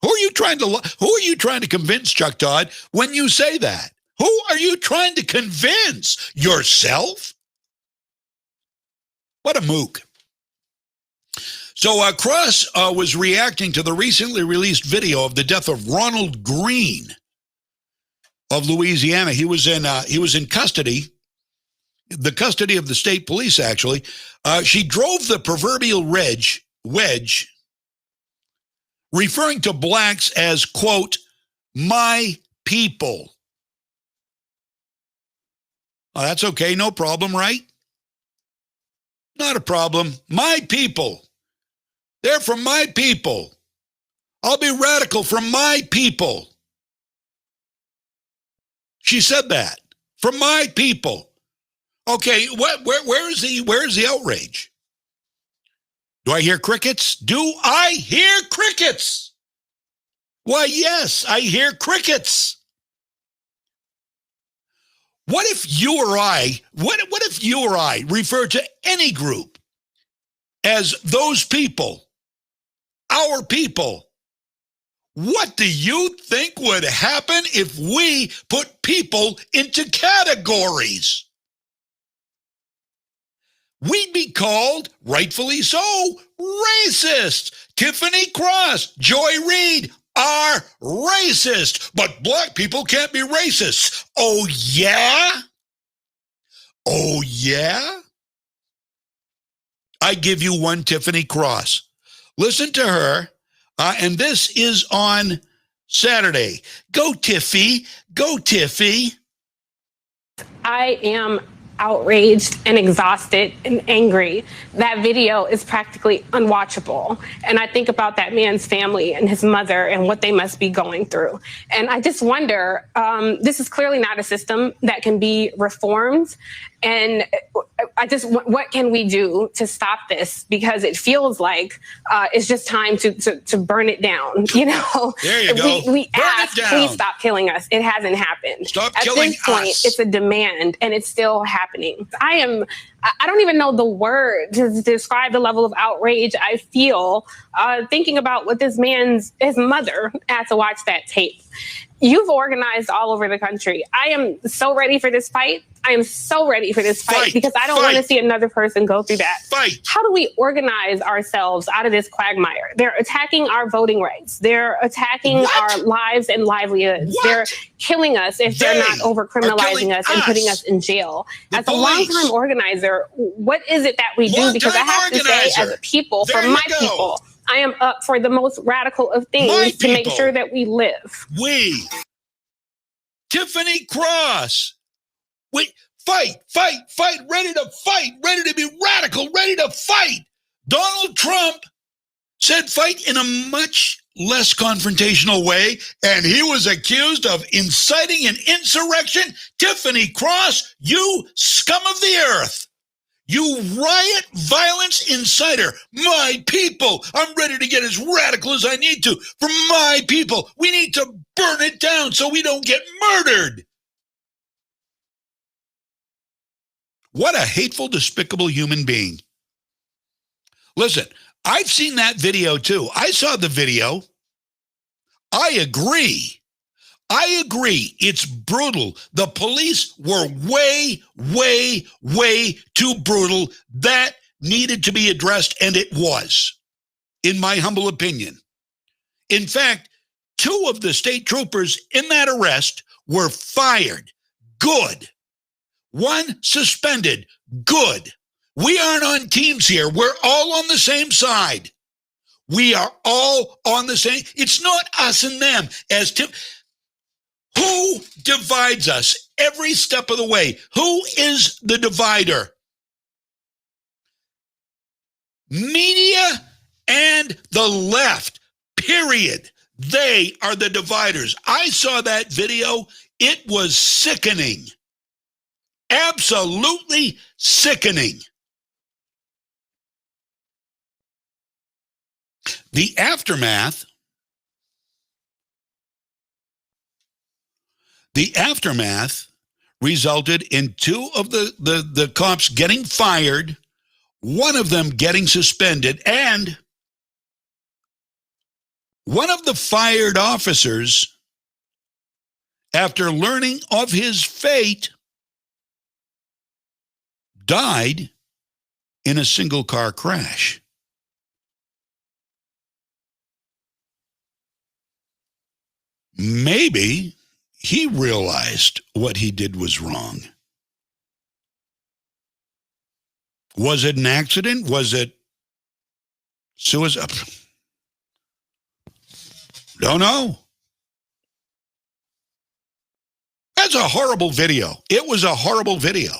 Who are you trying to convince, Chuck Todd, when you say that? Who are you trying to convince? Yourself? What a mook. So Cross was reacting to the recently released video of the death of Ronald Green of Louisiana. He was in custody, the custody of the state police, actually. She drove the proverbial wedge referring to blacks as, quote, my people. Oh, that's okay, no problem, right? Not a problem. My people. They're from my people. I'll be radical from my people. She said that. From my people. Okay, where is the outrage? Do I hear crickets? Do I hear crickets? Why, yes, I hear crickets. What if you or I refer to any group as those people, our people? What do you think would happen if we put people into categories? We'd be called, rightfully so, racist. Tiffany Cross, Joy Reid are racist, but black people can't be racist. Oh, yeah? Oh, yeah? I give you one Tiffany Cross. Listen to her, and this is on Saturday. Go, Tiffy. Go, Tiffy. I am outraged and exhausted and angry. That video is practically unwatchable. And I think about that man's family and his mother and what they must be going through. And I just wonder, this is clearly not a system that can be reformed. And what can we do to stop this? Because it feels like it's just time to burn it down. You know, there you go. We ask, please stop killing us. It hasn't happened. Stop At killing this point, us. it's a demand, and it's still happening. I don't even know the word to describe the level of outrage I feel thinking about what his mother had to watch that tape. You've organized all over the country. I am so ready for this fight. I am so ready for this fight because I don't want to see another person go through that. How do we organize ourselves out of this quagmire? They're attacking our voting rights. They're attacking our lives and livelihoods. They're killing us if they're not over-criminalizing us and putting us in jail. As a longtime organizer, what is it that we do? Because I have to say, as a people, for my people, I am up for the most radical of things to make sure that we live. We. Tiffany Cross. We fight, ready to be radical, ready to fight. Donald Trump said fight in a much less confrontational way, and he was accused of inciting an insurrection. Tiffany Cross, you scum of the earth. You riot violence inciter. My people. I'm ready to get as radical as I need to. For my people. We need to burn it down so we don't get murdered. What a hateful, despicable human being. Listen, I've seen that video too. I saw the video. I agree. It's brutal. The police were way too brutal. That needed to be addressed, and it was, in my humble opinion. In fact, 2 of the state troopers in that arrest were fired. Good. 1 suspended. Good. We aren't on teams here. We're all on the same side. We are all on the same. It's not us and them. Who divides us every step of the way? Who is the divider? Media and the left, period. They are the dividers. I saw that video. It was sickening. Absolutely sickening. The aftermath resulted in 2 of the cops getting fired, 1 of them getting suspended, and one of the fired officers, after learning of his fate, died in a single-car crash. Maybe he realized what he did was wrong. Was it an accident? Was it suicide? Don't know. That's a horrible video. It was a horrible video.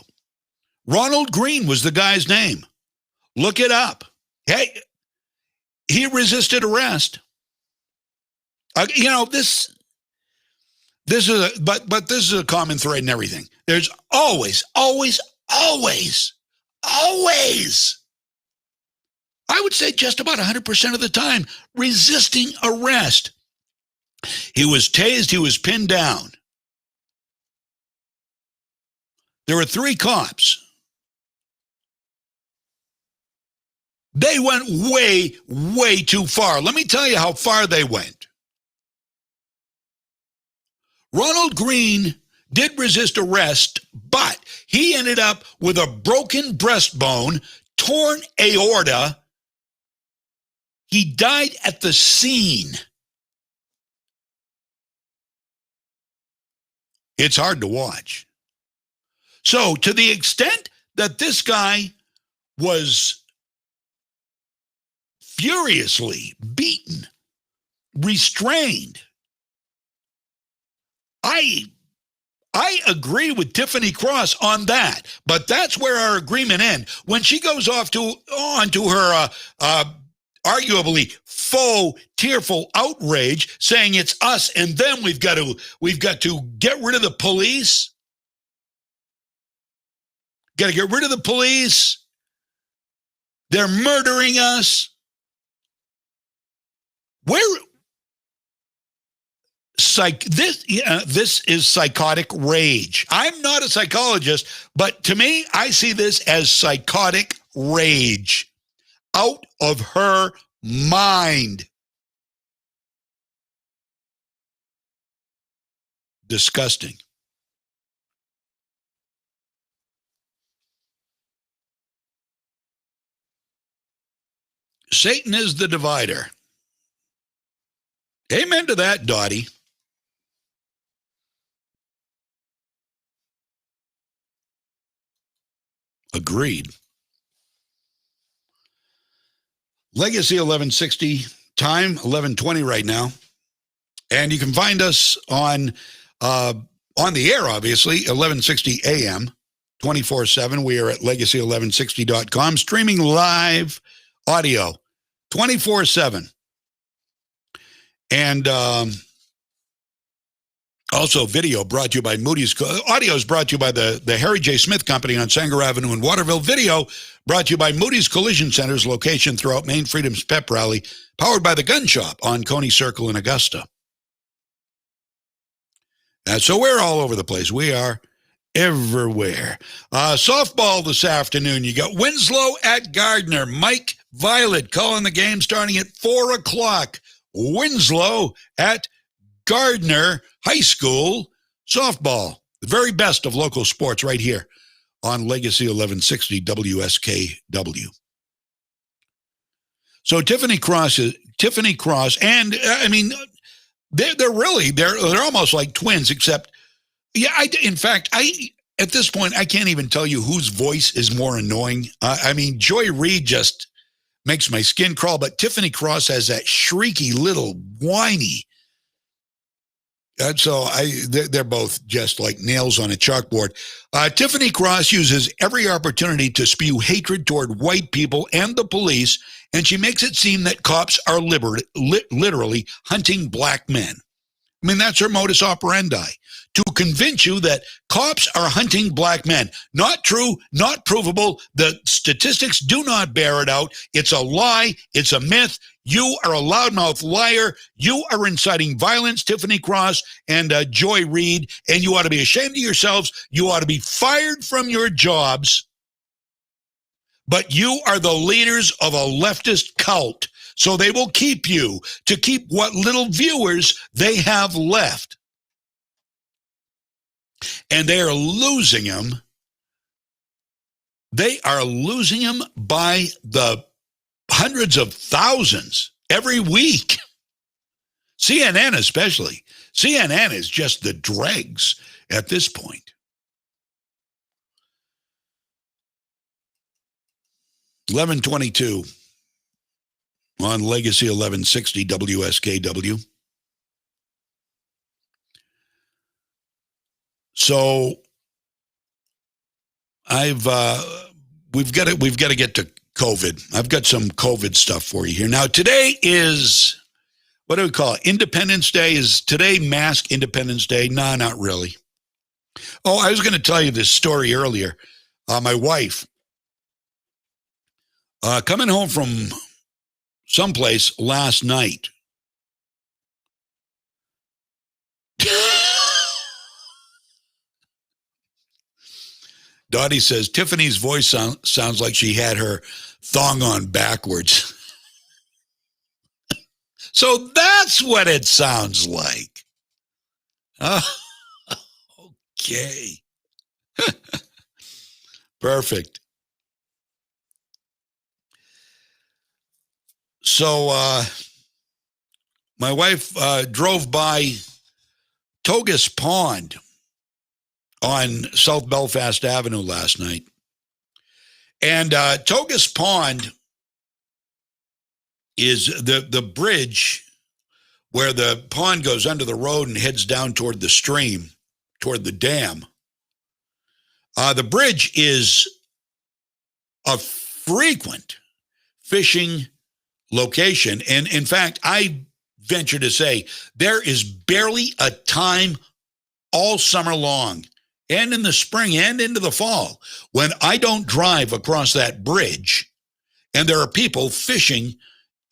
Ronald Green was the guy's name. Look it up. Hey, he resisted arrest. This is but this is a common thread in everything. There's always, I would say just about 100% of the time, resisting arrest. He was tased, he was pinned down. There were 3 cops. They went way too far. Let me tell you how far they went. Ronald Green did resist arrest, but he ended up with a broken breastbone, torn aorta. He died at the scene. It's hard to watch. So, to the extent that this guy was furiously beaten, restrained, I agree with Tiffany Cross on that, but that's where our agreement ends. When she goes on to her arguably faux tearful outrage, saying it's us and them, we've got to get rid of the police. Got to get rid of the police. They're murdering us. This is psychotic rage. I'm not a psychologist, but to me, I see this as psychotic rage. Out of her mind. Disgusting. Satan is the divider. Amen to that, Dottie. Agreed. Legacy 1160, time 1120 right now. And you can find us on the air, obviously, 1160 AM, 24/7. We are at legacy1160.com, streaming live audio 24/7. And also video brought to you by Moody's. Audio is brought to you by the Harry J. Smith Company on Sanger Avenue in Waterville. Video brought to you by Moody's Collision Center's location throughout Maine Freedom's Pep Rally, powered by the Gun Shop on Coney Circle in Augusta. So we're all over the place. We are everywhere. Softball this afternoon. You got Winslow at Gardner. Mike Violette calling the game starting at 4 o'clock. Winslow at Gardner High School softball. The very best of local sports right here on Legacy 1160 WSKW. So Tiffany Cross, and I mean, they're almost like twins, except, at this point, I can't even tell you whose voice is more annoying. Joy Reid just makes my skin crawl, but Tiffany Cross has that shrieky little whiny. And so they're both just like nails on a chalkboard. Tiffany Cross uses every opportunity to spew hatred toward white people and the police, and she makes it seem that cops are literally hunting black men. I mean, that's her modus operandi, to convince you that cops are hunting black men. Not true, not provable. The statistics do not bear it out. It's a lie. It's a myth. You are a loudmouth liar. You are inciting violence, Tiffany Cross and Joy Reid, and you ought to be ashamed of yourselves. You ought to be fired from your jobs. But you are the leaders of a leftist cult, so they will keep you to keep what little viewers they have left. And they are losing them. They are losing them by the hundreds of thousands every week. CNN especially. CNN is just the dregs at this point. 1122 on Legacy 1160 WSKW. So we've got to get to COVID. I've got some COVID stuff for you here. Now, today is, what do we call it? Independence Day. Is today Mask Independence Day? No, not really. Oh, I was going to tell you this story earlier. My wife, coming home from someplace last night. Dottie says, Tiffany's voice sounds like she had her thong on backwards. So that's what it sounds like. Okay. Perfect. So my wife drove by Togus Pond on South Belfast Avenue last night. And Togus Pond is the bridge where the pond goes under the road and heads down toward the stream, toward the dam. The bridge is a frequent fishing location. And in fact, I venture to say there is barely a time all summer long and in the spring and into the fall when I don't drive across that bridge and there are people fishing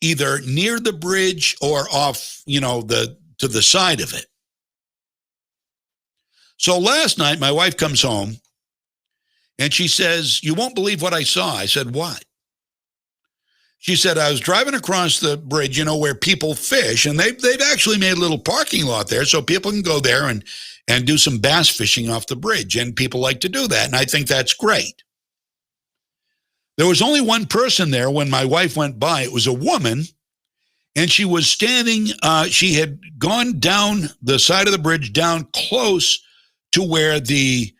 either near the bridge or off, to the side of it. So last night, my wife comes home and she says, you won't believe what I saw. I said, what? She said, I was driving across the bridge, where people fish, and they've actually made a little parking lot there so people can go there and do some bass fishing off the bridge, and people like to do that, and I think that's great. There was only one person there when my wife went by. It was a woman, and she was standing, she had gone down the side of the bridge, down close to where the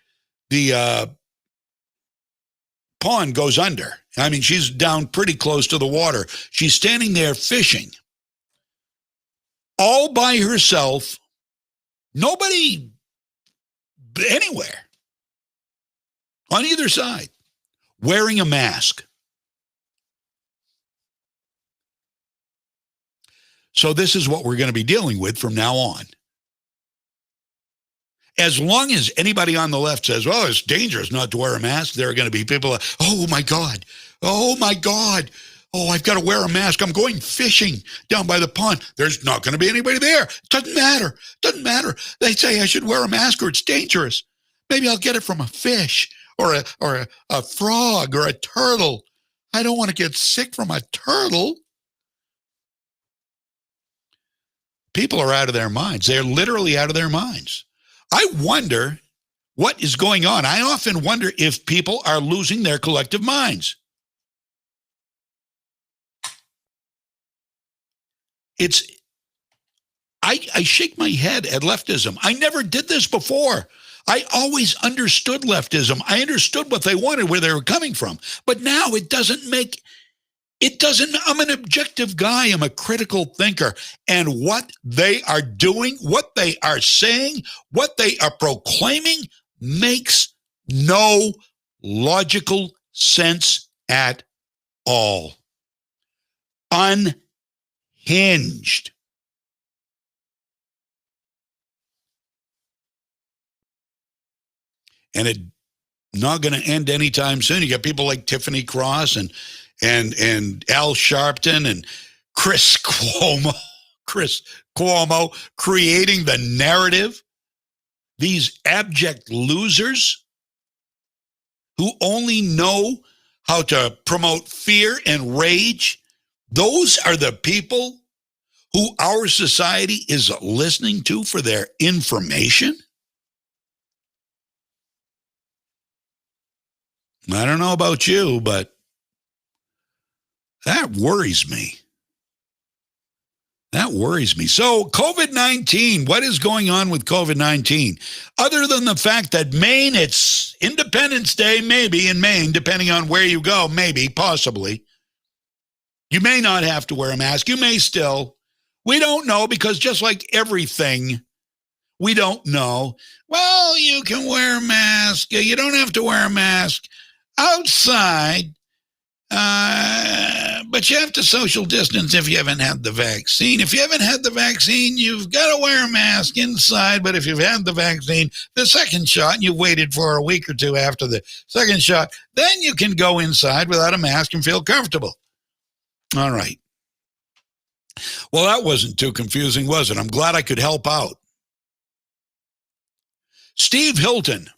pond goes under. I mean, she's down pretty close to the water. She's standing there fishing all by herself, nobody anywhere on either side, wearing a mask. So this is what we're going to be dealing with from now on. As long as anybody on the left says, well, it's dangerous not to wear a mask, there are going to be people, oh, my God. Oh, my God. Oh, I've got to wear a mask. I'm going fishing down by the pond. There's not going to be anybody there. Doesn't matter. Doesn't matter. They say I should wear a mask or it's dangerous. Maybe I'll get it from a fish or a frog or a turtle. I don't want to get sick from a turtle. People are out of their minds. They're literally out of their minds. I wonder what is going on. I often wonder if people are losing their collective minds. I shake my head at leftism. I never did this before. I always understood leftism. I understood what they wanted, where they were coming from. But now I'm an objective guy. I'm a critical thinker. And what they are doing, what they are saying, what they are proclaiming makes no logical sense at all. Unhinged. And it's not going to end anytime soon. You got people like Tiffany Cross and Al Sharpton and Chris Cuomo creating the narrative. These abject losers who only know how to promote fear and rage. Those are the people who our society is listening to for their information. I don't know about you, but that worries me. That worries me. So COVID-19, what is going on with COVID-19? Other than the fact that Maine, it's Independence Day, maybe in Maine, depending on where you go, maybe, possibly. You may not have to wear a mask. You may still. We don't know, because just like everything, We don't know. Well, you can wear a mask. You don't have to wear a mask outside, but you have to social distance if you haven't had the vaccine. If you haven't had the vaccine, you've got to wear a mask inside. But if you've had the vaccine, the second shot, and you've waited for a week or two after the second shot, then you can go inside without a mask and feel comfortable. All right. Well, that wasn't too confusing, was it? I'm glad I could help out. Steve Hilton.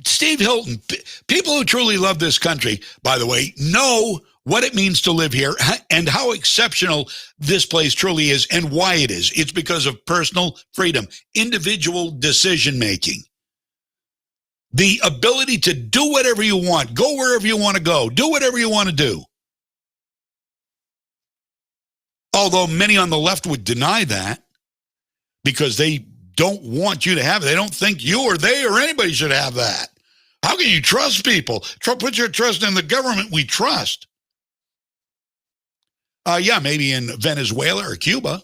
Steve Hilton, people who truly love this country, by the way, know what it means to live here and how exceptional this place truly is and why it is. It's because of personal freedom, individual decision-making, the ability to do whatever you want, go wherever you want to go, do whatever you want to do. Although many on the left would deny that because they don't want you to have it. They don't think you or they or anybody should have that. How can you trust people? Put your trust in the government we trust. Yeah, maybe in Venezuela or Cuba.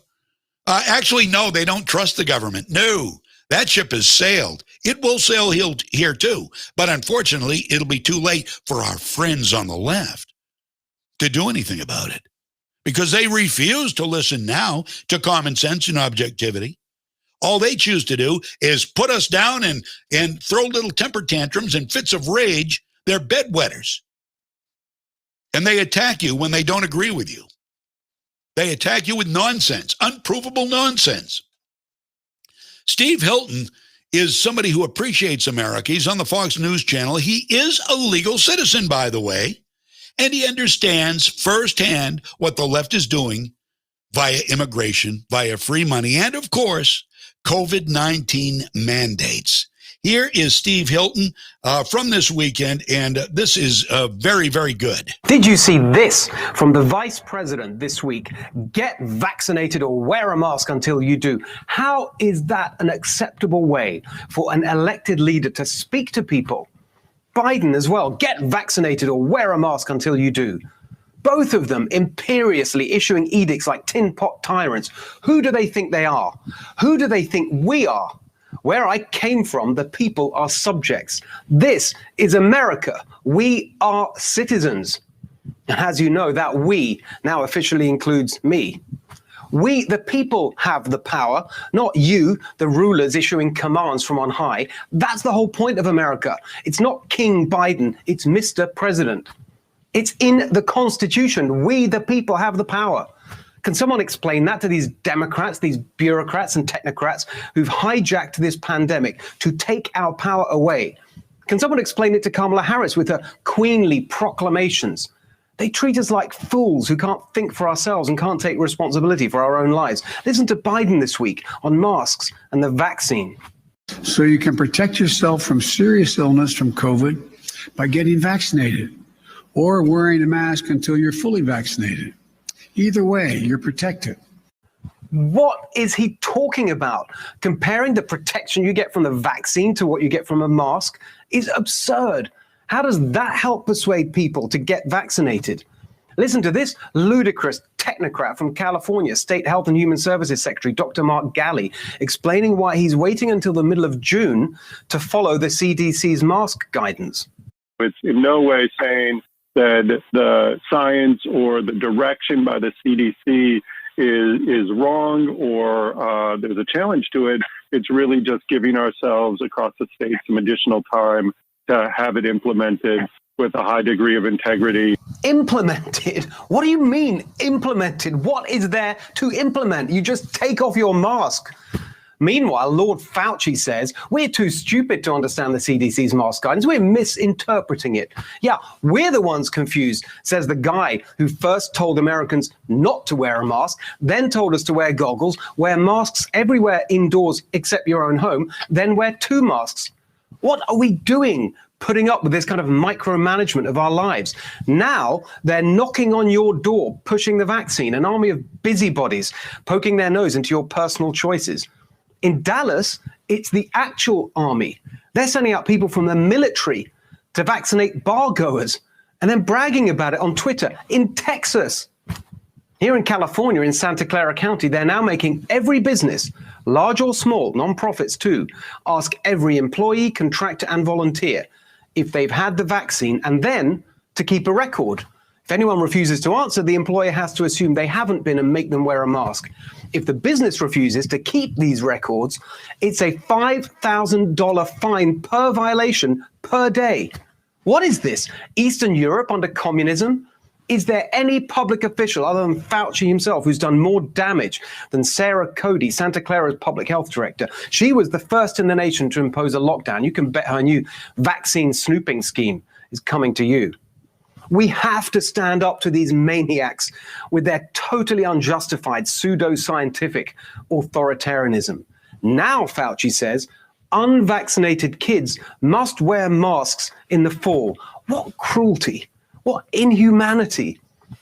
Actually, no, they don't trust the government. No, that ship has sailed. It will sail here too. But unfortunately, it'll be too late for our friends on the left to do anything about it because they refuse to listen now to common sense and objectivity. All they choose to do is put us down and throw little temper tantrums and fits of rage. They're bedwetters. And they attack you when they don't agree with you. They attack you with nonsense, unprovable nonsense. Steve Hilton is somebody who appreciates America. He's on the Fox News channel. He is a legal citizen, by the way, and he understands firsthand what the left is doing via immigration, via free money, and, of course, COVID-19 mandates. Here is Steve Hilton from this weekend, and this is very, very good. Did you see this from the Vice President this week? Get vaccinated or wear a mask until you do. How is that an acceptable way for an elected leader to speak to people? Biden as well. Get vaccinated or wear a mask until you do. Both of them imperiously issuing edicts like tin pot tyrants. Who do they think they are? Who do they think we are? Where I came from, the people are subjects. This is America. We are citizens. And as you know, that we now officially includes me. We, the people, have the power, not you, the rulers issuing commands from on high. That's the whole point of America. It's not King Biden, it's Mr. President. It's in the Constitution. We, the people, have the power. Can someone explain that to these Democrats, these bureaucrats and technocrats who've hijacked this pandemic to take our power away? Can someone explain it to Kamala Harris with her queenly proclamations? They treat us like fools who can't think for ourselves and can't take responsibility for our own lives. Listen to Biden this week on masks and the vaccine. So you can protect yourself from serious illness from COVID by getting vaccinated or wearing a mask until you're fully vaccinated. Either way, you're protected. What is he talking about? Comparing the protection you get from the vaccine to what you get from a mask is absurd. How does that help persuade people to get vaccinated? Listen to this ludicrous technocrat from California, State Health and Human Services Secretary Dr. Mark Galley, explaining why he's waiting until the middle of June to follow the CDC's mask guidance. It's in no way saying that the science or the direction by the CDC is wrong or there's a challenge to it. It's really just giving ourselves across the state some additional time to have it implemented with a high degree of integrity. Implemented? What do you mean implemented? What is there to implement? You just take off your mask. Meanwhile, Lord Fauci says, we're too stupid to understand the CDC's mask guidance. We're misinterpreting it. Yeah, we're the ones confused, says the guy who first told Americans not to wear a mask, then told us to wear goggles, wear masks everywhere indoors except your own home, then wear 2 masks. What are we doing? Putting up with this kind of micromanagement of our lives. Now they're knocking on your door, pushing the vaccine, an army of busybodies poking their nose into your personal choices. In Dallas, it's the actual army. They're sending out people from the military to vaccinate bar goers and then bragging about it on Twitter. In Texas, Here in California, in Santa Clara County, they're now making every business, large or small, nonprofits too, ask every employee, contractor, and volunteer if they've had the vaccine, and then to keep a record. If anyone refuses to answer, the employer has to assume they haven't been and make them wear a mask. If the business refuses to keep these records, it's a $5,000 fine per violation per day. What is this? Eastern Europe under communism? Is there any public official other than Fauci himself who's done more damage than Sarah Cody, Santa Clara's public health director? She was the first in the nation to impose a lockdown. You can bet her new vaccine snooping scheme is coming to you. We have to stand up to these maniacs with their totally unjustified pseudo-scientific authoritarianism. Now, Fauci says, unvaccinated kids must wear masks in the fall. What cruelty! What inhumanity!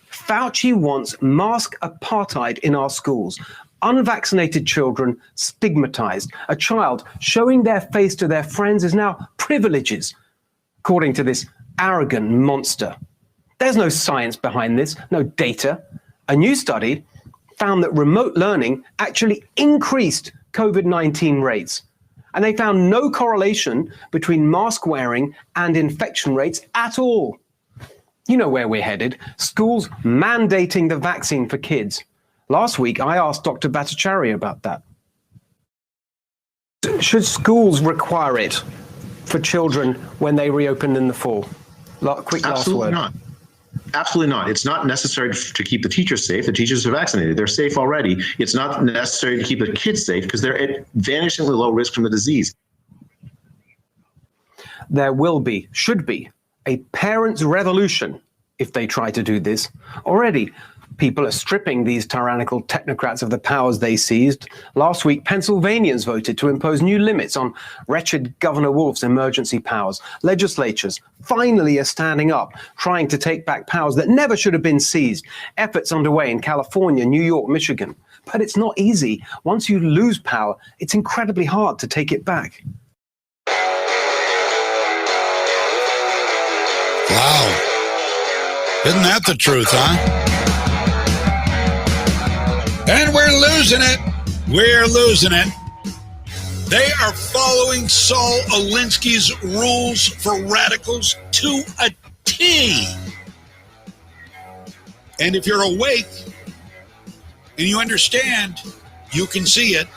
Fauci wants mask apartheid in our schools. Unvaccinated children stigmatized. A child showing their face to their friends is now privileges, according to this arrogant monster. There's no science behind this, no data. A new study found that remote learning actually increased COVID-19 rates. And they found no correlation between mask wearing and infection rates at all. You know where we're headed. Schools mandating the vaccine for kids. Last week, I asked Dr. Bhattacharya about that. Should schools require it for children when they reopen in the fall? Quick last word. Absolutely not. Absolutely not. It's not necessary to keep the teachers safe. The teachers are vaccinated. They're safe already. It's not necessary to keep the kids safe because they're at vanishingly low risk from the disease. There will be, should be, a parents' revolution if they try to do this. Already, people are stripping these tyrannical technocrats of the powers they seized. Last week, Pennsylvanians voted to impose new limits on wretched Governor Wolf's emergency powers. Legislatures finally are standing up, trying to take back powers that never should have been seized. Efforts underway in California, New York, Michigan. But it's not easy. Once you lose power, it's incredibly hard to take it back. Wow. Isn't that the truth, huh? And we're losing it. We're losing it. They are following Saul Alinsky's rules for radicals to a T. And if you're awake and you understand, you can see it.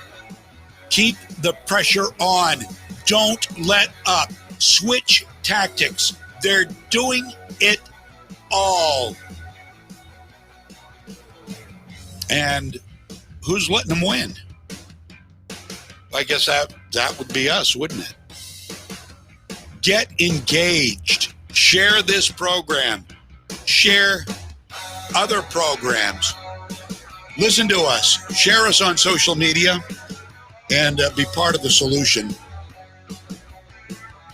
Keep the pressure on. Don't let up. Switch tactics. They're doing it all. And who's letting them win? I guess that would be us, wouldn't it? Get engaged. Share this program. Share other programs. Listen to us. Share us on social media and be part of the solution.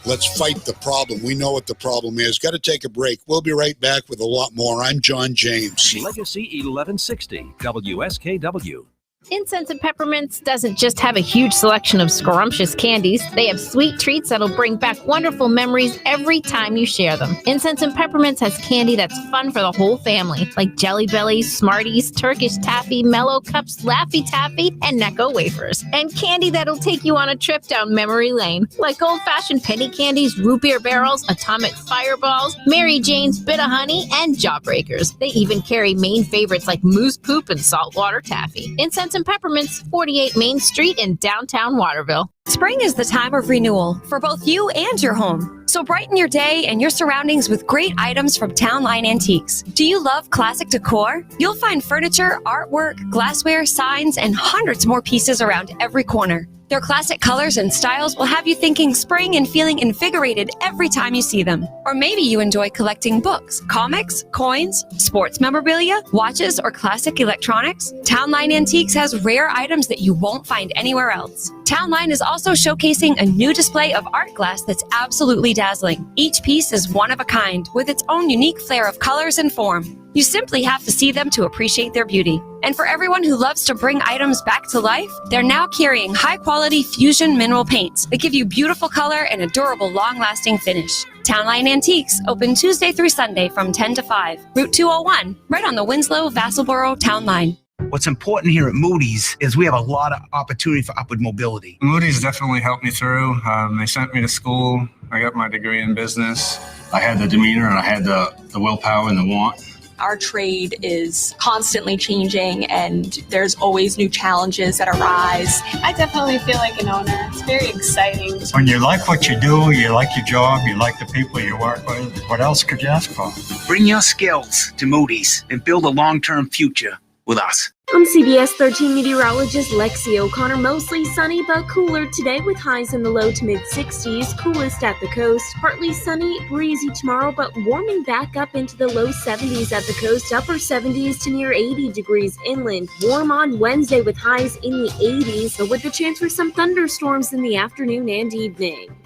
Let's fight the problem. We know what the problem is. Got to take a break. We'll be right back with a lot more. I'm John James. Legacy 1160, WSKW. Incense and Peppermints doesn't just have a huge selection of scrumptious candies. They have sweet treats that'll bring back wonderful memories every time you share them. Incense and Peppermints has candy that's fun for the whole family, like Jelly Bellies, Smarties, Turkish Taffy, Mellow Cups, Laffy Taffy, and Necco wafers. And candy that'll take you on a trip down memory lane, like old-fashioned penny candies, root beer barrels, atomic fireballs, Mary Jane's Bit of Honey, and Jawbreakers. They even carry Maine favorites like Moose Poop and Saltwater Taffy. Incense and Peppermints, 48 Main Street in downtown Waterville. Spring is the time of renewal for both you and your home. So brighten your day and your surroundings with great items from Town Line Antiques. Do you love classic decor? You'll find furniture, artwork, glassware, signs, and hundreds more pieces around every corner. Their classic colors and styles will have you thinking spring and feeling invigorated every time you see them. Or maybe you enjoy collecting books, comics, coins, sports memorabilia, watches, or classic electronics. Town Line Antiques has rare items that you won't find anywhere else. Town Line is also showcasing a new display of art glass that's absolutely dazzling. Each piece is one of a kind, with its own unique flair of colors and form. You simply have to see them to appreciate their beauty. And for everyone who loves to bring items back to life, they're now carrying high-quality fusion mineral paints that give you beautiful color and a durable, long-lasting finish. Townline Antiques, open Tuesday through Sunday from 10 to 5. Route 201, right on the Winslow-Vassalboro Town Line. What's important here at Moody's is we have a lot of opportunity for upward mobility. Moody's definitely helped me through. They sent me to school. I got my degree in business. I had the demeanor and I had the willpower and the want. Our trade is constantly changing and there's always new challenges that arise. I definitely feel like an owner. It's very exciting. When you like what you do, you like your job, you like the people you work with, what else could you ask for? Bring your skills to Moody's and build a long-term future with us. I'm CBS 13 meteorologist Lexi O'Connor. Mostly sunny but cooler today with highs in the low to mid 60s, coolest at the coast. Partly sunny, breezy tomorrow, but warming back up into the low 70s at the coast, upper 70s to near 80 degrees inland. Warm on Wednesday with highs in the 80s, but with the chance for some thunderstorms in the afternoon and evening.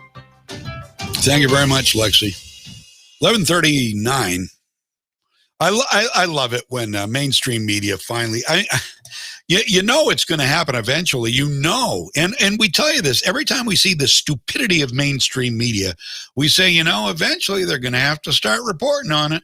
Thank you very much, Lexi. 11:39. I love it when mainstream media finally, you know it's going to happen eventually, and we tell you this every time we see the stupidity of mainstream media. We say, eventually they're going to have to start reporting on it.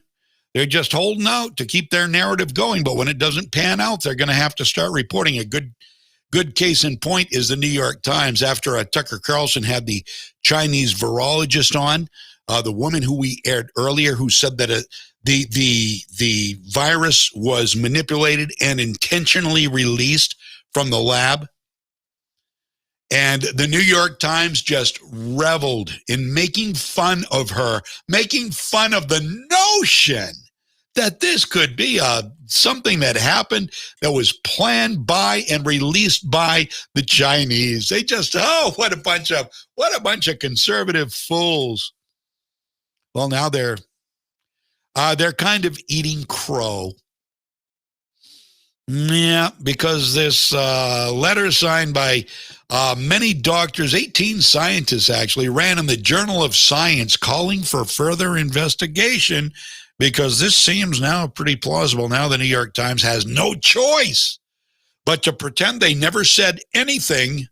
They're just holding out to keep their narrative going, but when it doesn't pan out, they're going to have to start reporting. A good case in point is the New York Times. After Tucker Carlson had the Chinese virologist on, the woman who we aired earlier, who said that the virus was manipulated and intentionally released from the lab. And the New York Times just reveled in making fun of her, making fun of the notion that this could be something that happened that was planned by and released by the Chinese. They just, what a bunch of conservative fools. Well, now they're kind of eating crow. Yeah, because this letter signed by many doctors, 18 scientists actually, ran in the Journal of Science calling for further investigation because this seems now pretty plausible. Now the New York Times has no choice but to pretend they never said anything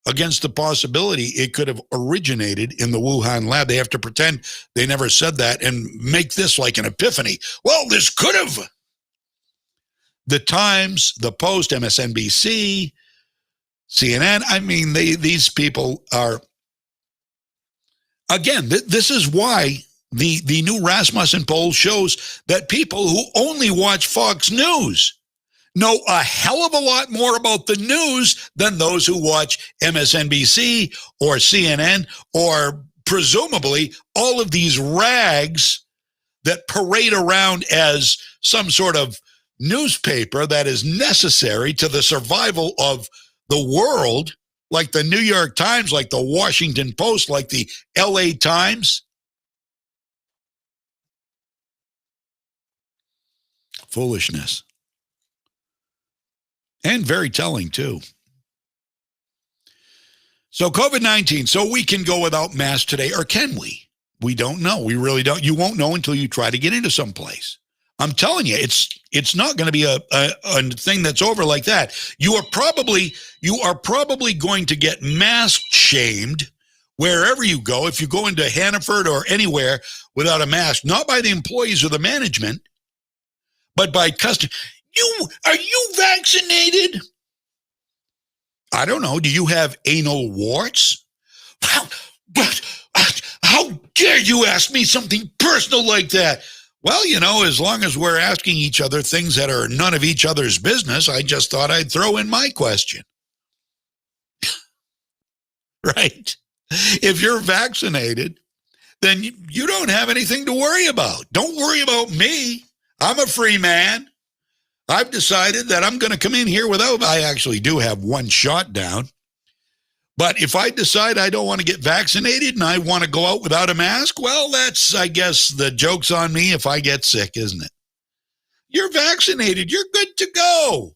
against the possibility it could have originated in the Wuhan lab. They have to pretend they never said that and make this like an epiphany. Well, this could have. The Times, the Post, MSNBC, CNN, these people are, again, this is why the new Rasmussen poll shows that people who only watch Fox News know a hell of a lot more about the news than those who watch MSNBC or CNN or presumably all of these rags that parade around as some sort of newspaper that is necessary to the survival of the world, like the New York Times, like the Washington Post, like the LA Times. Foolishness. And very telling, too. So COVID-19, so we can go without masks today, or can we? We don't know. We really don't. You won't know until you try to get into some place. I'm telling you, it's not going to be a thing that's over like that. You are probably going to get mask shamed wherever you go. If you go into Hannaford or anywhere without a mask, not by the employees or the management, but by customers. Are you vaccinated? I don't know. Do you have anal warts? How dare you ask me something personal like that? Well, as long as we're asking each other things that are none of each other's business, I just thought I'd throw in my question. Right? If you're vaccinated, then you don't have anything to worry about. Don't worry about me. I'm a free man. I've decided that I'm going to come in here I actually do have one shot down. But if I decide I don't want to get vaccinated and I want to go out without a mask, well, that's, I guess, the joke's on me if I get sick, isn't it? You're vaccinated. You're good to go.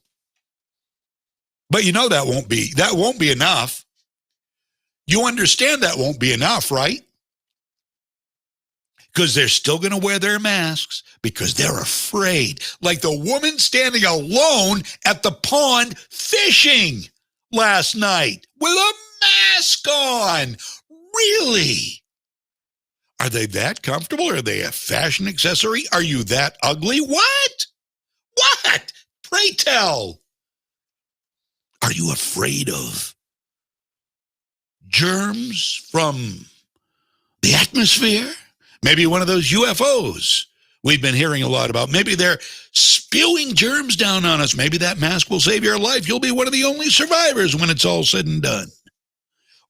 But that won't be enough. You understand that won't be enough, right? because they're still going to wear their masks because they're afraid. Like the woman standing alone at the pond fishing last night with a mask on. Really? Are they that comfortable? Are they a fashion accessory? Are you that ugly? What? What? Pray tell. Are you afraid of germs from the atmosphere? Maybe one of those UFOs we've been hearing a lot about. Maybe they're spewing germs down on us. Maybe that mask will save your life. You'll be one of the only survivors when it's all said and done.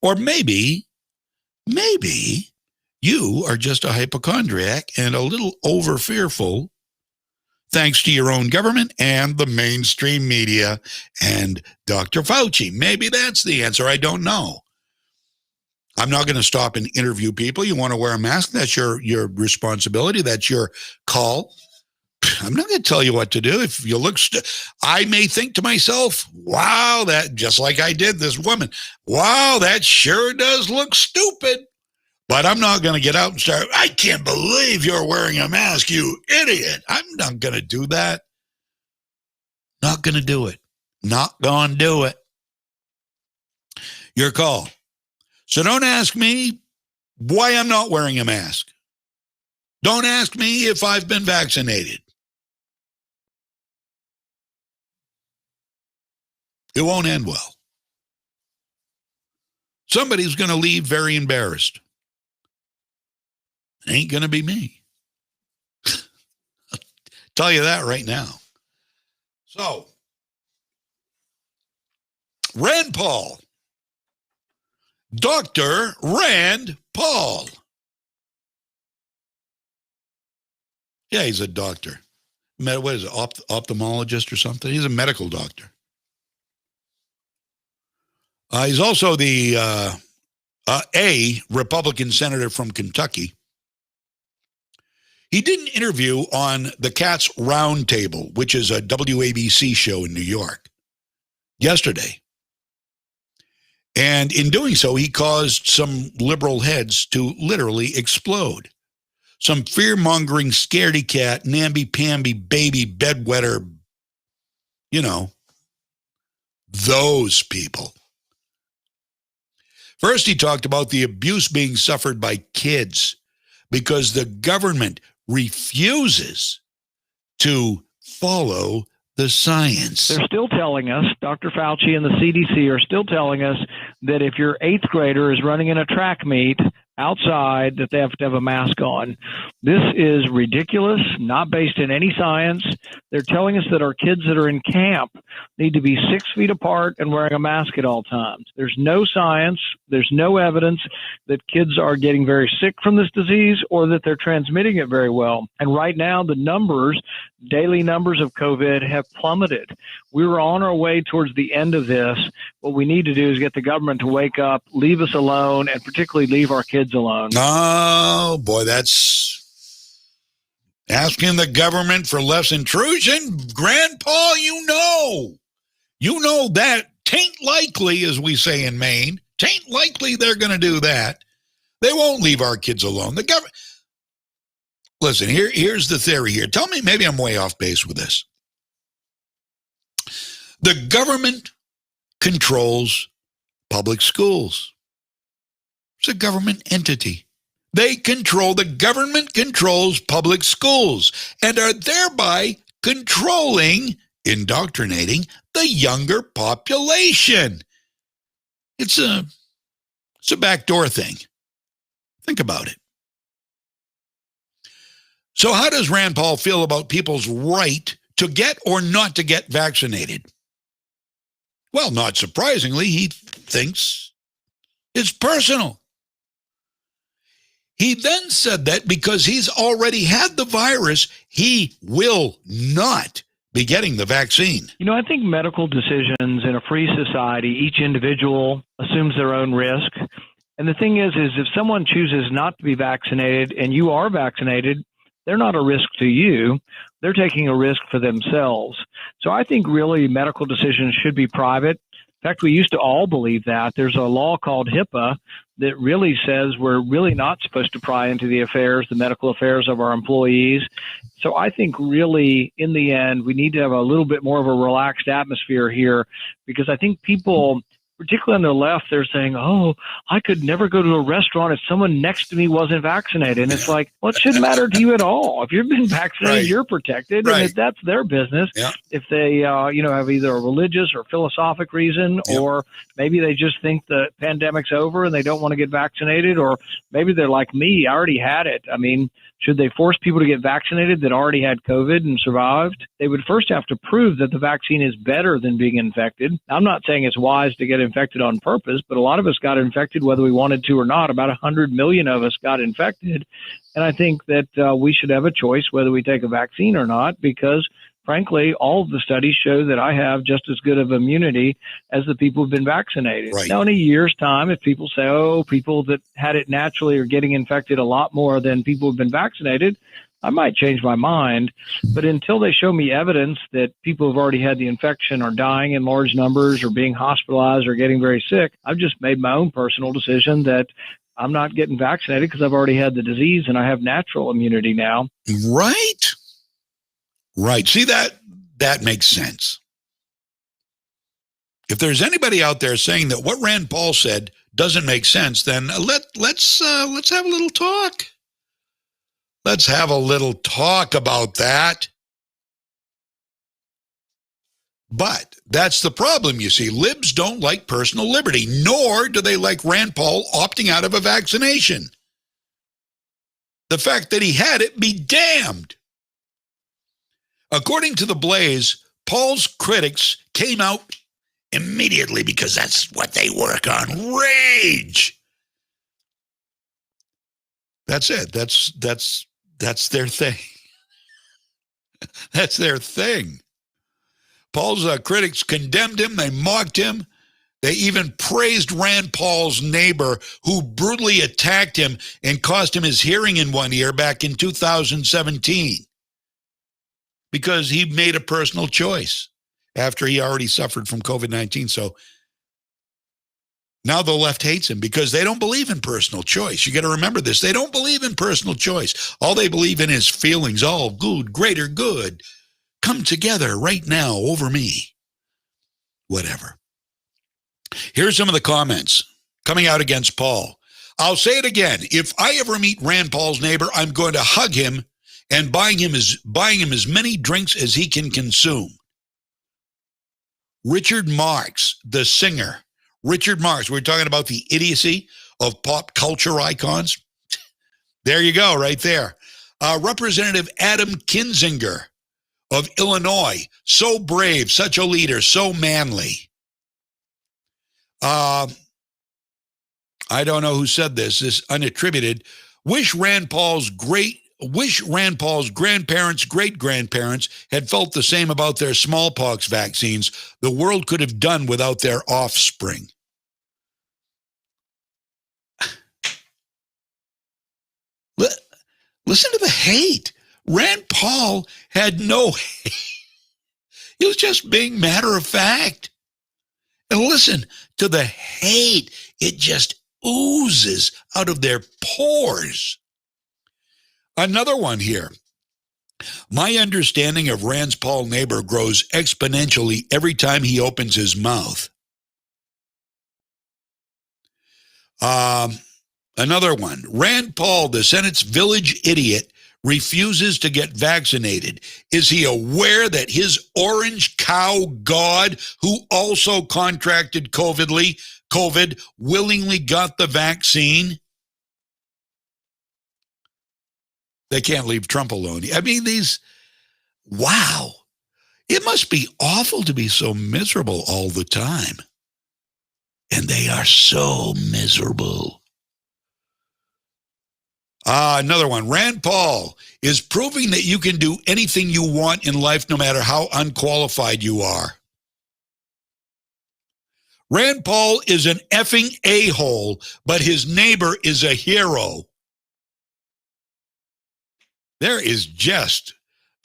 Or maybe you are just a hypochondriac and a little over-fearful thanks to your own government and the mainstream media and Dr. Fauci. Maybe that's the answer. I don't know. I'm not going to stop and interview people. You want to wear a mask? That's your responsibility. That's your call. I'm not going to tell you what to do. If you look, I may think to myself, wow, that just like I did this woman. Wow, that sure does look stupid. But I'm not going to get out and start, I can't believe you're wearing a mask, you idiot. I'm not going to do that. Not going to do it. Not going to do it. Your call. So don't ask me why I'm not wearing a mask. Don't ask me if I've been vaccinated. It won't end well. Somebody's going to leave very embarrassed. It ain't going to be me. I'll tell you that right now. So, Rand Paul. Dr. Rand Paul. Yeah, he's a doctor. What is it, ophthalmologist or something? He's a medical doctor. He's also the a Republican senator from Kentucky. He did an interview on the Cats Roundtable, which is a WABC show in New York, yesterday. And in doing so, he caused some liberal heads to literally explode. Some fear-mongering, scaredy cat, namby-pamby, baby, bedwetter, you know, those people. First, he talked about the abuse being suffered by kids because the government refuses to follow the science. They're still telling us, Dr. Fauci and the CDC are still telling us that if your 8th grader is running in a track meet outside, that they have to have a mask on. This is ridiculous, not based in any science. They're telling us that our kids that are in camp need to be 6 feet apart and wearing a mask at all times. There's no science. There's no evidence that kids are getting very sick from this disease or that they're transmitting it very well. And right now, the numbers, daily numbers of COVID have plummeted. We were on our way towards the end of this. What we need to do is get the government to wake up, leave us alone, and particularly leave our kids alone. Oh, boy, that's asking the government for less intrusion. Grand Paul, you know that. Tain't likely, as we say in Maine. Tain't likely they're going to do that. They won't leave our kids alone. The government. Listen, here's the theory here. Tell me, maybe I'm way off base with this. The government controls public schools. It's a government entity. The government controls public schools and are thereby indoctrinating the younger population. It's a backdoor thing. Think about it. So how does Rand Paul feel about people's right to get or not to get vaccinated? Well, not surprisingly, he thinks it's personal. He then said that because he's already had the virus, he will not be getting the vaccine. You know, I think medical decisions in a free society, each individual assumes their own risk. And the thing is if someone chooses not to be vaccinated and you are vaccinated, they're not a risk to you. They're taking a risk for themselves. So I think really medical decisions should be private. In fact, we used to all believe that. There's a law called HIPAA that really says we're really not supposed to pry into the medical affairs of our employees. So I think really, in the end, we need to have a little bit more of a relaxed atmosphere here, because I think people, particularly on the left, they're saying, oh, I could never go to a restaurant if someone next to me wasn't vaccinated. And it's like, well, it shouldn't matter to you at all. If you've been vaccinated, you're protected. And if that's their business. If they, have either a religious or philosophic reason, or maybe they just think the pandemic's over and they don't want to get vaccinated, or maybe they're like me, I already had it. I mean, should they force people to get vaccinated that already had COVID and survived? They would first have to prove that the vaccine is better than being infected. I'm not saying it's wise to get infected on purpose, but a lot of us got infected whether we wanted to or not. About 100 million of us got infected. And I think that we should have a choice whether we take a vaccine or not, because frankly, all of the studies show that I have just as good of immunity as the people who've been vaccinated. Now, in a year's time, if people say, oh, people that had it naturally are getting infected a lot more than people who've been vaccinated, I might change my mind. But until they show me evidence that people who've already had the infection are dying in large numbers or being hospitalized or getting very sick, I've just made my own personal decision that I'm not getting vaccinated because I've already had the disease and I have natural immunity now. Right. Right. See, that makes sense. If there's anybody out there saying that what Rand Paul said doesn't make sense, then let's have a little talk. Let's have a little talk about that. But that's the problem, you see. Libs don't like personal liberty, nor do they like Rand Paul opting out of a vaccination. The fact that he had it be damned. According to The Blaze, Paul's critics came out immediately because that's what they work on. Rage. That's it. That's their thing. That's their thing. Paul's critics condemned him. They mocked him. They even praised Rand Paul's neighbor, who brutally attacked him and cost him his hearing in one ear back in 2017. Because he made a personal choice after he already suffered from COVID-19. So now the left hates him because they don't believe in personal choice. You got to remember this. They don't believe in personal choice. All they believe in is feelings. All good, greater good. Come together right now over me. Whatever. Here's some of the comments coming out against Paul. I'll say it again. If I ever meet Rand Paul's neighbor, I'm going to hug him and buying him as many drinks as he can consume. Richard Marx, the singer. Richard Marx, we're talking about the idiocy of pop culture icons. There you go, right there. Representative Adam Kinzinger of Illinois, so brave, such a leader, so manly. I don't know who said this unattributed. Wish Rand Paul's grandparents, great-grandparents had felt the same about their smallpox vaccines. The world could have done without their offspring. Listen to the hate. Rand Paul had no hate. He was just being matter of fact. And listen to the hate. It just oozes out of their pores. Another one here. My understanding of Rand Paul's neighbor grows exponentially every time he opens his mouth. Another one. Rand Paul, the Senate's village idiot, refuses to get vaccinated. Is he aware that his orange cow god, who also contracted COVID, willingly got the vaccine? They can't leave Trump alone. I mean, wow. It must be awful to be so miserable all the time. And they are so miserable. Another one. Rand Paul is proving that you can do anything you want in life, no matter how unqualified you are. Rand Paul is an effing a-hole, but his neighbor is a hero. There is just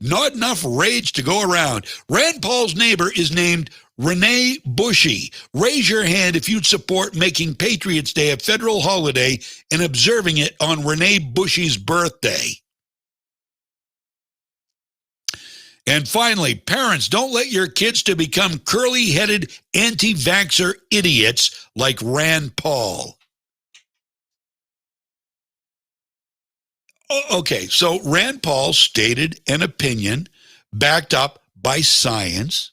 not enough rage to go around. Rand Paul's neighbor is named Renee Bushy, raise your hand if you'd support making Patriots Day a federal holiday and observing it on Renee Bushy's birthday. And finally, parents, don't let your kids to become curly-headed anti-vaxxer idiots like Rand Paul. Okay, so Rand Paul stated an opinion backed up by science,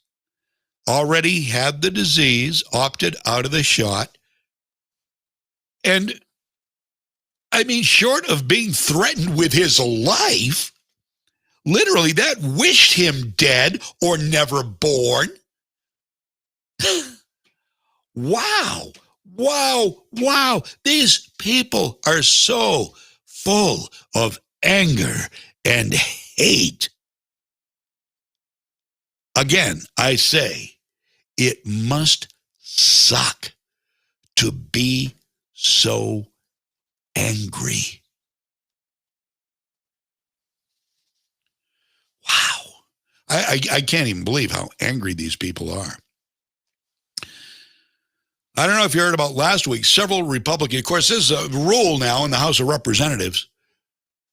already had the disease, opted out of the shot. And, I mean, short of being threatened with his life, literally that wished him dead or never born. Wow. These people are so full of anger and hate. Again, I say, it must suck to be so angry. Wow. I can't even believe how angry these people are. I don't know if you heard about last week, several Republicans, of course, this is a rule now in the House of Representatives.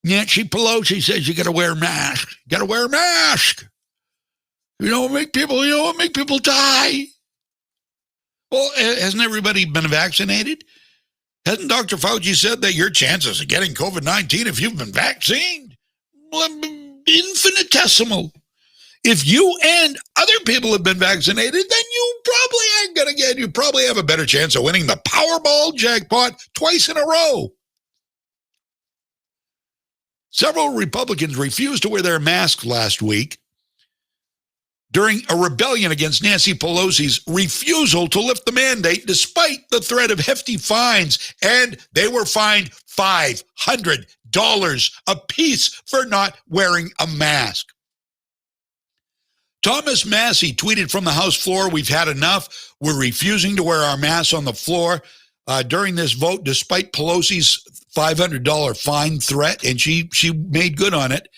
Nancy Pelosi says you got to wear a mask. You got to wear a mask. You don't make people die. Well, hasn't everybody been vaccinated? Hasn't Dr. Fauci said that your chances of getting COVID-19 if you've been vaccinated? Infinitesimal. If you and other people have been vaccinated, then you probably ain't going to get, you probably have a better chance of winning the Powerball jackpot twice in a row. Several Republicans refused to wear their masks last week during a rebellion against Nancy Pelosi's refusal to lift the mandate despite the threat of hefty fines, and they were fined $500 apiece for not wearing a mask. Thomas Massey tweeted from the House floor, "We've had enough. We're refusing to wear our masks on the floor during this vote, despite Pelosi's $500 fine threat," and she made good on it.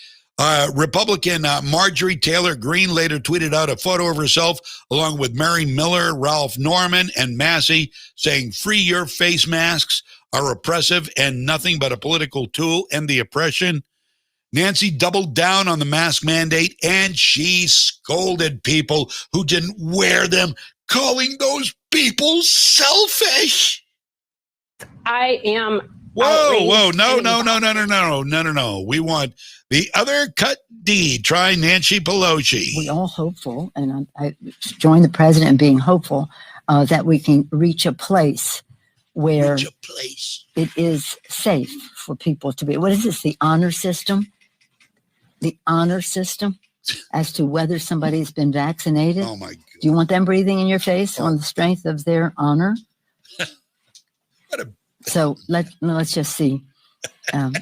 Republican Marjorie Taylor Greene later tweeted out a photo of herself along with Mary Miller, Ralph Norman, and Massey, saying, "Free your face masks are oppressive and nothing but a political tool, end the oppression." Nancy doubled down on the mask mandate, and she scolded people who didn't wear them, calling those people selfish. I am. Whoa, no. We want the other cut D. Try Nancy Pelosi. We're all hopeful, and I join the president in being hopeful that we can reach a place where it is safe for people to be. What is this, the honor system? The honor system as to whether somebody's been vaccinated? Oh, my God. Do you want them breathing in your face on the strength of their honor? So let's just see.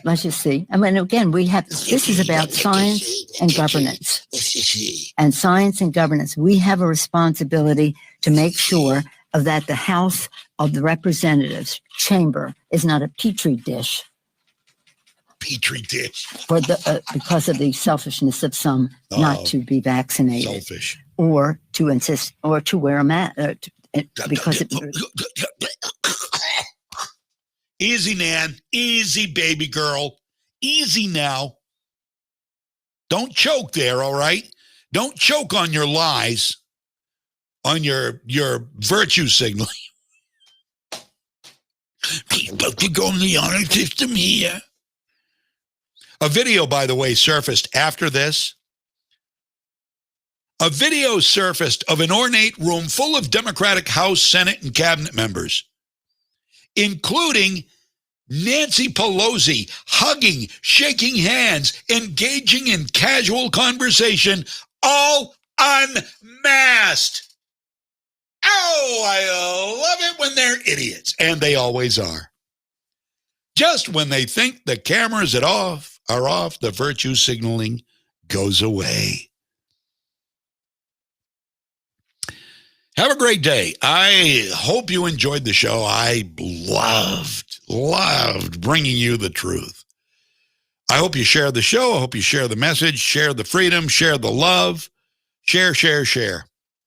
Let's just see. I mean, again, this is about science and governance. And science and governance. We have a responsibility to make sure that the House of the Representatives chamber is not a petri dish. Petri dish. For because of the selfishness of some not to be vaccinated. Selfish. Or to insist, or to wear a mask. Because Easy, Nan. Easy, baby girl. Easy now. Don't choke there, all right? Don't choke on your lies, on your virtue signaling. People to go in the honor system here. A video, by the way, surfaced after this. A video surfaced of an ornate room full of Democratic House, Senate, and cabinet members, including Nancy Pelosi, hugging, shaking hands, engaging in casual conversation, all unmasked. Oh, I love it when they're idiots, and they always are. Just when they think the cameras are off, the virtue signaling goes away. Have a great day. I hope you enjoyed the show. I loved bringing you the truth. I hope you share the show. I hope you share the message, share the freedom, share the love. Share.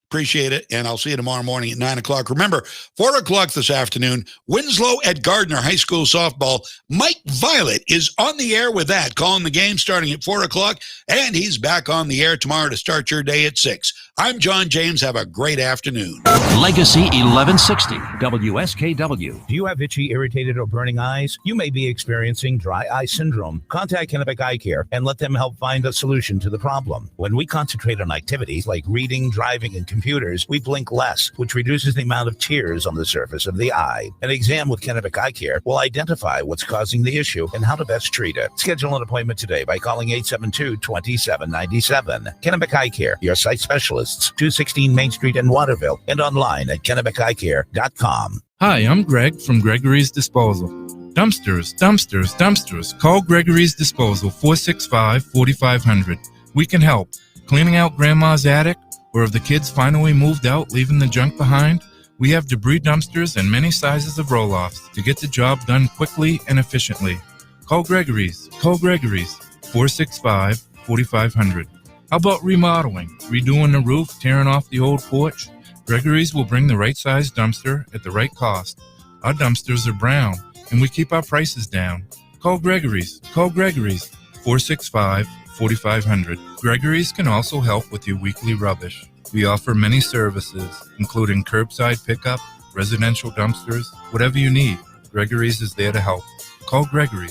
Appreciate it. And I'll see you tomorrow morning at 9 o'clock. Remember, 4 o'clock this afternoon, Winslow at Gardner High School softball. Mike Violette is on the air with that, calling the game starting at 4 o'clock. And he's back on the air tomorrow to start your day at 6. I'm John James. Have a great afternoon. Legacy 1160, WSKW. Do you have itchy, irritated, or burning eyes? You may be experiencing dry eye syndrome. Contact Kennebec Eye Care and let them help find a solution to the problem. When we concentrate on activities like reading, driving, and computers, we blink less, which reduces the amount of tears on the surface of the eye. An exam with Kennebec Eye Care will identify what's causing the issue and how to best treat it. Schedule an appointment today by calling 872-2797. Kennebec Eye Care, your site specialists, 216 Main Street in Waterville, and online at KennebecEyeCare.com. Hi, I'm Greg from Gregory's Disposal. Dumpsters, dumpsters, dumpsters. Call Gregory's Disposal, 465-4500. We can help. Cleaning out Grandma's attic, or if the kids finally moved out, leaving the junk behind, we have debris dumpsters and many sizes of roll-offs to get the job done quickly and efficiently. Call Gregory's. Call Gregory's, 465-4500. How about remodeling, redoing the roof, tearing off the old porch? Gregory's will bring the right size dumpster at the right cost. Our dumpsters are brown, and we keep our prices down. Call Gregory's. Call Gregory's, 465-4500. Gregory's can also help with your weekly rubbish. We offer many services, including curbside pickup, residential dumpsters, whatever you need. Gregory's is there to help. Call Gregory's.